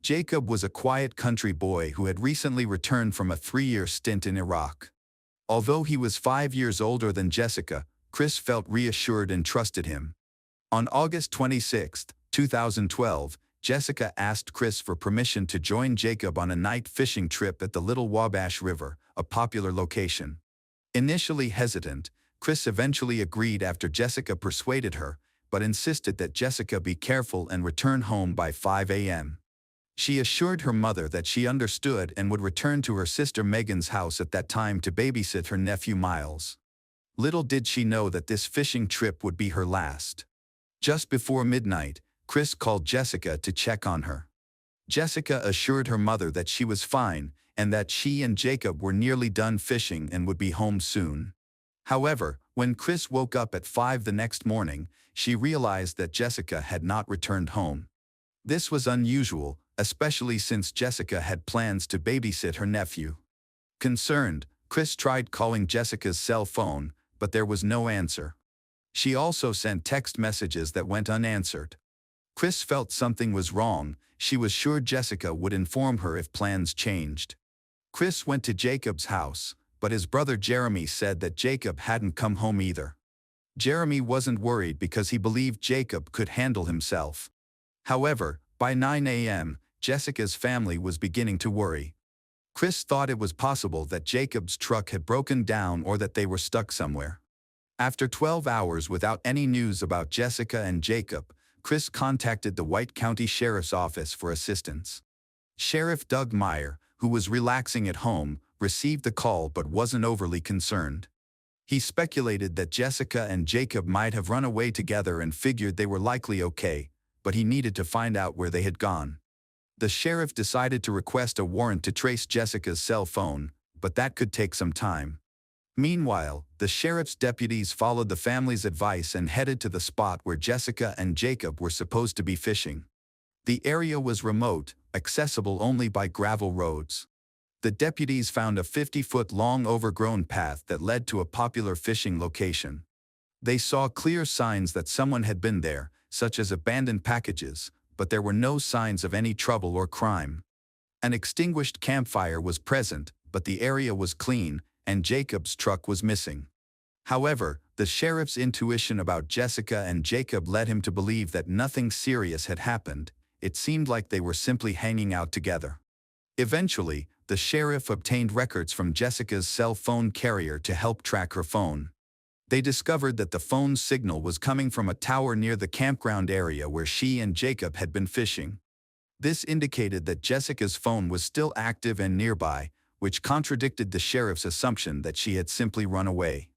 Jacob was a quiet country boy who had recently returned from a 3-year stint in Iraq. Although he was 5 years older than Jessica, Chris felt reassured and trusted him. On August 26, 2012, Jessica asked Chris for permission to join Jacob on a night fishing trip at the Little Wabash River, a popular location. Initially hesitant, Chris eventually agreed after Jessica persuaded her, but insisted that Jessica be careful and return home by 5 a.m. She assured her mother that she understood and would return to her sister Megan's house at that time to babysit her nephew Miles. Little did she know that this fishing trip would be her last. Just before midnight, Chris called Jessica to check on her. Jessica assured her mother that she was fine and that she and Jacob were nearly done fishing and would be home soon. However, when Chris woke up at 5 the next morning, she realized that Jessica had not returned home. This was unusual, especially since Jessica had plans to babysit her nephew. Concerned, Chris tried calling Jessica's cell phone, but there was no answer. She also sent text messages that went unanswered. Chris felt something was wrong. She was sure Jessica would inform her if plans changed. Chris went to Jacob's house, but his brother Jeremy said that Jacob hadn't come home either. Jeremy wasn't worried because he believed Jacob could handle himself. However, by 9 a.m., Jessica's family was beginning to worry. Chris thought it was possible that Jacob's truck had broken down or that they were stuck somewhere. After 12 hours without any news about Jessica and Jacob, Chris contacted the White County Sheriff's Office for assistance. Sheriff Doug Meyer, who was relaxing at home, received the call but wasn't overly concerned. He speculated that Jessica and Jacob might have run away together and figured they were likely okay, but he needed to find out where they had gone. The sheriff decided to request a warrant to trace Jessica's cell phone, but that could take some time. Meanwhile, the sheriff's deputies followed the family's advice and headed to the spot where Jessica and Jacob were supposed to be fishing. The area was remote, accessible only by gravel roads. The deputies found a 50-foot-long overgrown path that led to a popular fishing location. They saw clear signs that someone had been there, such as abandoned packages, but there were no signs of any trouble or crime. An extinguished campfire was present, but the area was clean, and Jacob's truck was missing. However, the sheriff's intuition about Jessica and Jacob led him to believe that nothing serious had happened. It seemed like they were simply hanging out together. Eventually, the sheriff obtained records from Jessica's cell phone carrier to help track her phone. They discovered that the phone's signal was coming from a tower near the campground area where she and Jacob had been fishing. This indicated that Jessica's phone was still active and nearby, which contradicted the sheriff's assumption that she had simply run away.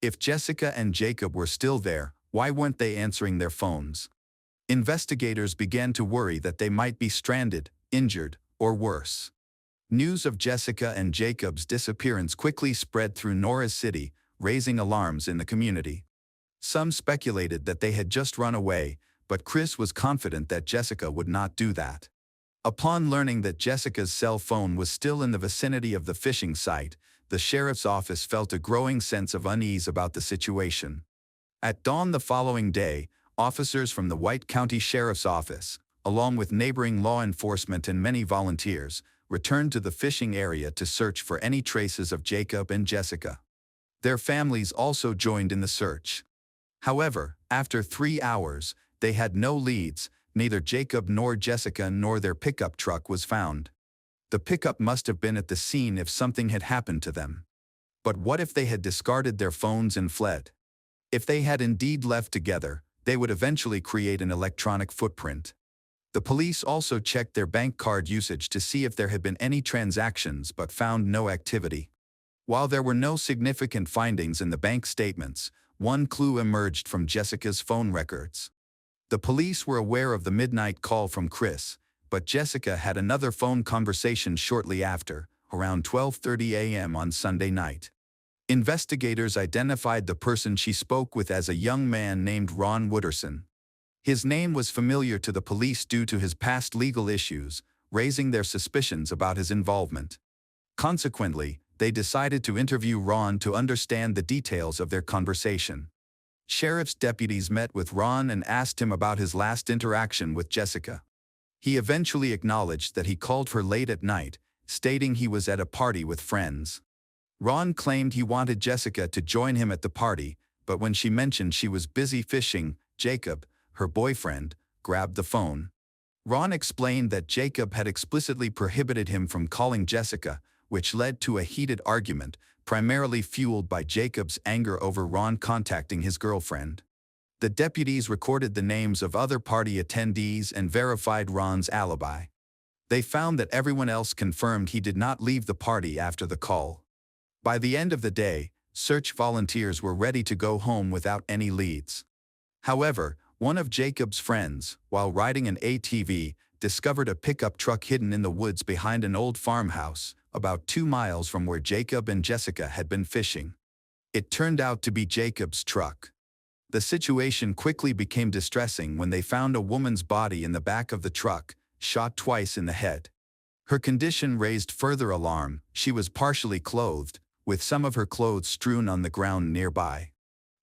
If Jessica and Jacob were still there, why weren't they answering their phones? Investigators began to worry that they might be stranded, injured, or worse. News of Jessica and Jacob's disappearance quickly spread through Norris City, raising alarms in the community. Some speculated that they had just run away, but Chris was confident that Jessica would not do that. Upon learning that Jessica's cell phone was still in the vicinity of the phishing site, the sheriff's office felt a growing sense of unease about the situation. At dawn the following day, officers from the White County Sheriff's Office, along with neighboring law enforcement and many volunteers, returned to the phishing area to search for any traces of Jacob and Jessica. Their families also joined in the search. However, after 3 hours, they had no leads. Neither Jacob nor Jessica nor their pickup truck was found. The pickup must have been at the scene if something had happened to them. But what if they had discarded their phones and fled? If they had indeed left together, they would eventually create an electronic footprint. The police also checked their bank card usage to see if there had been any transactions but found no activity. While there were no significant findings in the bank statements, one clue emerged from Jessica's phone records. The police were aware of the midnight call from Chris, but Jessica had another phone conversation shortly after, around 12:30 a.m. on Sunday night. Investigators identified the person she spoke with as a young man named Ron Wooderson. His name was familiar to the police due to his past legal issues, raising their suspicions about his involvement. Consequently, they decided to interview Ron to understand the details of their conversation. Sheriff's deputies met with Ron and asked him about his last interaction with Jessica. He eventually acknowledged that he called her late at night, stating he was at a party with friends. Ron claimed he wanted Jessica to join him at the party, but when she mentioned she was busy fishing, Jacob, her boyfriend, grabbed the phone. Ron explained that Jacob had explicitly prohibited him from calling Jessica, which led to a heated argument, primarily fueled by Jacob's anger over Ron contacting his girlfriend. The deputies recorded the names of other party attendees and verified Ron's alibi. They found that everyone else confirmed he did not leave the party after the call. By the end of the day, search volunteers were ready to go home without any leads. However, one of Jacob's friends, while riding an ATV, discovered a pickup truck hidden in the woods behind an old farmhouse, about 2 miles from where Jacob and Jessica had been fishing. It turned out to be Jacob's truck. The situation quickly became distressing when they found a woman's body in the back of the truck, shot twice in the head. Her condition raised further alarm. She was partially clothed, with some of her clothes strewn on the ground nearby.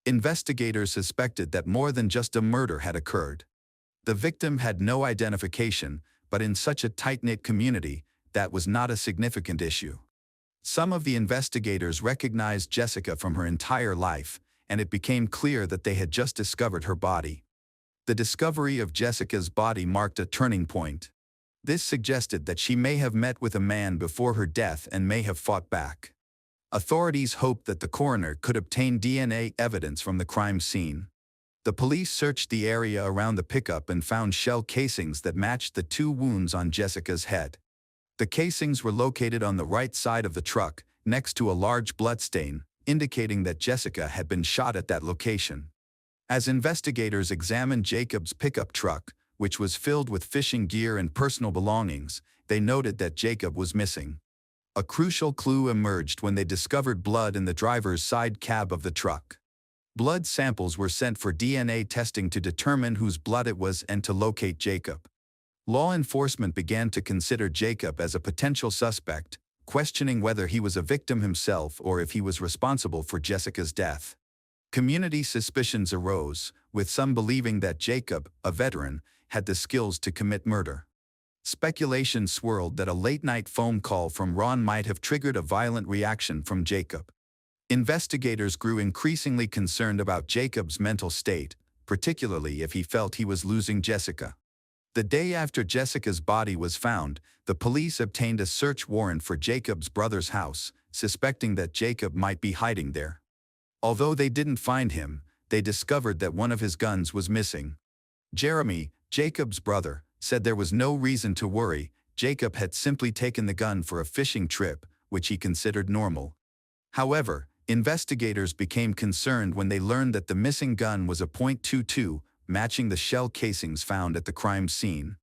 Investigators suspected that more than just a murder had occurred. The victim had no identification, but in such a tight-knit community, that was not a significant issue. Some of the investigators recognized Jessica from her entire life, and it became clear that they had just discovered her body. The discovery of Jessica's body marked a turning point. This suggested that she may have met with a man before her death and may have fought back. Authorities hoped that the coroner could obtain DNA evidence from the crime scene. The police searched the area around the pickup and found shell casings that matched the 2 wounds on Jessica's head. The casings were located on the right side of the truck, next to a large bloodstain, indicating that Jessica had been shot at that location. As investigators examined Jacob's pickup truck, which was filled with fishing gear and personal belongings, they noted that Jacob was missing. A crucial clue emerged when they discovered blood in the driver's side cab of the truck. Blood samples were sent for DNA testing to determine whose blood it was and to locate Jacob. Law enforcement began to consider Jacob as a potential suspect, questioning whether he was a victim himself or if he was responsible for Jessica's death. Community suspicions arose, with some believing that Jacob, a veteran, had the skills to commit murder. Speculation swirled that a late-night phone call from Ron might have triggered a violent reaction from Jacob. Investigators grew increasingly concerned about Jacob's mental state, particularly if he felt he was losing Jessica. The day after Jessica's body was found, the police obtained a search warrant for Jacob's brother's house, suspecting that Jacob might be hiding there. Although they didn't find him, they discovered that one of his guns was missing. Jeremy, Jacob's brother, said there was no reason to worry. Jacob had simply taken the gun for a fishing trip, which he considered normal. However, investigators became concerned when they learned that the missing gun was a .22, matching the shell casings found at the crime scene.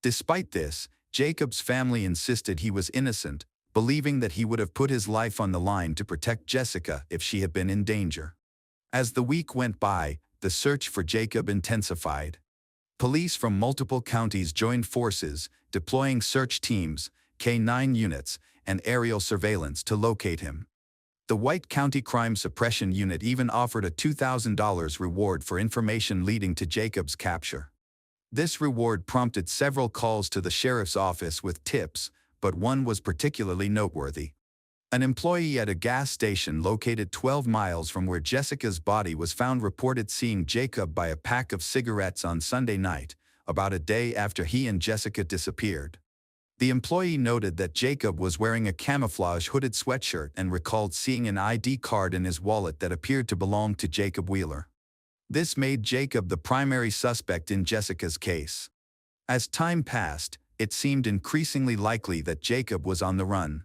Despite this, Jacob's family insisted he was innocent, believing that he would have put his life on the line to protect Jessica if she had been in danger. As the week went by, the search for Jacob intensified. Police from multiple counties joined forces, deploying search teams, K-9 units, and aerial surveillance to locate him. The White County Crime Suppression Unit even offered a $2,000 reward for information leading to Jacob's capture. This reward prompted several calls to the sheriff's office with tips, but one was particularly noteworthy. An employee at a gas station located 12 miles from where Jessica's body was found reported seeing Jacob buy a pack of cigarettes on Sunday night, about a day after he and Jessica disappeared. The employee noted that Jacob was wearing a camouflage hooded sweatshirt and recalled seeing an ID card in his wallet that appeared to belong to Jacob Wheeler. This made Jacob the primary suspect in Jessica's case. As time passed, it seemed increasingly likely that Jacob was on the run.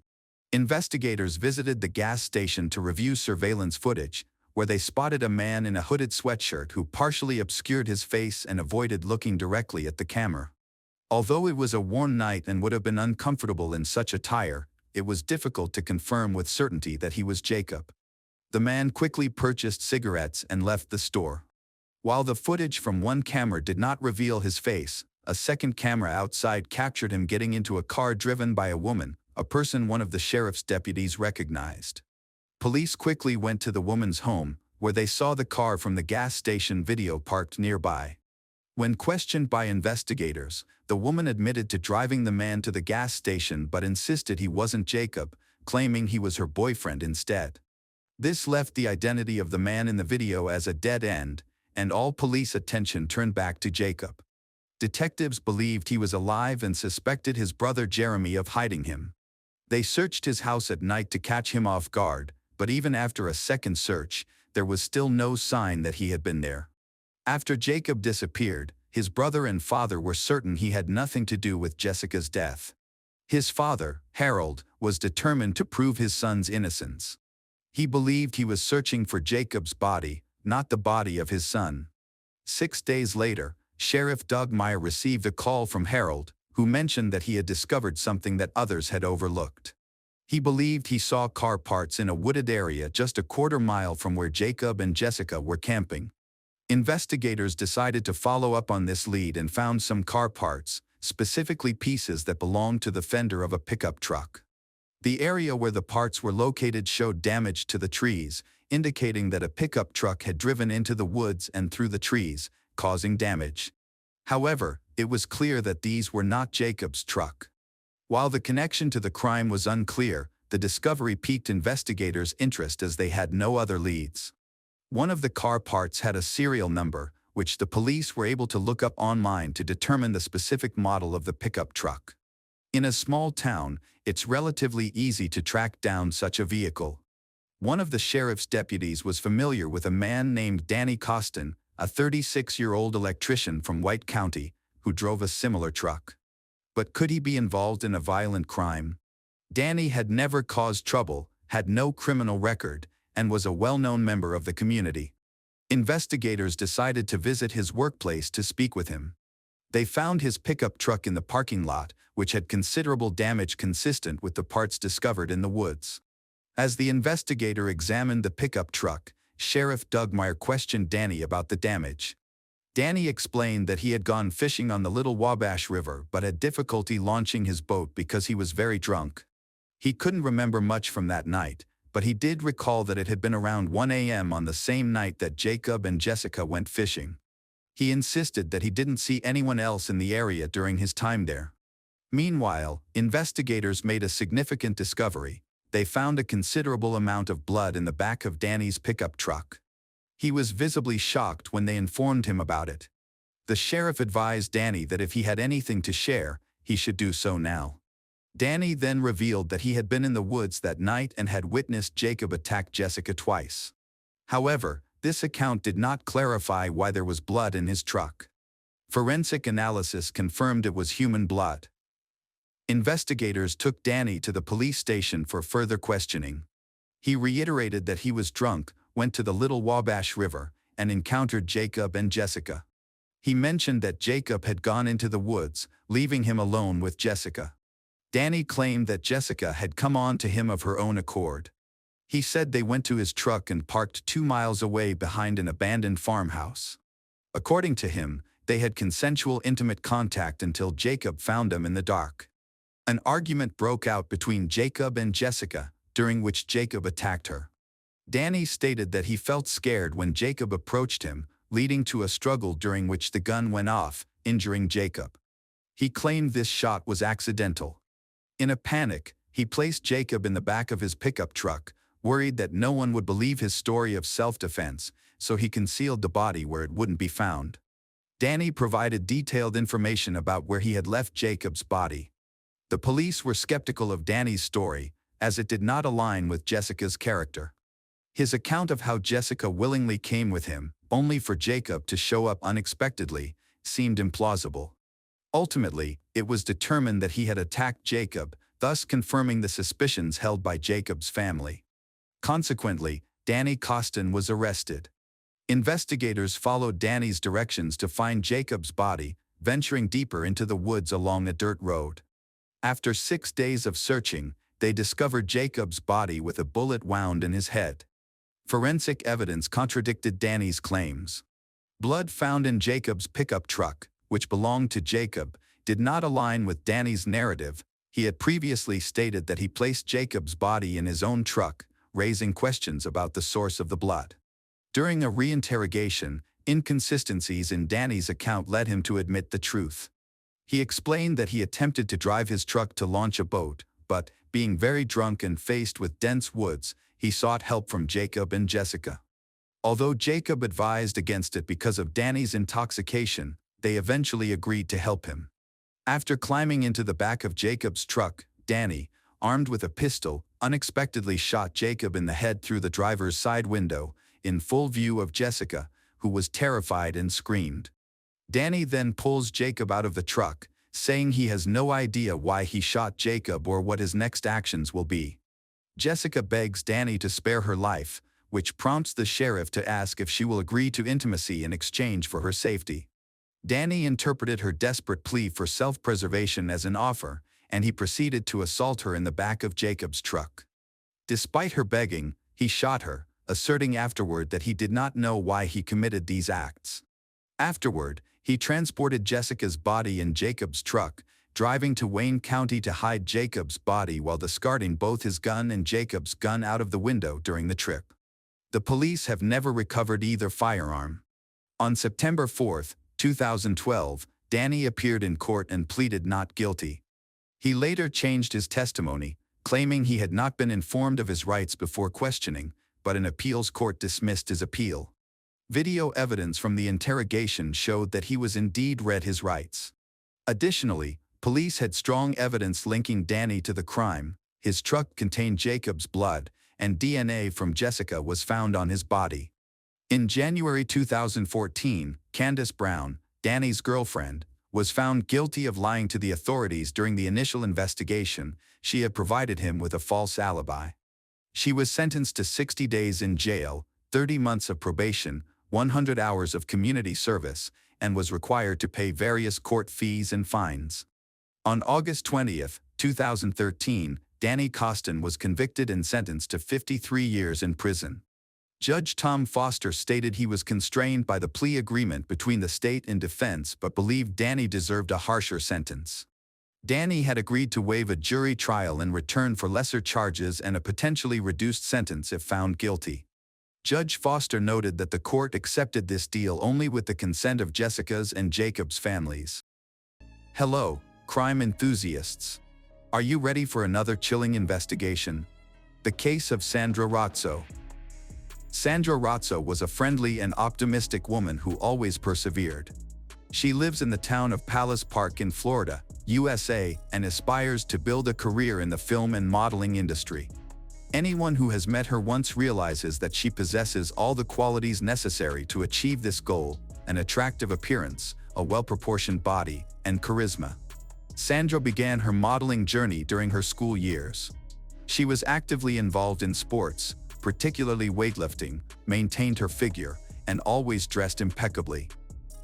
Investigators visited the gas station to review surveillance footage, where they spotted a man in a hooded sweatshirt who partially obscured his face and avoided looking directly at the camera. Although it was a warm night and would have been uncomfortable in such attire, it was difficult to confirm with certainty that he was Jacob. The man quickly purchased cigarettes and left the store. While the footage from one camera did not reveal his face, a second camera outside captured him getting into a car driven by a woman, a person one of the sheriff's deputies recognized. Police quickly went to the woman's home, where they saw the car from the gas station video parked nearby. When questioned by investigators, the woman admitted to driving the man to the gas station but insisted he wasn't Jacob, claiming he was her boyfriend instead. This left the identity of the man in the video as a dead end, and all police attention turned back to Jacob. Detectives believed he was alive and suspected his brother Jeremy of hiding him. They searched his house at night to catch him off guard, but even after a second search, there was still no sign that he had been there. After Jacob disappeared, his brother and father were certain he had nothing to do with Jessica's death. His father, Harold, was determined to prove his son's innocence. He believed he was searching for Jacob's body, not the body of his son. 6 days later, Sheriff Doug Meyer received a call from Harold, who mentioned that he had discovered something that others had overlooked. He believed he saw car parts in a wooded area just a quarter mile from where Jacob and Jessica were camping. Investigators decided to follow up on this lead and found some car parts, specifically pieces that belonged to the fender of a pickup truck. The area where the parts were located showed damage to the trees, indicating that a pickup truck had driven into the woods and through the trees, causing damage. However, it was clear that these were not Jacob's truck. While the connection to the crime was unclear, the discovery piqued investigators' interest as they had no other leads. One of the car parts had a serial number, which the police were able to look up online to determine the specific model of the pickup truck. In a small town, it's relatively easy to track down such a vehicle. One of the sheriff's deputies was familiar with a man named Danny Costin, a 36-year-old electrician from White County, who drove a similar truck. But could he be involved in a violent crime? Danny had never caused trouble, had no criminal record, and was a well-known member of the community. Investigators decided to visit his workplace to speak with him. They found his pickup truck in the parking lot, which had considerable damage consistent with the parts discovered in the woods. As the investigator examined the pickup truck, Sheriff Doug Meyer questioned Danny about the damage. Danny explained that he had gone fishing on the Little Wabash River but had difficulty launching his boat because he was very drunk. He couldn't remember much from that night, but he did recall that it had been around 1 a.m. on the same night that Jacob and Jessica went fishing. He insisted that he didn't see anyone else in the area during his time there. Meanwhile, investigators made a significant discovery. They found a considerable amount of blood in the back of Danny's pickup truck. He was visibly shocked when they informed him about it. The sheriff advised Danny that if he had anything to share, he should do so now. Danny then revealed that he had been in the woods that night and had witnessed Jacob attack Jessica twice. However, this account did not clarify why there was blood in his truck. Forensic analysis confirmed it was human blood. Investigators took Danny to the police station for further questioning. He reiterated that he was drunk, went to the Little Wabash River, and encountered Jacob and Jessica. He mentioned that Jacob had gone into the woods, leaving him alone with Jessica. Danny claimed that Jessica had come on to him of her own accord. He said they went to his truck and parked 2 miles away behind an abandoned farmhouse. According to him, They had consensual intimate contact until Jacob found them in the dark. An argument broke out between Jacob and Jessica, during which Jacob attacked her. Danny stated that he felt scared when Jacob approached him, leading to a struggle during which the gun went off, injuring Jacob. He claimed this shot was accidental. In a panic, he placed Jacob in the back of his pickup truck, worried that no one would believe his story of self-defense, so he concealed the body where it wouldn't be found. Danny provided detailed information about where he had left Jacob's body. The police were skeptical of Danny's story, as it did not align with Jessica's character. His account of how Jessica willingly came with him, only for Jacob to show up unexpectedly, seemed implausible. Ultimately, it was determined that he had attacked Jacob, thus confirming the suspicions held by Jacob's family. Consequently, Danny Costin was arrested. Investigators followed Danny's directions to find Jacob's body, venturing deeper into the woods along a dirt road. After 6 days of searching, they discovered Jacob's body with a bullet wound in his head. Forensic evidence contradicted Danny's claims. Blood found in Jacob's pickup truck, which belonged to Jacob, did not align with Danny's narrative. He had previously stated that he placed Jacob's body in his own truck, raising questions about the source of the blood. During a reinterrogation, inconsistencies in Danny's account led him to admit the truth. He explained that he attempted to drive his truck to launch a boat, but, being very drunk and faced with dense woods, he sought help from Jacob and Jessica. Although Jacob advised against it because of Danny's intoxication, they eventually agreed to help him. After climbing into the back of Jacob's truck, Danny, armed with a pistol, unexpectedly shot Jacob in the head through the driver's side window, in full view of Jessica, who was terrified and screamed. Danny then pulls Jacob out of the truck, saying he has no idea why he shot Jacob or what his next actions will be. Jessica begs Danny to spare her life, which prompts the sheriff to ask if she will agree to intimacy in exchange for her safety. Danny interpreted her desperate plea for self-preservation as an offer, and he proceeded to assault her in the back of Jacob's truck. Despite her begging, he shot her, asserting afterward that he did not know why he committed these acts. Afterward, he transported Jessica's body in Jacob's truck, driving to Wayne County to hide Jacob's body while discarding both his gun and Jacob's gun out of the window during the trip. The police have never recovered either firearm. On September 4, 2012, Danny appeared in court and pleaded not guilty. He later changed his testimony, claiming he had not been informed of his rights before questioning, but an appeals court dismissed his appeal. Video evidence from the interrogation showed that he was indeed read his rights. Additionally, police had strong evidence linking Danny to the crime. His truck contained Jacob's blood, and DNA from Jessica was found on his body. In January 2014, Candace Brown, Danny's girlfriend, was found guilty of lying to the authorities during the initial investigation. She had provided him with a false alibi. She was sentenced to 60 days in jail, 30 months of probation, 100 hours of community service, and was required to pay various court fees and fines. On August 20, 2013, Danny Costin was convicted and sentenced to 53 years in prison. Judge Tom Foster stated he was constrained by the plea agreement between the state and defense but believed Danny deserved a harsher sentence. Danny had agreed to waive a jury trial in return for lesser charges and a potentially reduced sentence if found guilty. Judge Foster noted that the court accepted this deal only with the consent of Jessica's and Jacob's families. Hello, crime enthusiasts. Are you ready for another chilling investigation? The case of Sandra Rozzo. Sandra Rozzo was a friendly and optimistic woman who always persevered. She lives in the town of Palace Park in Florida, USA, and aspires to build a career in the film and modeling industry. Anyone who has met her once realizes that she possesses all the qualities necessary to achieve this goal: an attractive appearance, a well-proportioned body, and charisma. Sandra began her modeling journey during her school years. She was actively involved in sports, particularly weightlifting, maintained her figure, and always dressed impeccably.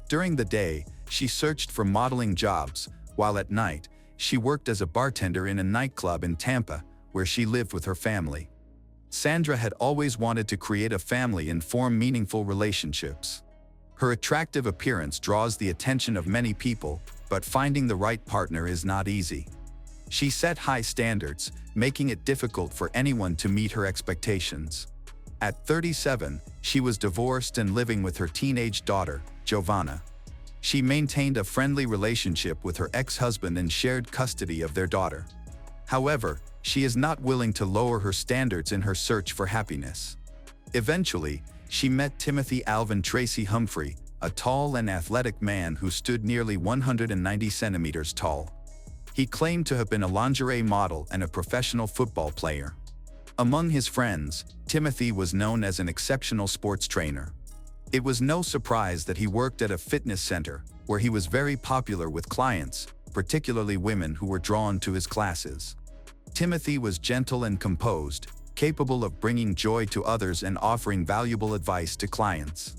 During the day, she searched for modeling jobs, while at night, she worked as a bartender in a nightclub in Tampa, where she lived with her family. Sandra had always wanted to create a family and form meaningful relationships. Her attractive appearance draws the attention of many people, but finding the right partner is not easy. She set high standards, making it difficult for anyone to meet her expectations. At 37, she was divorced and living with her teenage daughter, Giovanna. She maintained a friendly relationship with her ex-husband and shared custody of their daughter. However, she is not willing to lower her standards in her search for happiness. Eventually, she met Timothy Alvin Tracy Humphrey, a tall and athletic man who stood nearly 190 centimeters tall. He claimed to have been a lingerie model and a professional football player. Among his friends, Timothy was known as an exceptional sports trainer. It was no surprise that he worked at a fitness center, where he was very popular with clients, particularly women who were drawn to his classes. Timothy was gentle and composed, capable of bringing joy to others and offering valuable advice to clients.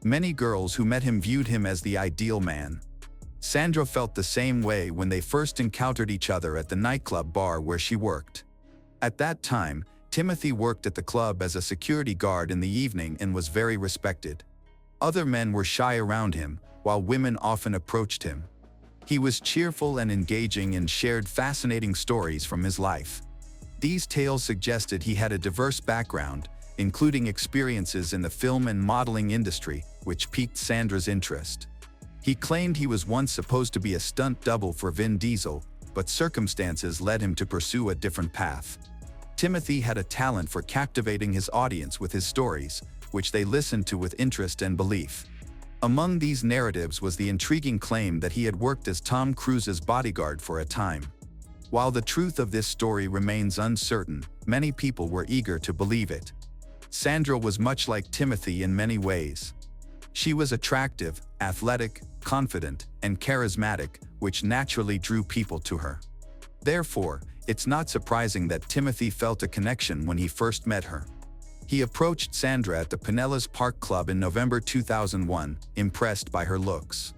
Many girls who met him viewed him as the ideal man. Sandra felt the same way when they first encountered each other at the nightclub bar where she worked. At that time, Timothy worked at the club as a security guard in the evening and was very respected. Other men were shy around him, while women often approached him. He was cheerful and engaging and shared fascinating stories from his life. These tales suggested he had a diverse background, including experiences in the film and modeling industry, which piqued Sandra's interest. He claimed he was once supposed to be a stunt double for Vin Diesel, but circumstances led him to pursue a different path. Timothy had a talent for captivating his audience with his stories, which they listened to with interest and belief. Among these narratives was the intriguing claim that he had worked as Tom Cruise's bodyguard for a time. While the truth of this story remains uncertain, many people were eager to believe it. Sandra was much like Timothy in many ways. She was attractive, athletic, confident, and charismatic, which naturally drew people to her. Therefore, it's not surprising that Timothy felt a connection when he first met her. He approached Sandra at the Pinellas Park Club in November 2001, impressed by her looks.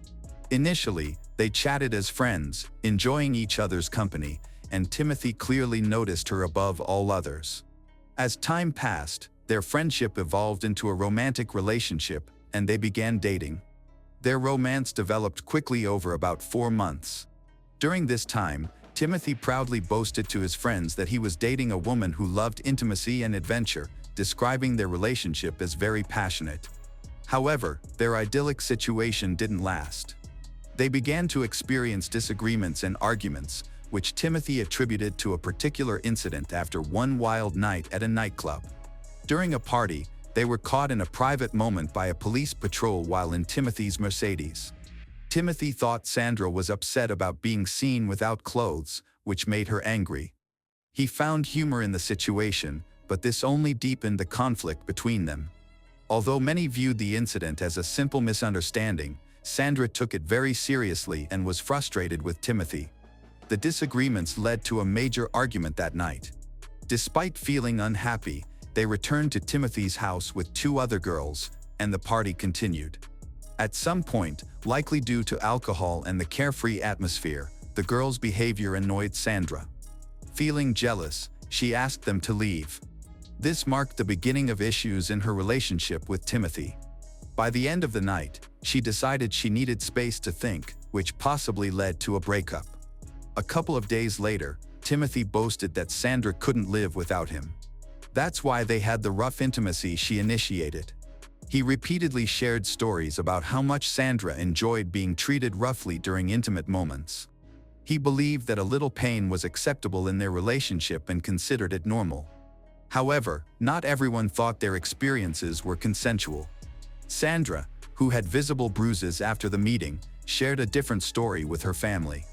Initially, they chatted as friends, enjoying each other's company, and Timothy clearly noticed her above all others. As time passed, their friendship evolved into a romantic relationship, and they began dating. Their romance developed quickly over about 4 months. During this time, Timothy proudly boasted to his friends that he was dating a woman who loved intimacy and adventure, describing their relationship as very passionate. However, their idyllic situation didn't last. They began to experience disagreements and arguments, which Timothy attributed to a particular incident after one wild night at a nightclub. During a party, they were caught in a private moment by a police patrol while in Timothy's Mercedes. Timothy thought Sandra was upset about being seen without clothes, which made her angry. He found humor in the situation, but this only deepened the conflict between them. Although many viewed the incident as a simple misunderstanding, Sandra took it very seriously and was frustrated with Timothy. The disagreements led to a major argument that night. Despite feeling unhappy, they returned to Timothy's house with 2 other girls, and the party continued. At some point, likely due to alcohol and the carefree atmosphere, the girls' behavior annoyed Sandra. Feeling jealous, she asked them to leave. This marked the beginning of issues in her relationship with Timothy. By the end of the night, she decided she needed space to think, which possibly led to a breakup. A couple of days later, Timothy boasted that Sandra couldn't live without him. That's why they had the rough intimacy she initiated. He repeatedly shared stories about how much Sandra enjoyed being treated roughly during intimate moments. He believed that a little pain was acceptable in their relationship and considered it normal. However, not everyone thought their experiences were consensual. Sandra, who had visible bruises after the meeting, shared a different story with her family.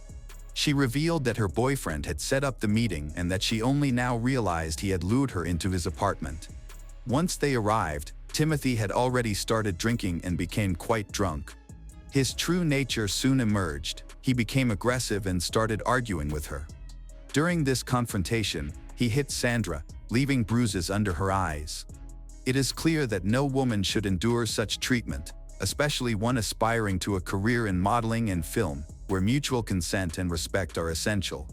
She revealed that her boyfriend had set up the meeting and that she only now realized he had lured her into his apartment. Once they arrived, Timothy had already started drinking and became quite drunk. His true nature soon emerged. He became aggressive and started arguing with her. During this confrontation, he hit Sandra, leaving bruises under her eyes. It is clear that no woman should endure such treatment, especially one aspiring to a career in modeling and film, where mutual consent and respect are essential.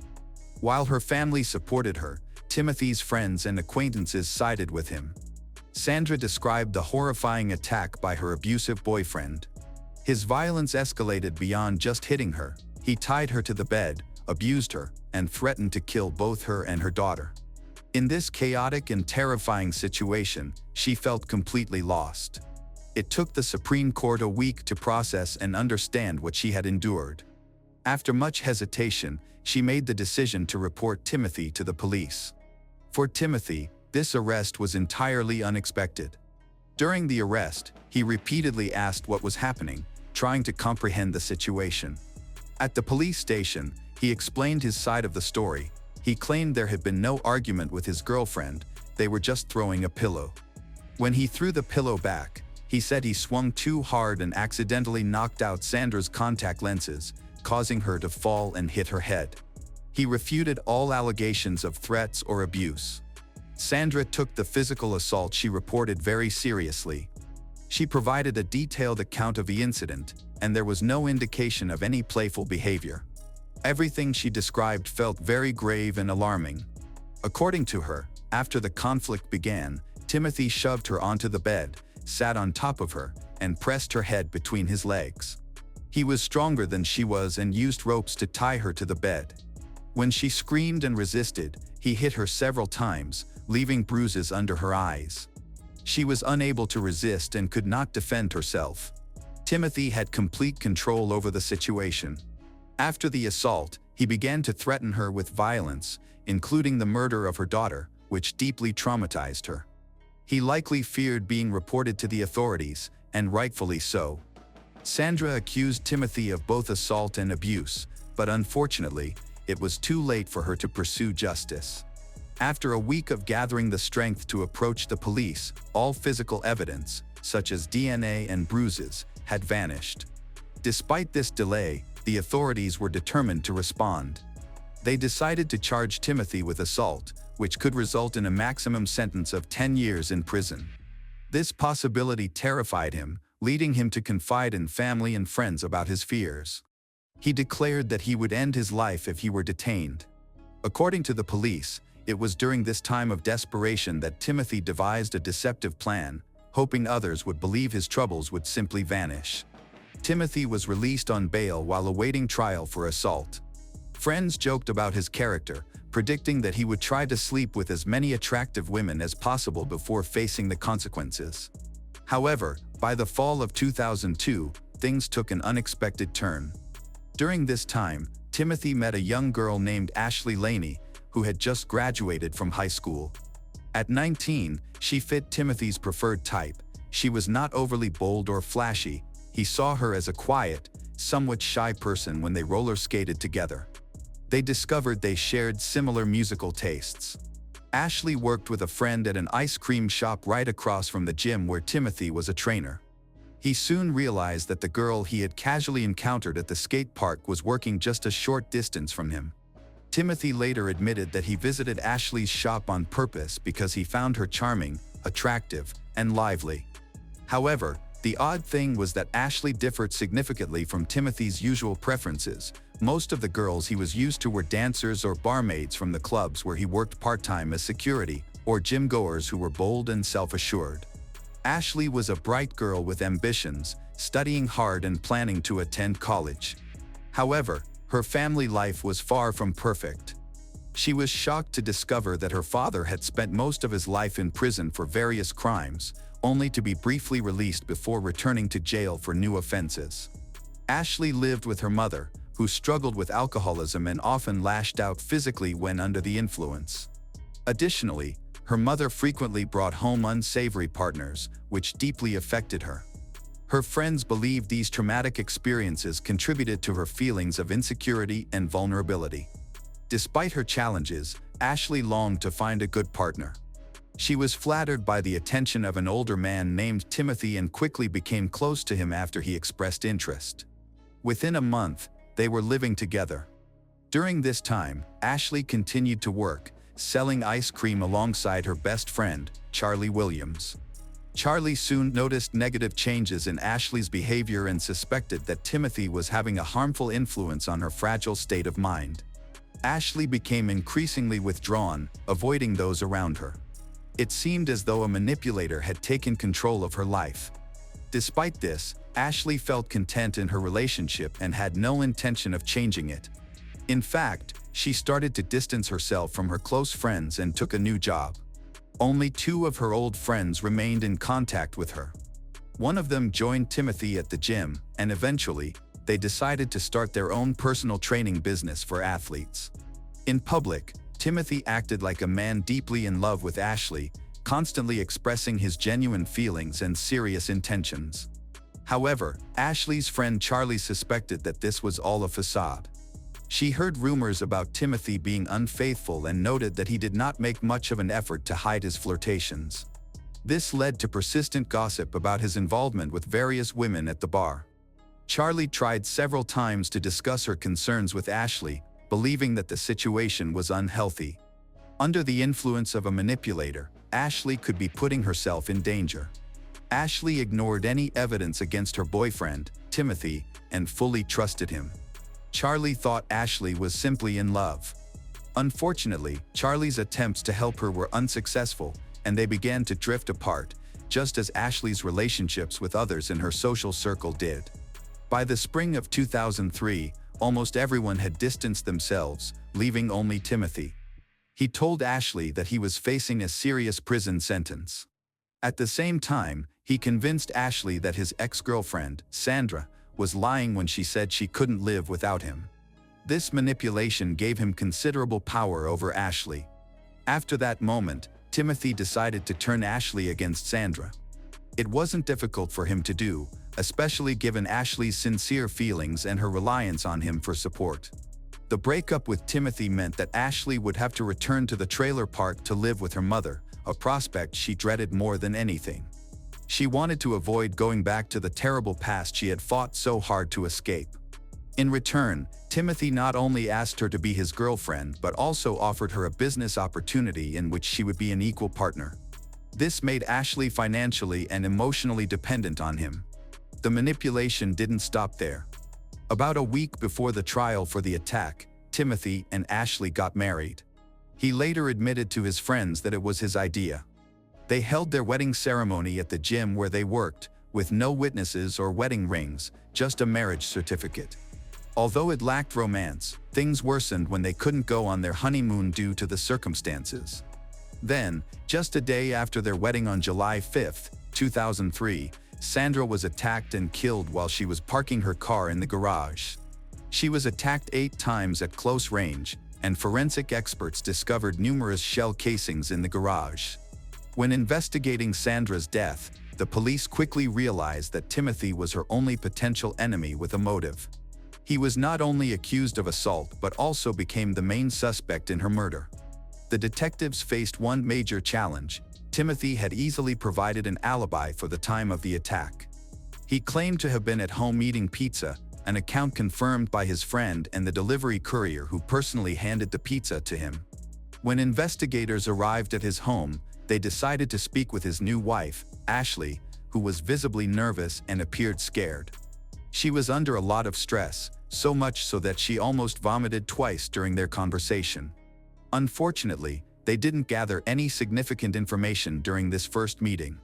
While her family supported her, Timothy's friends and acquaintances sided with him. Sandra described the horrifying attack by her abusive boyfriend. His violence escalated beyond just hitting her. He tied her to the bed, abused her, and threatened to kill both her and her daughter. In this chaotic and terrifying situation, she felt completely lost. It took the Supreme Court a week to process and understand what she had endured. After much hesitation, she made the decision to report Timothy to the police. For Timothy, this arrest was entirely unexpected. During the arrest, he repeatedly asked what was happening, trying to comprehend the situation. At the police station, he explained his side of the story. He claimed there had been no argument with his girlfriend, they were just throwing a pillow. When he threw the pillow back, he said he swung too hard and accidentally knocked out Sandra's contact lenses, causing her to fall and hit her head. He refuted all allegations of threats or abuse. Sandra took the physical assault she reported very seriously. She provided a detailed account of the incident, and there was no indication of any playful behavior. Everything she described felt very grave and alarming. According to her, after the conflict began, Timothy shoved her onto the bed, sat on top of her, and pressed her head between his legs. He was stronger than she was and used ropes to tie her to the bed. When she screamed and resisted, he hit her several times, leaving bruises under her eyes. She was unable to resist and could not defend herself. Timothy had complete control over the situation. After the assault, he began to threaten her with violence, including the murder of her daughter, which deeply traumatized her. He likely feared being reported to the authorities, and rightfully so. Sandra accused Timothy of both assault and abuse, but unfortunately, it was too late for her to pursue justice. After a week of gathering the strength to approach the police, all physical evidence, such as DNA and bruises, had vanished. Despite this delay, the authorities were determined to respond. They decided to charge Timothy with assault, which could result in a maximum sentence of 10 years in prison. This possibility terrified him, leading him to confide in family and friends about his fears. He declared that he would end his life if he were detained. According to the police, it was during this time of desperation that Timothy devised a deceptive plan, hoping others would believe his troubles would simply vanish. Timothy was released on bail while awaiting trial for assault. Friends joked about his character, predicting that he would try to sleep with as many attractive women as possible before facing the consequences. However, by the fall of 2002, things took an unexpected turn. During this time, Timothy met a young girl named Ashley Laney, who had just graduated from high school. At 19, she fit Timothy's preferred type. She was not overly bold or flashy. He saw her as a quiet, somewhat shy person when they roller skated together. They discovered they shared similar musical tastes. Ashley worked with a friend at an ice cream shop right across from the gym where Timothy was a trainer. He soon realized that the girl he had casually encountered at the skate park was working just a short distance from him. Timothy later admitted that he visited Ashley's shop on purpose because he found her charming, attractive, and lively. However, the odd thing was that Ashley differed significantly from Timothy's usual preferences. Most of the girls he was used to were dancers or barmaids from the clubs where he worked part-time as security, or gym-goers who were bold and self-assured. Ashley was a bright girl with ambitions, studying hard and planning to attend college. However, her family life was far from perfect. She was shocked to discover that her father had spent most of his life in prison for various crimes, only to be briefly released before returning to jail for new offenses. Ashley lived with her mother, who struggled with alcoholism and often lashed out physically when under the influence. Additionally, her mother frequently brought home unsavory partners, which deeply affected her. Her friends believed these traumatic experiences contributed to her feelings of insecurity and vulnerability. Despite her challenges, Ashley longed to find a good partner. She was flattered by the attention of an older man named Timothy and quickly became close to him after he expressed interest. Within a month, they were living together. During this time, Ashley continued to work, selling ice cream alongside her best friend, Charlie Williams. Charlie soon noticed negative changes in Ashley's behavior and suspected that Timothy was having a harmful influence on her fragile state of mind. Ashley became increasingly withdrawn, avoiding those around her. It seemed as though a manipulator had taken control of her life. Despite this, Ashley felt content in her relationship and had no intention of changing it. In fact, she started to distance herself from her close friends and took a new job. Only 2 of her old friends remained in contact with her. One of them joined Timothy at the gym, and eventually, they decided to start their own personal training business for athletes. In public, Timothy acted like a man deeply in love with Ashley, constantly expressing his genuine feelings and serious intentions. However, Ashley's friend Charlie suspected that this was all a facade. She heard rumors about Timothy being unfaithful and noted that he did not make much of an effort to hide his flirtations. This led to persistent gossip about his involvement with various women at the bar. Charlie tried several times to discuss her concerns with Ashley, believing that the situation was unhealthy. Under the influence of a manipulator, Ashley could be putting herself in danger. Ashley ignored any evidence against her boyfriend, Timothy, and fully trusted him. Charlie thought Ashley was simply in love. Unfortunately, Charlie's attempts to help her were unsuccessful, and they began to drift apart, just as Ashley's relationships with others in her social circle did. By the spring of 2003, almost everyone had distanced themselves, leaving only Timothy. He told Ashley that he was facing a serious prison sentence. At the same time, he convinced Ashley that his ex-girlfriend, Sandra, was lying when she said she couldn't live without him. This manipulation gave him considerable power over Ashley. After that moment, Timothy decided to turn Ashley against Sandra. It wasn't difficult for him to do, especially given Ashley's sincere feelings and her reliance on him for support. The breakup with Timothy meant that Ashley would have to return to the trailer park to live with her mother, a prospect she dreaded more than anything. She wanted to avoid going back to the terrible past she had fought so hard to escape. In return, Timothy not only asked her to be his girlfriend but also offered her a business opportunity in which she would be an equal partner. This made Ashley financially and emotionally dependent on him. The manipulation didn't stop there. About a week before the trial for the attack, Timothy and Ashley got married. He later admitted to his friends that it was his idea. They held their wedding ceremony at the gym where they worked, with no witnesses or wedding rings, just a marriage certificate. Although it lacked romance, things worsened when they couldn't go on their honeymoon due to the circumstances. Then, just a day after their wedding on July 5, 2003, Sandra was attacked and killed while she was parking her car in the garage. She was attacked 8 times at close range, and forensic experts discovered numerous shell casings in the garage. When investigating Sandra's death, the police quickly realized that Timothy was her only potential enemy with a motive. He was not only accused of assault but also became the main suspect in her murder. The detectives faced one major challenge. Timothy had easily provided an alibi for the time of the attack. He claimed to have been at home eating pizza, an account confirmed by his friend and the delivery courier who personally handed the pizza to him. When investigators arrived at his home, they decided to speak with his new wife, Ashley, who was visibly nervous and appeared scared. She was under a lot of stress, so much so that she almost vomited twice during their conversation. Unfortunately, they didn't gather any significant information during this first meeting.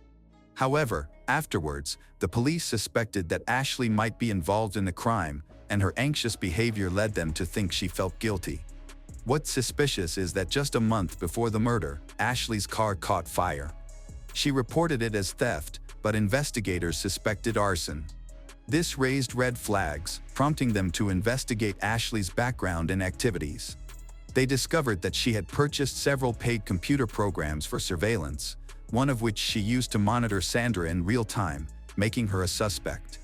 However, afterwards, the police suspected that Ashley might be involved in the crime, and her anxious behavior led them to think she felt guilty. What's suspicious is that just a month before the murder, Ashley's car caught fire. She reported it as theft, but investigators suspected arson. This raised red flags, prompting them to investigate Ashley's background and activities. They discovered that she had purchased several paid computer programs for surveillance, one of which she used to monitor Sandra in real time, making her a suspect.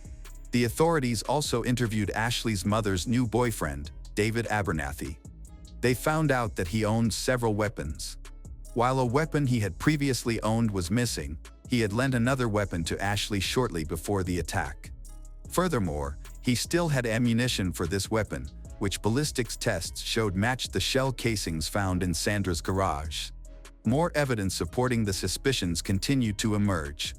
The authorities also interviewed Ashley's mother's new boyfriend, David Abernathy. They found out that he owned several weapons. While a weapon he had previously owned was missing, he had lent another weapon to Ashley shortly before the attack. Furthermore, he still had ammunition for this weapon, which ballistics tests showed matched the shell casings found in Sandra's garage. More evidence supporting the suspicions continued to emerge.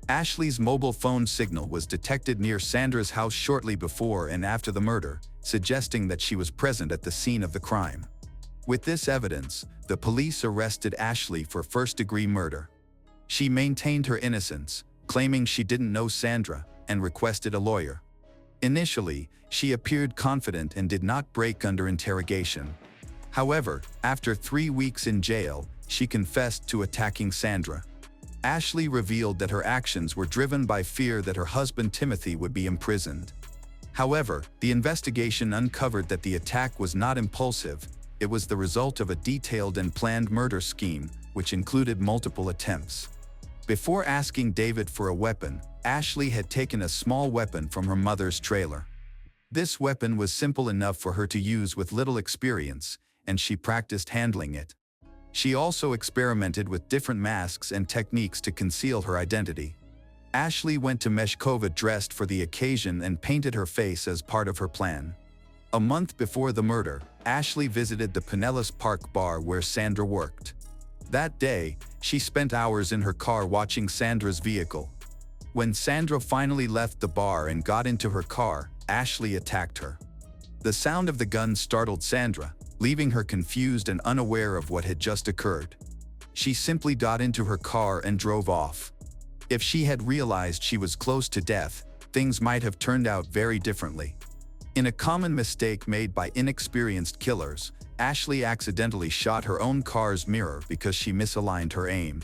Ashley's mobile phone signal was detected near Sandra's house shortly before and after the murder, suggesting that she was present at the scene of the crime. With this evidence, the police arrested Ashley for first-degree murder. She maintained her innocence, claiming she didn't know Sandra, and requested a lawyer. Initially, she appeared confident and did not break under interrogation. However, after 3 weeks in jail, she confessed to attacking Sandra. Ashley revealed that her actions were driven by fear that her husband Timothy would be imprisoned. However, the investigation uncovered that the attack was not impulsive. It was the result of a detailed and planned murder scheme, which included multiple attempts. Before asking David for a weapon, Ashley had taken a small weapon from her mother's trailer. This weapon was simple enough for her to use with little experience, and she practiced handling it. She also experimented with different masks and techniques to conceal her identity. Ashley went to Meshkova dressed for the occasion and painted her face as part of her plan. A month before the murder, Ashley visited the Pinellas Park bar where Sandra worked. That day, she spent hours in her car watching Sandra's vehicle. When Sandra finally left the bar and got into her car, Ashley attacked her. The sound of the gun startled Sandra, leaving her confused and unaware of what had just occurred. She simply got into her car and drove off. If she had realized she was close to death, things might have turned out very differently. In a common mistake made by inexperienced killers, Ashley accidentally shot her own car's mirror because she misaligned her aim.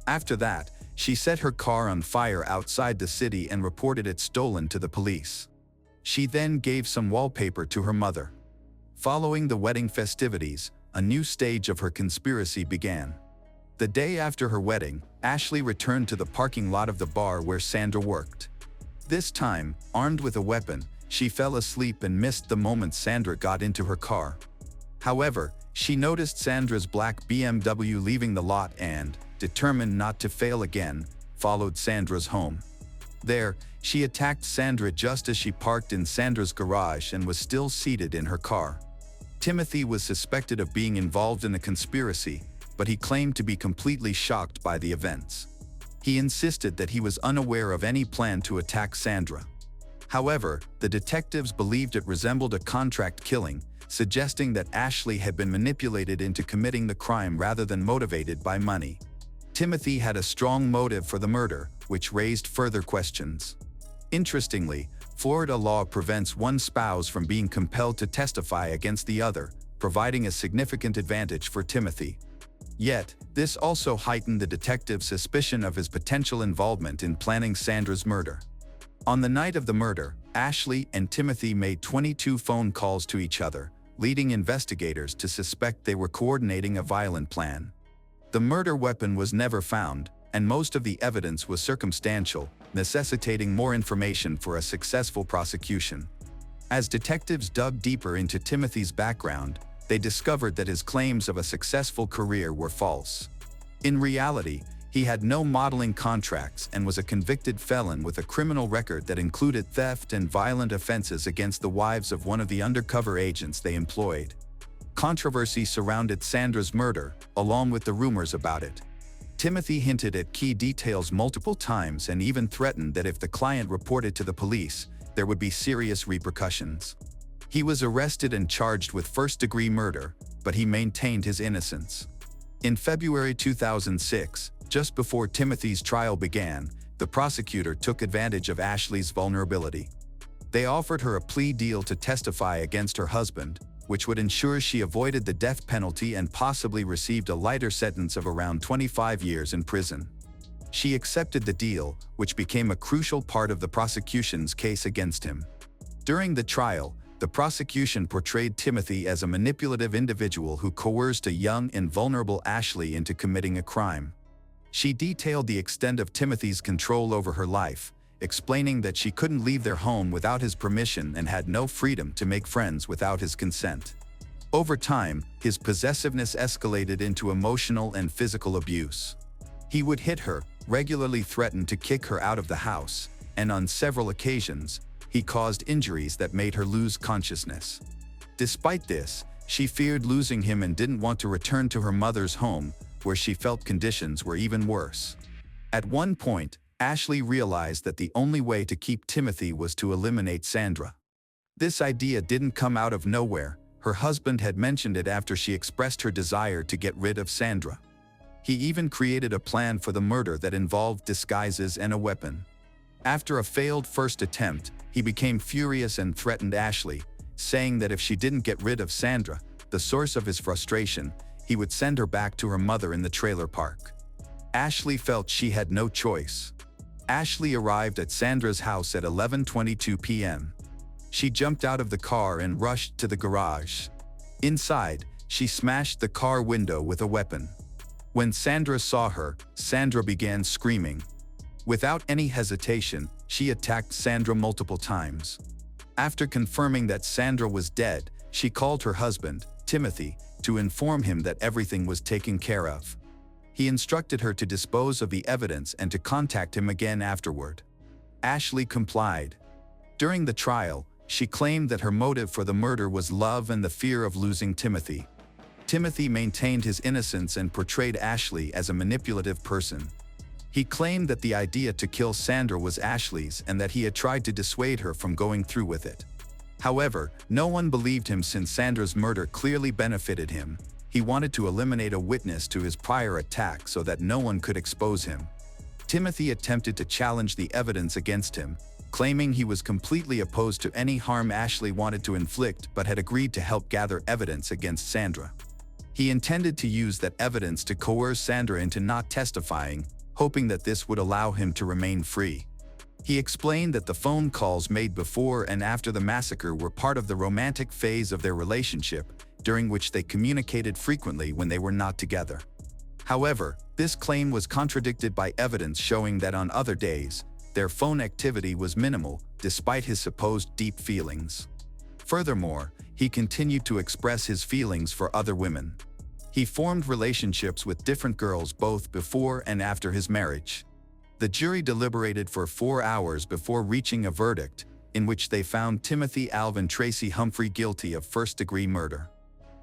After that, she set her car on fire outside the city and reported it stolen to the police. She then gave some wallpaper to her mother. Following the wedding festivities, a new stage of her conspiracy began. The day after her wedding, Ashley returned to the parking lot of the bar where Sandra worked. This time, armed with a weapon, she fell asleep and missed the moment Sandra got into her car. However, she noticed Sandra's black BMW leaving the lot and, determined not to fail again, followed Sandra's home. There, she attacked Sandra just as she parked in Sandra's garage and was still seated in her car. Timothy was suspected of being involved in the conspiracy, but he claimed to be completely shocked by the events. He insisted that he was unaware of any plan to attack Sandra. However, the detectives believed it resembled a contract killing, suggesting that Ashley had been manipulated into committing the crime rather than motivated by money. Timothy had a strong motive for the murder, which raised further questions. Interestingly, Florida law prevents one spouse from being compelled to testify against the other, providing a significant advantage for Timothy. Yet, this also heightened the detective's suspicion of his potential involvement in planning Sandra's murder. On the night of the murder, Ashley and Timothy made 22 phone calls to each other, leading investigators to suspect they were coordinating a violent plan. The murder weapon was never found, and most of the evidence was circumstantial, necessitating more information for a successful prosecution. As detectives dug deeper into Timothy's background, they discovered that his claims of a successful career were false. In reality, he had no modeling contracts and was a convicted felon with a criminal record that included theft and violent offenses against the wives of one of the undercover agents they employed. Controversy surrounded Sandra's murder, along with the rumors about it. Timothy hinted at key details multiple times and even threatened that if the client reported to the police, there would be serious repercussions. He was arrested and charged with first-degree murder, but he maintained his innocence. In February 2006, just before Timothy's trial began, the prosecutor took advantage of Ashley's vulnerability. They offered her a plea deal to testify against her husband, which would ensure she avoided the death penalty and possibly received a lighter sentence of around 25 years in prison. She accepted the deal, which became a crucial part of the prosecution's case against him. During the trial, the prosecution portrayed Timothy as a manipulative individual who coerced a young and vulnerable Ashley into committing a crime. She detailed the extent of Timothy's control over her life, explaining that she couldn't leave their home without his permission and had no freedom to make friends without his consent. Over time, his possessiveness escalated into emotional and physical abuse. He would hit her, regularly threaten to kick her out of the house, and on several occasions, he caused injuries that made her lose consciousness. Despite this, she feared losing him and didn't want to return to her mother's home, where she felt conditions were even worse. At one point, Ashley realized that the only way to keep Timothy was to eliminate Sandra. This idea didn't come out of nowhere. Her husband had mentioned it after she expressed her desire to get rid of Sandra. He even created a plan for the murder that involved disguises and a weapon. After a failed first attempt, he became furious and threatened Ashley, saying that if she didn't get rid of Sandra, the source of his frustration, he would send her back to her mother in the trailer park. Ashley felt she had no choice. Ashley arrived at Sandra's house at 11:22 p.m. She jumped out of the car and rushed to the garage. Inside, she smashed the car window with a weapon. When Sandra saw her, Sandra began screaming. Without any hesitation, she attacked Sandra multiple times. After confirming that Sandra was dead, she called her husband, Timothy, to inform him that everything was taken care of. He instructed her to dispose of the evidence and to contact him again afterward. Ashley complied. During the trial, she claimed that her motive for the murder was love and the fear of losing Timothy. Timothy maintained his innocence and portrayed Ashley as a manipulative person. He claimed that the idea to kill Sandra was Ashley's and that he had tried to dissuade her from going through with it. However, no one believed him since Sandra's murder clearly benefited him. He wanted to eliminate a witness to his prior attack so that no one could expose him. Timothy attempted to challenge the evidence against him, claiming he was completely opposed to any harm Ashley wanted to inflict but had agreed to help gather evidence against Sandra. He intended to use that evidence to coerce Sandra into not testifying, hoping that this would allow him to remain free. He explained that the phone calls made before and after the massacre were part of the romantic phase of their relationship, during which they communicated frequently when they were not together. However, this claim was contradicted by evidence showing that on other days, their phone activity was minimal, despite his supposed deep feelings. Furthermore, he continued to express his feelings for other women. He formed relationships with different girls both before and after his marriage. The jury deliberated for 4 hours before reaching a verdict, in which they found Timothy Alvin Tracy Humphrey guilty of first-degree murder.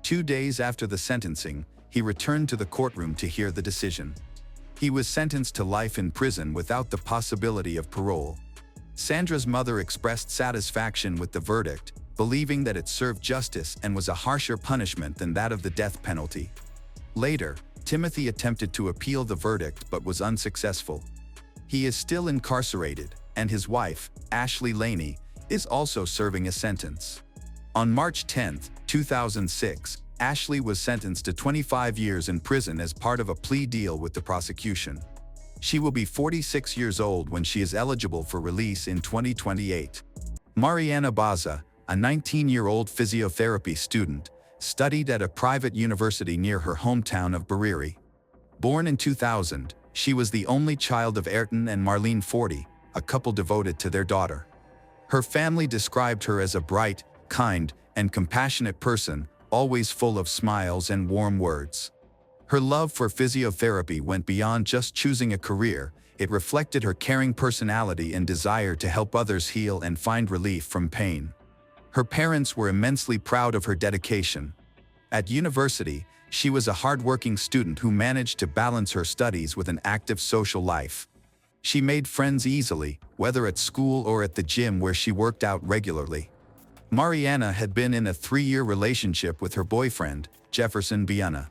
2 days after the sentencing, he returned to the courtroom to hear the decision. He was sentenced to life in prison without the possibility of parole. Sandra's mother expressed satisfaction with the verdict, believing that it served justice and was a harsher punishment than that of the death penalty. Later, Timothy attempted to appeal the verdict but was unsuccessful. He is still incarcerated, and his wife, Ashley Laney, is also serving a sentence. On March 10, 2006, Ashley was sentenced to 25 years in prison as part of a plea deal with the prosecution. She will be 46 years old when she is eligible for release in 2028. Mariana Baza, a 19-year-old physiotherapy student, studied at a private university near her hometown of Bariri. Born in 2000, she was the only child of Ayrton and Marlene Forty, a couple devoted to their daughter. Her family described her as a bright, kind, and compassionate person, always full of smiles and warm words. Her love for physiotherapy went beyond just choosing a career. It reflected her caring personality and desire to help others heal and find relief from pain. Her parents were immensely proud of her dedication. At university, she was a hardworking student who managed to balance her studies with an active social life. She made friends easily, whether at school or at the gym where she worked out regularly. Mariana had been in a 3-year relationship with her boyfriend, Jefferson Biana.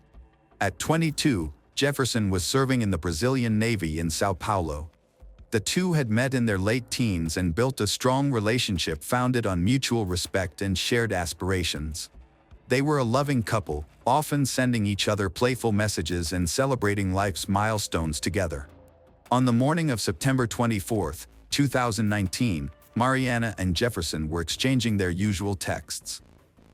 At 22, Jefferson was serving in the Brazilian Navy in São Paulo. The two had met in their late teens and built a strong relationship founded on mutual respect and shared aspirations. They were a loving couple, often sending each other playful messages and celebrating life's milestones together. On the morning of September 24, 2019, Mariana and Jefferson were exchanging their usual texts.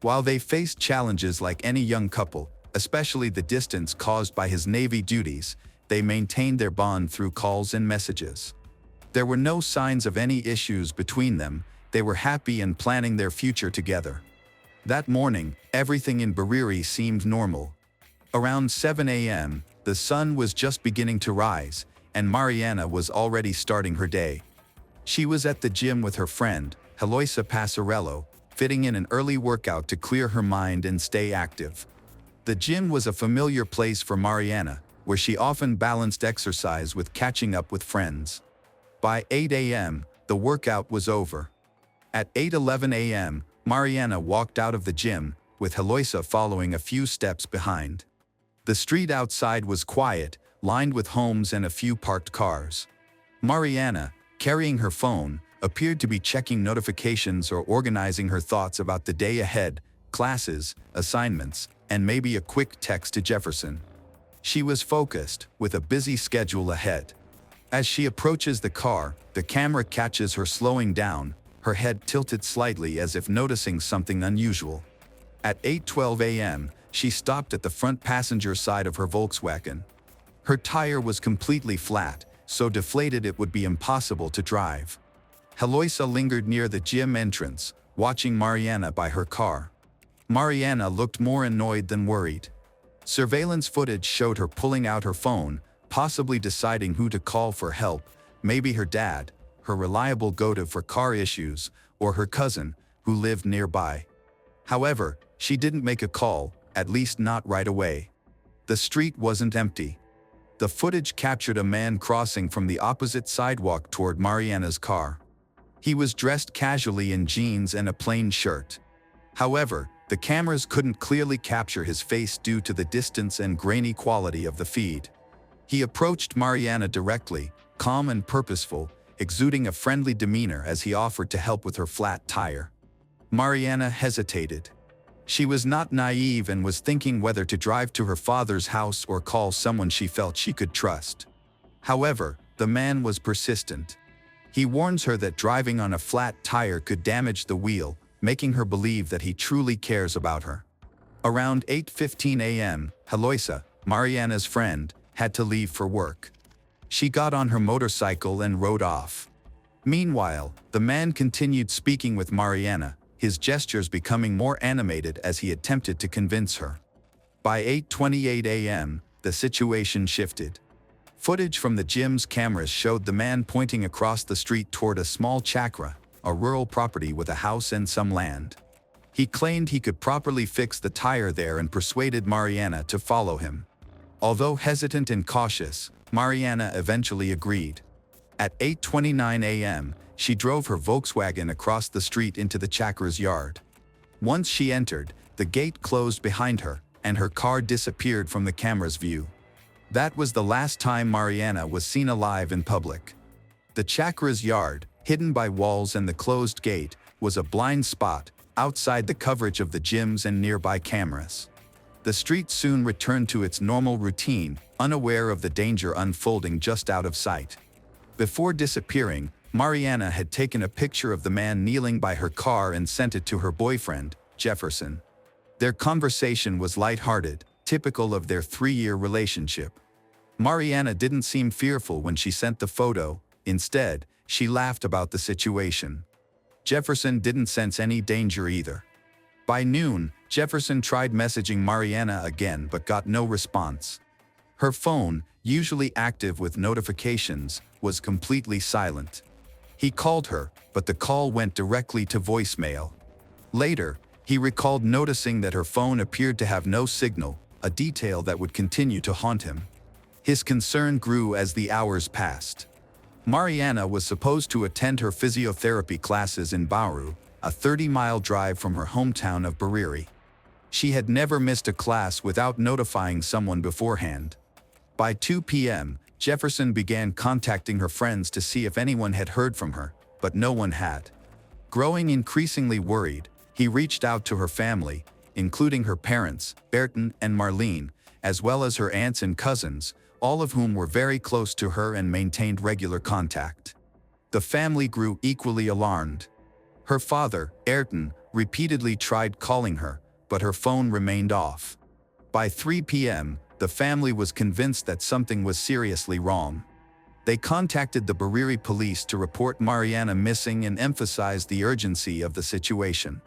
While they faced challenges like any young couple, especially the distance caused by his Navy duties, they maintained their bond through calls and messages. There were no signs of any issues between them. They were happy and planning their future together. That morning, everything in Bariri seemed normal. Around 7 a.m., the sun was just beginning to rise, and Mariana was already starting her day. She was at the gym with her friend, Heloisa Passarello, fitting in an early workout to clear her mind and stay active. The gym was a familiar place for Mariana, where she often balanced exercise with catching up with friends. By 8 a.m., the workout was over. At 8:11 a.m., Mariana walked out of the gym, with Heloisa following a few steps behind. The street outside was quiet, lined with homes and a few parked cars. Mariana, carrying her phone, appeared to be checking notifications or organizing her thoughts about the day ahead, classes, assignments, and maybe a quick text to Jefferson. She was focused, with a busy schedule ahead. As she approaches the car, the camera catches her slowing down, her head tilted slightly as if noticing something unusual. At 8:12 a.m., she stopped at the front passenger side of her Volkswagen. Her tire was completely flat, so deflated it would be impossible to drive. Heloisa lingered near the gym entrance, watching Mariana by her car. Mariana looked more annoyed than worried. Surveillance footage showed her pulling out her phone, possibly deciding who to call for help, maybe her dad, her reliable go-to for car issues, or her cousin, who lived nearby. However, she didn't make a call, at least not right away. The street wasn't empty. The footage captured a man crossing from the opposite sidewalk toward Mariana's car. He was dressed casually in jeans and a plain shirt. However, the cameras couldn't clearly capture his face due to the distance and grainy quality of the feed. He approached Mariana directly, calm and purposeful, exuding a friendly demeanor as he offered to help with her flat tire. Mariana hesitated. She was not naive and was thinking whether to drive to her father's house or call someone she felt she could trust. However, the man was persistent. He warns her that driving on a flat tire could damage the wheel, making her believe that he truly cares about her. Around 8:15 a.m., Heloisa, Mariana's friend, had to leave for work. She got on her motorcycle and rode off. Meanwhile, the man continued speaking with Mariana, his gestures becoming more animated as he attempted to convince her. By 8:28 a.m., the situation shifted. Footage from the gym's cameras showed the man pointing across the street toward a small chakra, a rural property with a house and some land. He claimed he could properly fix the tire there and persuaded Mariana to follow him. Although hesitant and cautious, Mariana eventually agreed. At 8:29 a.m., she drove her Volkswagen across the street into the chakra's yard. Once she entered, the gate closed behind her, and her car disappeared from the camera's view. That was the last time Mariana was seen alive in public. The chakra's yard, hidden by walls and the closed gate, was a blind spot, outside the coverage of the gyms and nearby cameras. The street soon returned to its normal routine, unaware of the danger unfolding just out of sight. Before disappearing, Mariana had taken a picture of the man kneeling by her car and sent it to her boyfriend, Jefferson. Their conversation was lighthearted, typical of their 3-year relationship. Mariana didn't seem fearful when she sent the photo. Instead, she laughed about the situation. Jefferson didn't sense any danger either. By noon, Jefferson tried messaging Mariana again but got no response. Her phone, usually active with notifications, was completely silent. He called her, but the call went directly to voicemail. Later, he recalled noticing that her phone appeared to have no signal, a detail that would continue to haunt him. His concern grew as the hours passed. Mariana was supposed to attend her physiotherapy classes in Bauru, a 30-mile drive from her hometown of Bariri. She had never missed a class without notifying someone beforehand. By 2 p.m., Jefferson began contacting her friends to see if anyone had heard from her, but no one had. Growing increasingly worried, he reached out to her family, including her parents, Berton and Marlene, as well as her aunts and cousins, all of whom were very close to her and maintained regular contact. The family grew equally alarmed. Her father, Ayrton, repeatedly tried calling her, but her phone remained off. By 3 p.m., the family was convinced that something was seriously wrong. They contacted the Bariri police to report Mariana missing and emphasized the urgency of the situation.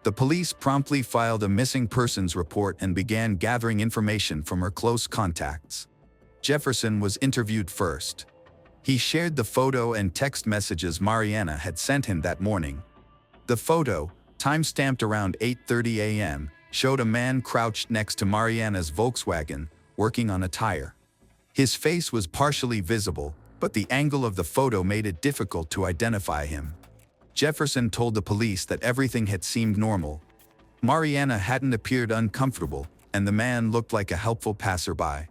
The police promptly filed a missing persons report and began gathering information from her close contacts. Jefferson was interviewed first. He shared the photo and text messages Mariana had sent him that morning. The photo, time-stamped around 8:30 a.m., showed a man crouched next to Mariana's Volkswagen, working on a tire. His face was partially visible, but the angle of the photo made it difficult to identify him. Jefferson told the police that everything had seemed normal. Mariana hadn't appeared uncomfortable, and the man looked like a helpful passerby.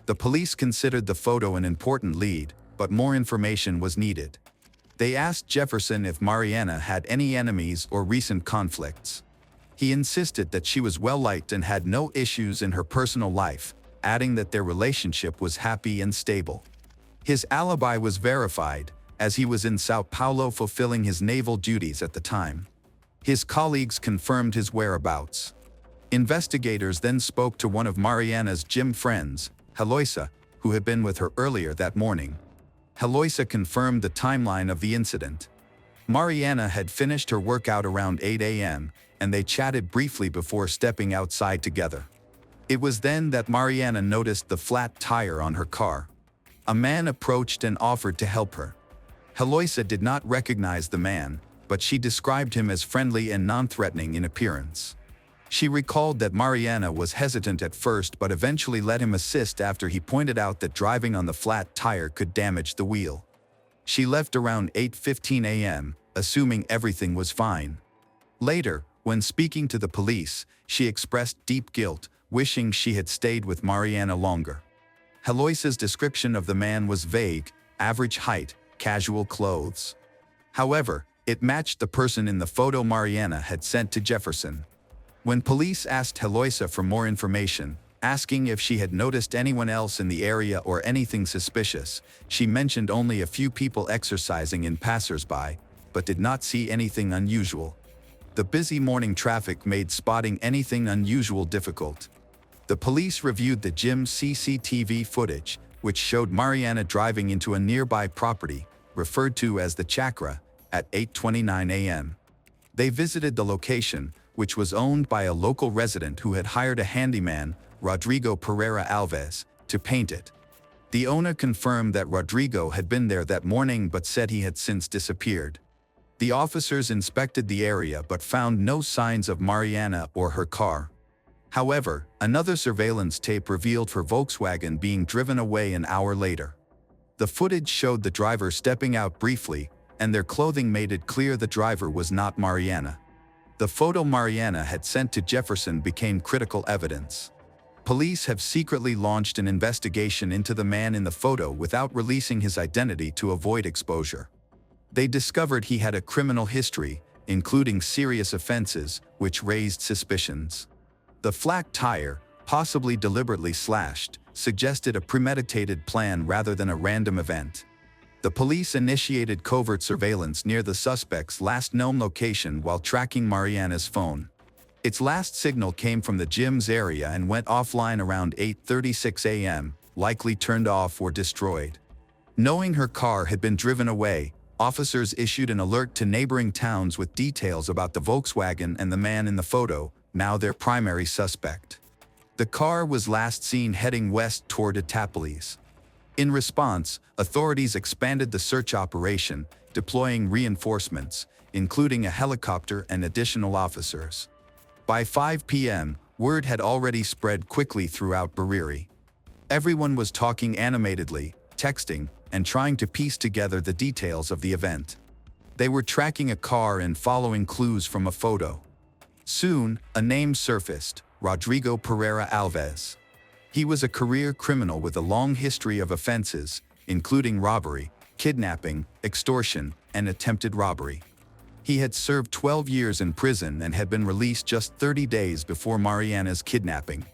The police considered the photo an important lead, but more information was needed. They asked Jefferson if Mariana had any enemies or recent conflicts. He insisted that she was well-liked and had no issues in her personal life, adding that their relationship was happy and stable. His alibi was verified, as he was in Sao Paulo fulfilling his naval duties at the time. His colleagues confirmed his whereabouts. Investigators then spoke to one of Mariana's gym friends, Heloisa, who had been with her earlier that morning. Heloisa confirmed the timeline of the incident. Mariana had finished her workout around 8 a.m., and they chatted briefly before stepping outside together. It was then that Mariana noticed the flat tire on her car. A man approached and offered to help her. Heloisa did not recognize the man, but she described him as friendly and non-threatening in appearance. She recalled that Mariana was hesitant at first but eventually let him assist after he pointed out that driving on the flat tire could damage the wheel. She left around 8:15 a.m., assuming everything was fine. Later, when speaking to the police, she expressed deep guilt, wishing she had stayed with Mariana longer. Heloisa's description of the man was vague: average height, casual clothes. However, it matched the person in the photo Mariana had sent to Jefferson. When police asked Heloisa for more information, asking if she had noticed anyone else in the area or anything suspicious, she mentioned only a few people exercising and passers-by, but did not see anything unusual. The busy morning traffic made spotting anything unusual difficult. The police reviewed the gym's CCTV footage, which showed Mariana driving into a nearby property, referred to as the Chakra, at 8:29 a.m. They visited the location, which was owned by a local resident who had hired a handyman, Rodrigo Pereira Alves, to paint it. The owner confirmed that Rodrigo had been there that morning but said he had since disappeared. The officers inspected the area but found no signs of Mariana or her car. However, another surveillance tape revealed her Volkswagen being driven away an hour later. The footage showed the driver stepping out briefly, and their clothing made it clear the driver was not Mariana. The photo Mariana had sent to Jefferson became critical evidence. Police have secretly launched an investigation into the man in the photo without releasing his identity to avoid exposure. They discovered he had a criminal history, including serious offenses, which raised suspicions. The flat tire, possibly deliberately slashed, suggested a premeditated plan rather than a random event. The police initiated covert surveillance near the suspect's last known location while tracking Mariana's phone. Its last signal came from the gym's area and went offline around 8:36 a.m., likely turned off or destroyed. Knowing her car had been driven away, officers issued an alert to neighboring towns with details about the Volkswagen and the man in the photo, now their primary suspect. The car was last seen heading west toward Itápolis. In response, authorities expanded the search operation, deploying reinforcements, including a helicopter and additional officers. By 5 p.m., word had already spread quickly throughout Bariri. Everyone was talking animatedly, texting, and trying to piece together the details of the event. They were tracking a car and following clues from a photo. Soon, a name surfaced: Rodrigo Pereira Alves. He was a career criminal with a long history of offenses, including robbery, kidnapping, extortion, and attempted robbery. He had served 12 years in prison and had been released just 30 days before Mariana's kidnapping.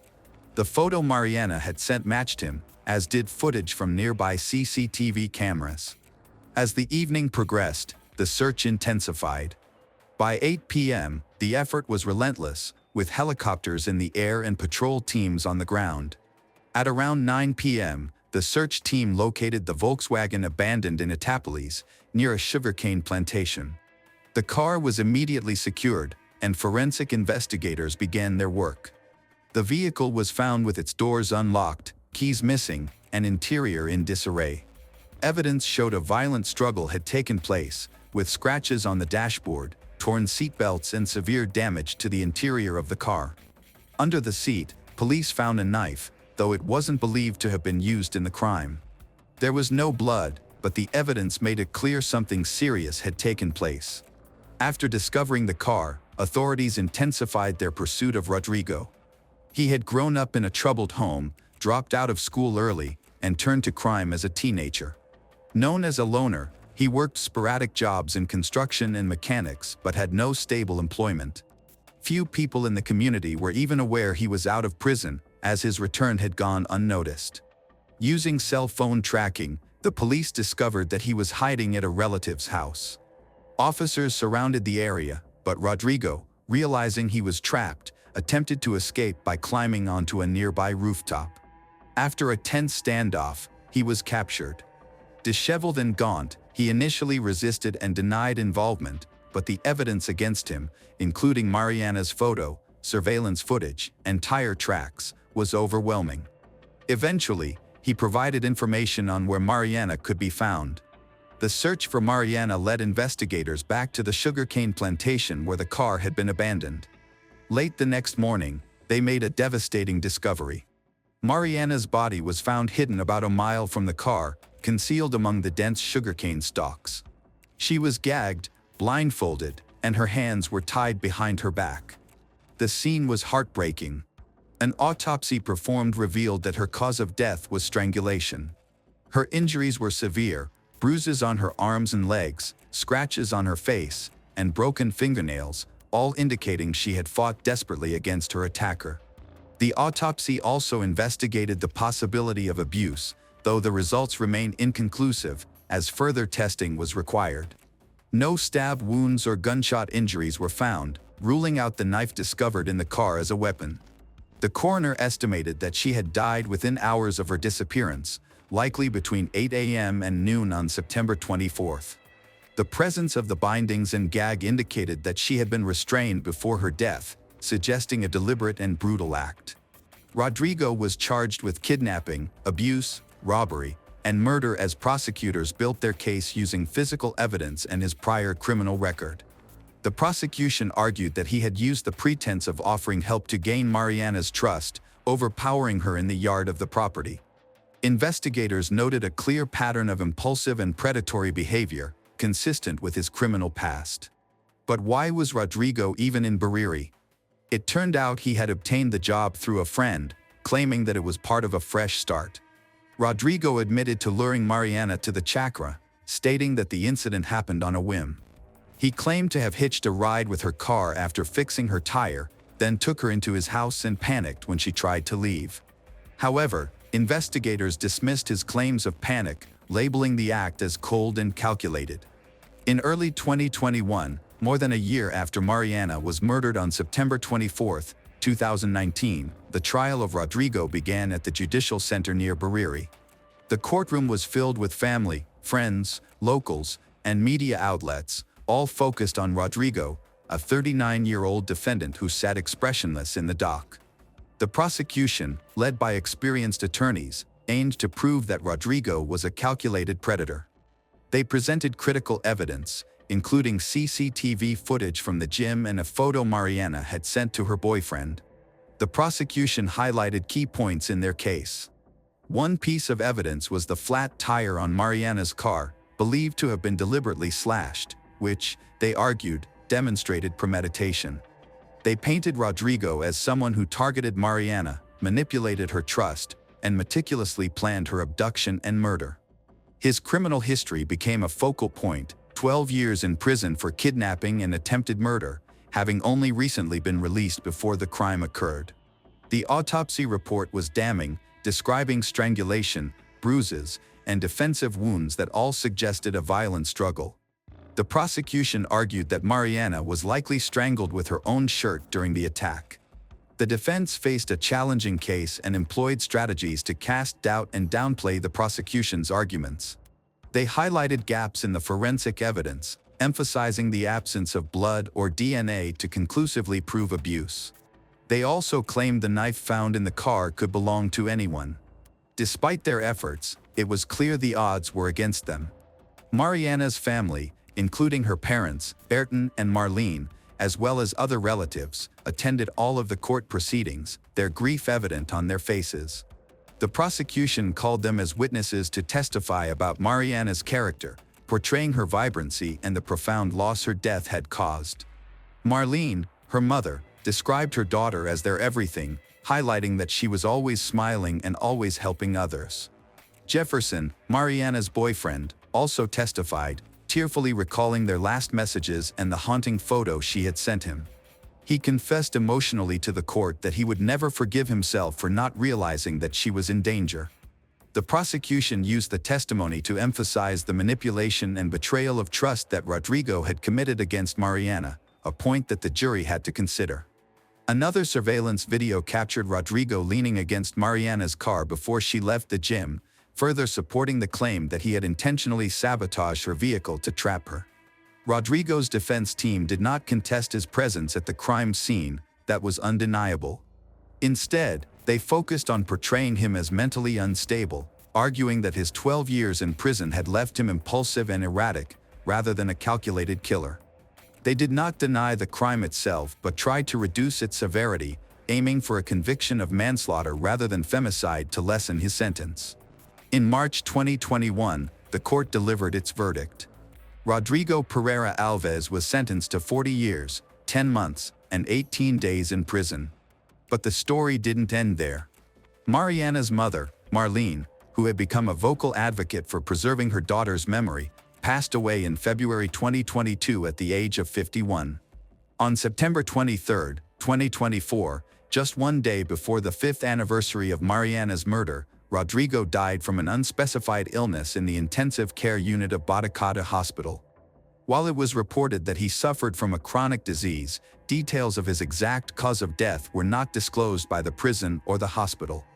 The photo Mariana had sent matched him, as did footage from nearby CCTV cameras. As the evening progressed, the search intensified. By 8 p.m., the effort was relentless, with helicopters in the air and patrol teams on the ground. At around 9 p.m., the search team located the Volkswagen abandoned in Itápolis, near a sugarcane plantation. The car was immediately secured, and forensic investigators began their work. The vehicle was found with its doors unlocked, keys missing, and interior in disarray. Evidence showed a violent struggle had taken place, with scratches on the dashboard, torn seatbelts, and severe damage to the interior of the car. Under the seat, police found a knife, though it wasn't believed to have been used in the crime. There was no blood, but the evidence made it clear something serious had taken place. After discovering the car, authorities intensified their pursuit of Rodrigo. He had grown up in a troubled home, dropped out of school early, and turned to crime as a teenager. Known as a loner, He worked sporadic jobs in construction and mechanics but had no stable employment. Few people in the community were even aware he was out of prison, as his return had gone unnoticed. Using cell phone tracking, the police discovered that he was hiding at a relative's house. Officers surrounded the area, but Rodrigo, realizing he was trapped, attempted to escape by climbing onto a nearby rooftop. After a tense standoff, he was captured. Disheveled and gaunt, he initially resisted and denied involvement, but the evidence against him, including Mariana's photo, surveillance footage, and tire tracks, was overwhelming. Eventually, he provided information on where Mariana could be found. The search for Mariana led investigators back to the sugarcane plantation where the car had been abandoned. Late the next morning, they made a devastating discovery. Mariana's body was found hidden about a mile from the car, concealed among the dense sugarcane stalks. She was gagged, blindfolded, and her hands were tied behind her back. The scene was heartbreaking. An autopsy performed revealed that her cause of death was strangulation. Her injuries were severe: bruises on her arms and legs, scratches on her face, and broken fingernails, all indicating she had fought desperately against her attacker. The autopsy also investigated the possibility of abuse, though the results remain inconclusive, as further testing was required. No stab wounds or gunshot injuries were found, ruling out the knife discovered in the car as a weapon. The coroner estimated that she had died within hours of her disappearance, likely between 8 a.m. and noon on September 24th. The presence of the bindings and gag indicated that she had been restrained before her death, suggesting a deliberate and brutal act. Rodrigo was charged with kidnapping, abuse, robbery, and murder as prosecutors built their case using physical evidence and his prior criminal record. The prosecution argued that he had used the pretense of offering help to gain Mariana's trust, overpowering her in the yard of the property. Investigators noted a clear pattern of impulsive and predatory behavior, consistent with his criminal past. But why was Rodrigo even in Bariri? It turned out he had obtained the job through a friend, claiming that it was part of a fresh start. Rodrigo admitted to luring Mariana to the chakra, stating that the incident happened on a whim. He claimed to have hitched a ride with her car after fixing her tire, then took her into his house and panicked when she tried to leave. However, investigators dismissed his claims of panic, labeling the act as cold and calculated. In early 2021, more than a year after Mariana was murdered on September 24, 2019, the trial of Rodrigo began at the Judicial Center near Bariri. The courtroom was filled with family, friends, locals, and media outlets, all focused on Rodrigo, a 39-year-old defendant who sat expressionless in the dock. The prosecution, led by experienced attorneys, aimed to prove that Rodrigo was a calculated predator. They presented critical evidence, including CCTV footage from the gym and a photo Mariana had sent to her boyfriend. The prosecution highlighted key points in their case. One piece of evidence was the flat tire on Mariana's car, believed to have been deliberately slashed, which, they argued, demonstrated premeditation. They painted Rodrigo as someone who targeted Mariana, manipulated her trust, and meticulously planned her abduction and murder. His criminal history became a focal point: 12 years in prison for kidnapping and attempted murder, having only recently been released before the crime occurred. The autopsy report was damning, describing strangulation, bruises, and defensive wounds that all suggested a violent struggle. The prosecution argued that Mariana was likely strangled with her own shirt during the attack. The defense faced a challenging case and employed strategies to cast doubt and downplay the prosecution's arguments. They highlighted gaps in the forensic evidence, emphasizing the absence of blood or DNA to conclusively prove abuse. They also claimed the knife found in the car could belong to anyone. Despite their efforts, it was clear the odds were against them. Mariana's family, including her parents, Berton and Marlene, as well as other relatives, attended all of the court proceedings, their grief evident on their faces. The prosecution called them as witnesses to testify about Mariana's character, portraying her vibrancy and the profound loss her death had caused. Marlene, her mother, described her daughter as their everything, highlighting that she was always smiling and always helping others. Jefferson, Mariana's boyfriend, also testified, tearfully recalling their last messages and the haunting photo she had sent him. He confessed emotionally to the court that he would never forgive himself for not realizing that she was in danger. The prosecution used the testimony to emphasize the manipulation and betrayal of trust that Rodrigo had committed against Mariana, a point that the jury had to consider. Another surveillance video captured Rodrigo leaning against Mariana's car before she left the gym, further supporting the claim that he had intentionally sabotaged her vehicle to trap her. Rodrigo's defense team did not contest his presence at the crime scene, that was undeniable. Instead, they focused on portraying him as mentally unstable, arguing that his 12 years in prison had left him impulsive and erratic, rather than a calculated killer. They did not deny the crime itself but tried to reduce its severity, aiming for a conviction of manslaughter rather than femicide to lessen his sentence. In March 2021, the court delivered its verdict. Rodrigo Pereira Alves was sentenced to 40 years, 10 months, and 18 days in prison. But the story didn't end there. Mariana's mother, Marlene, who had become a vocal advocate for preserving her daughter's memory, passed away in February 2022 at the age of 51. On September 23, 2024, just one day before the 5th anniversary of Mariana's murder, Rodrigo died from an unspecified illness in the intensive care unit of Botacata Hospital. While it was reported that he suffered from a chronic disease, details of his exact cause of death were not disclosed by the prison or the hospital.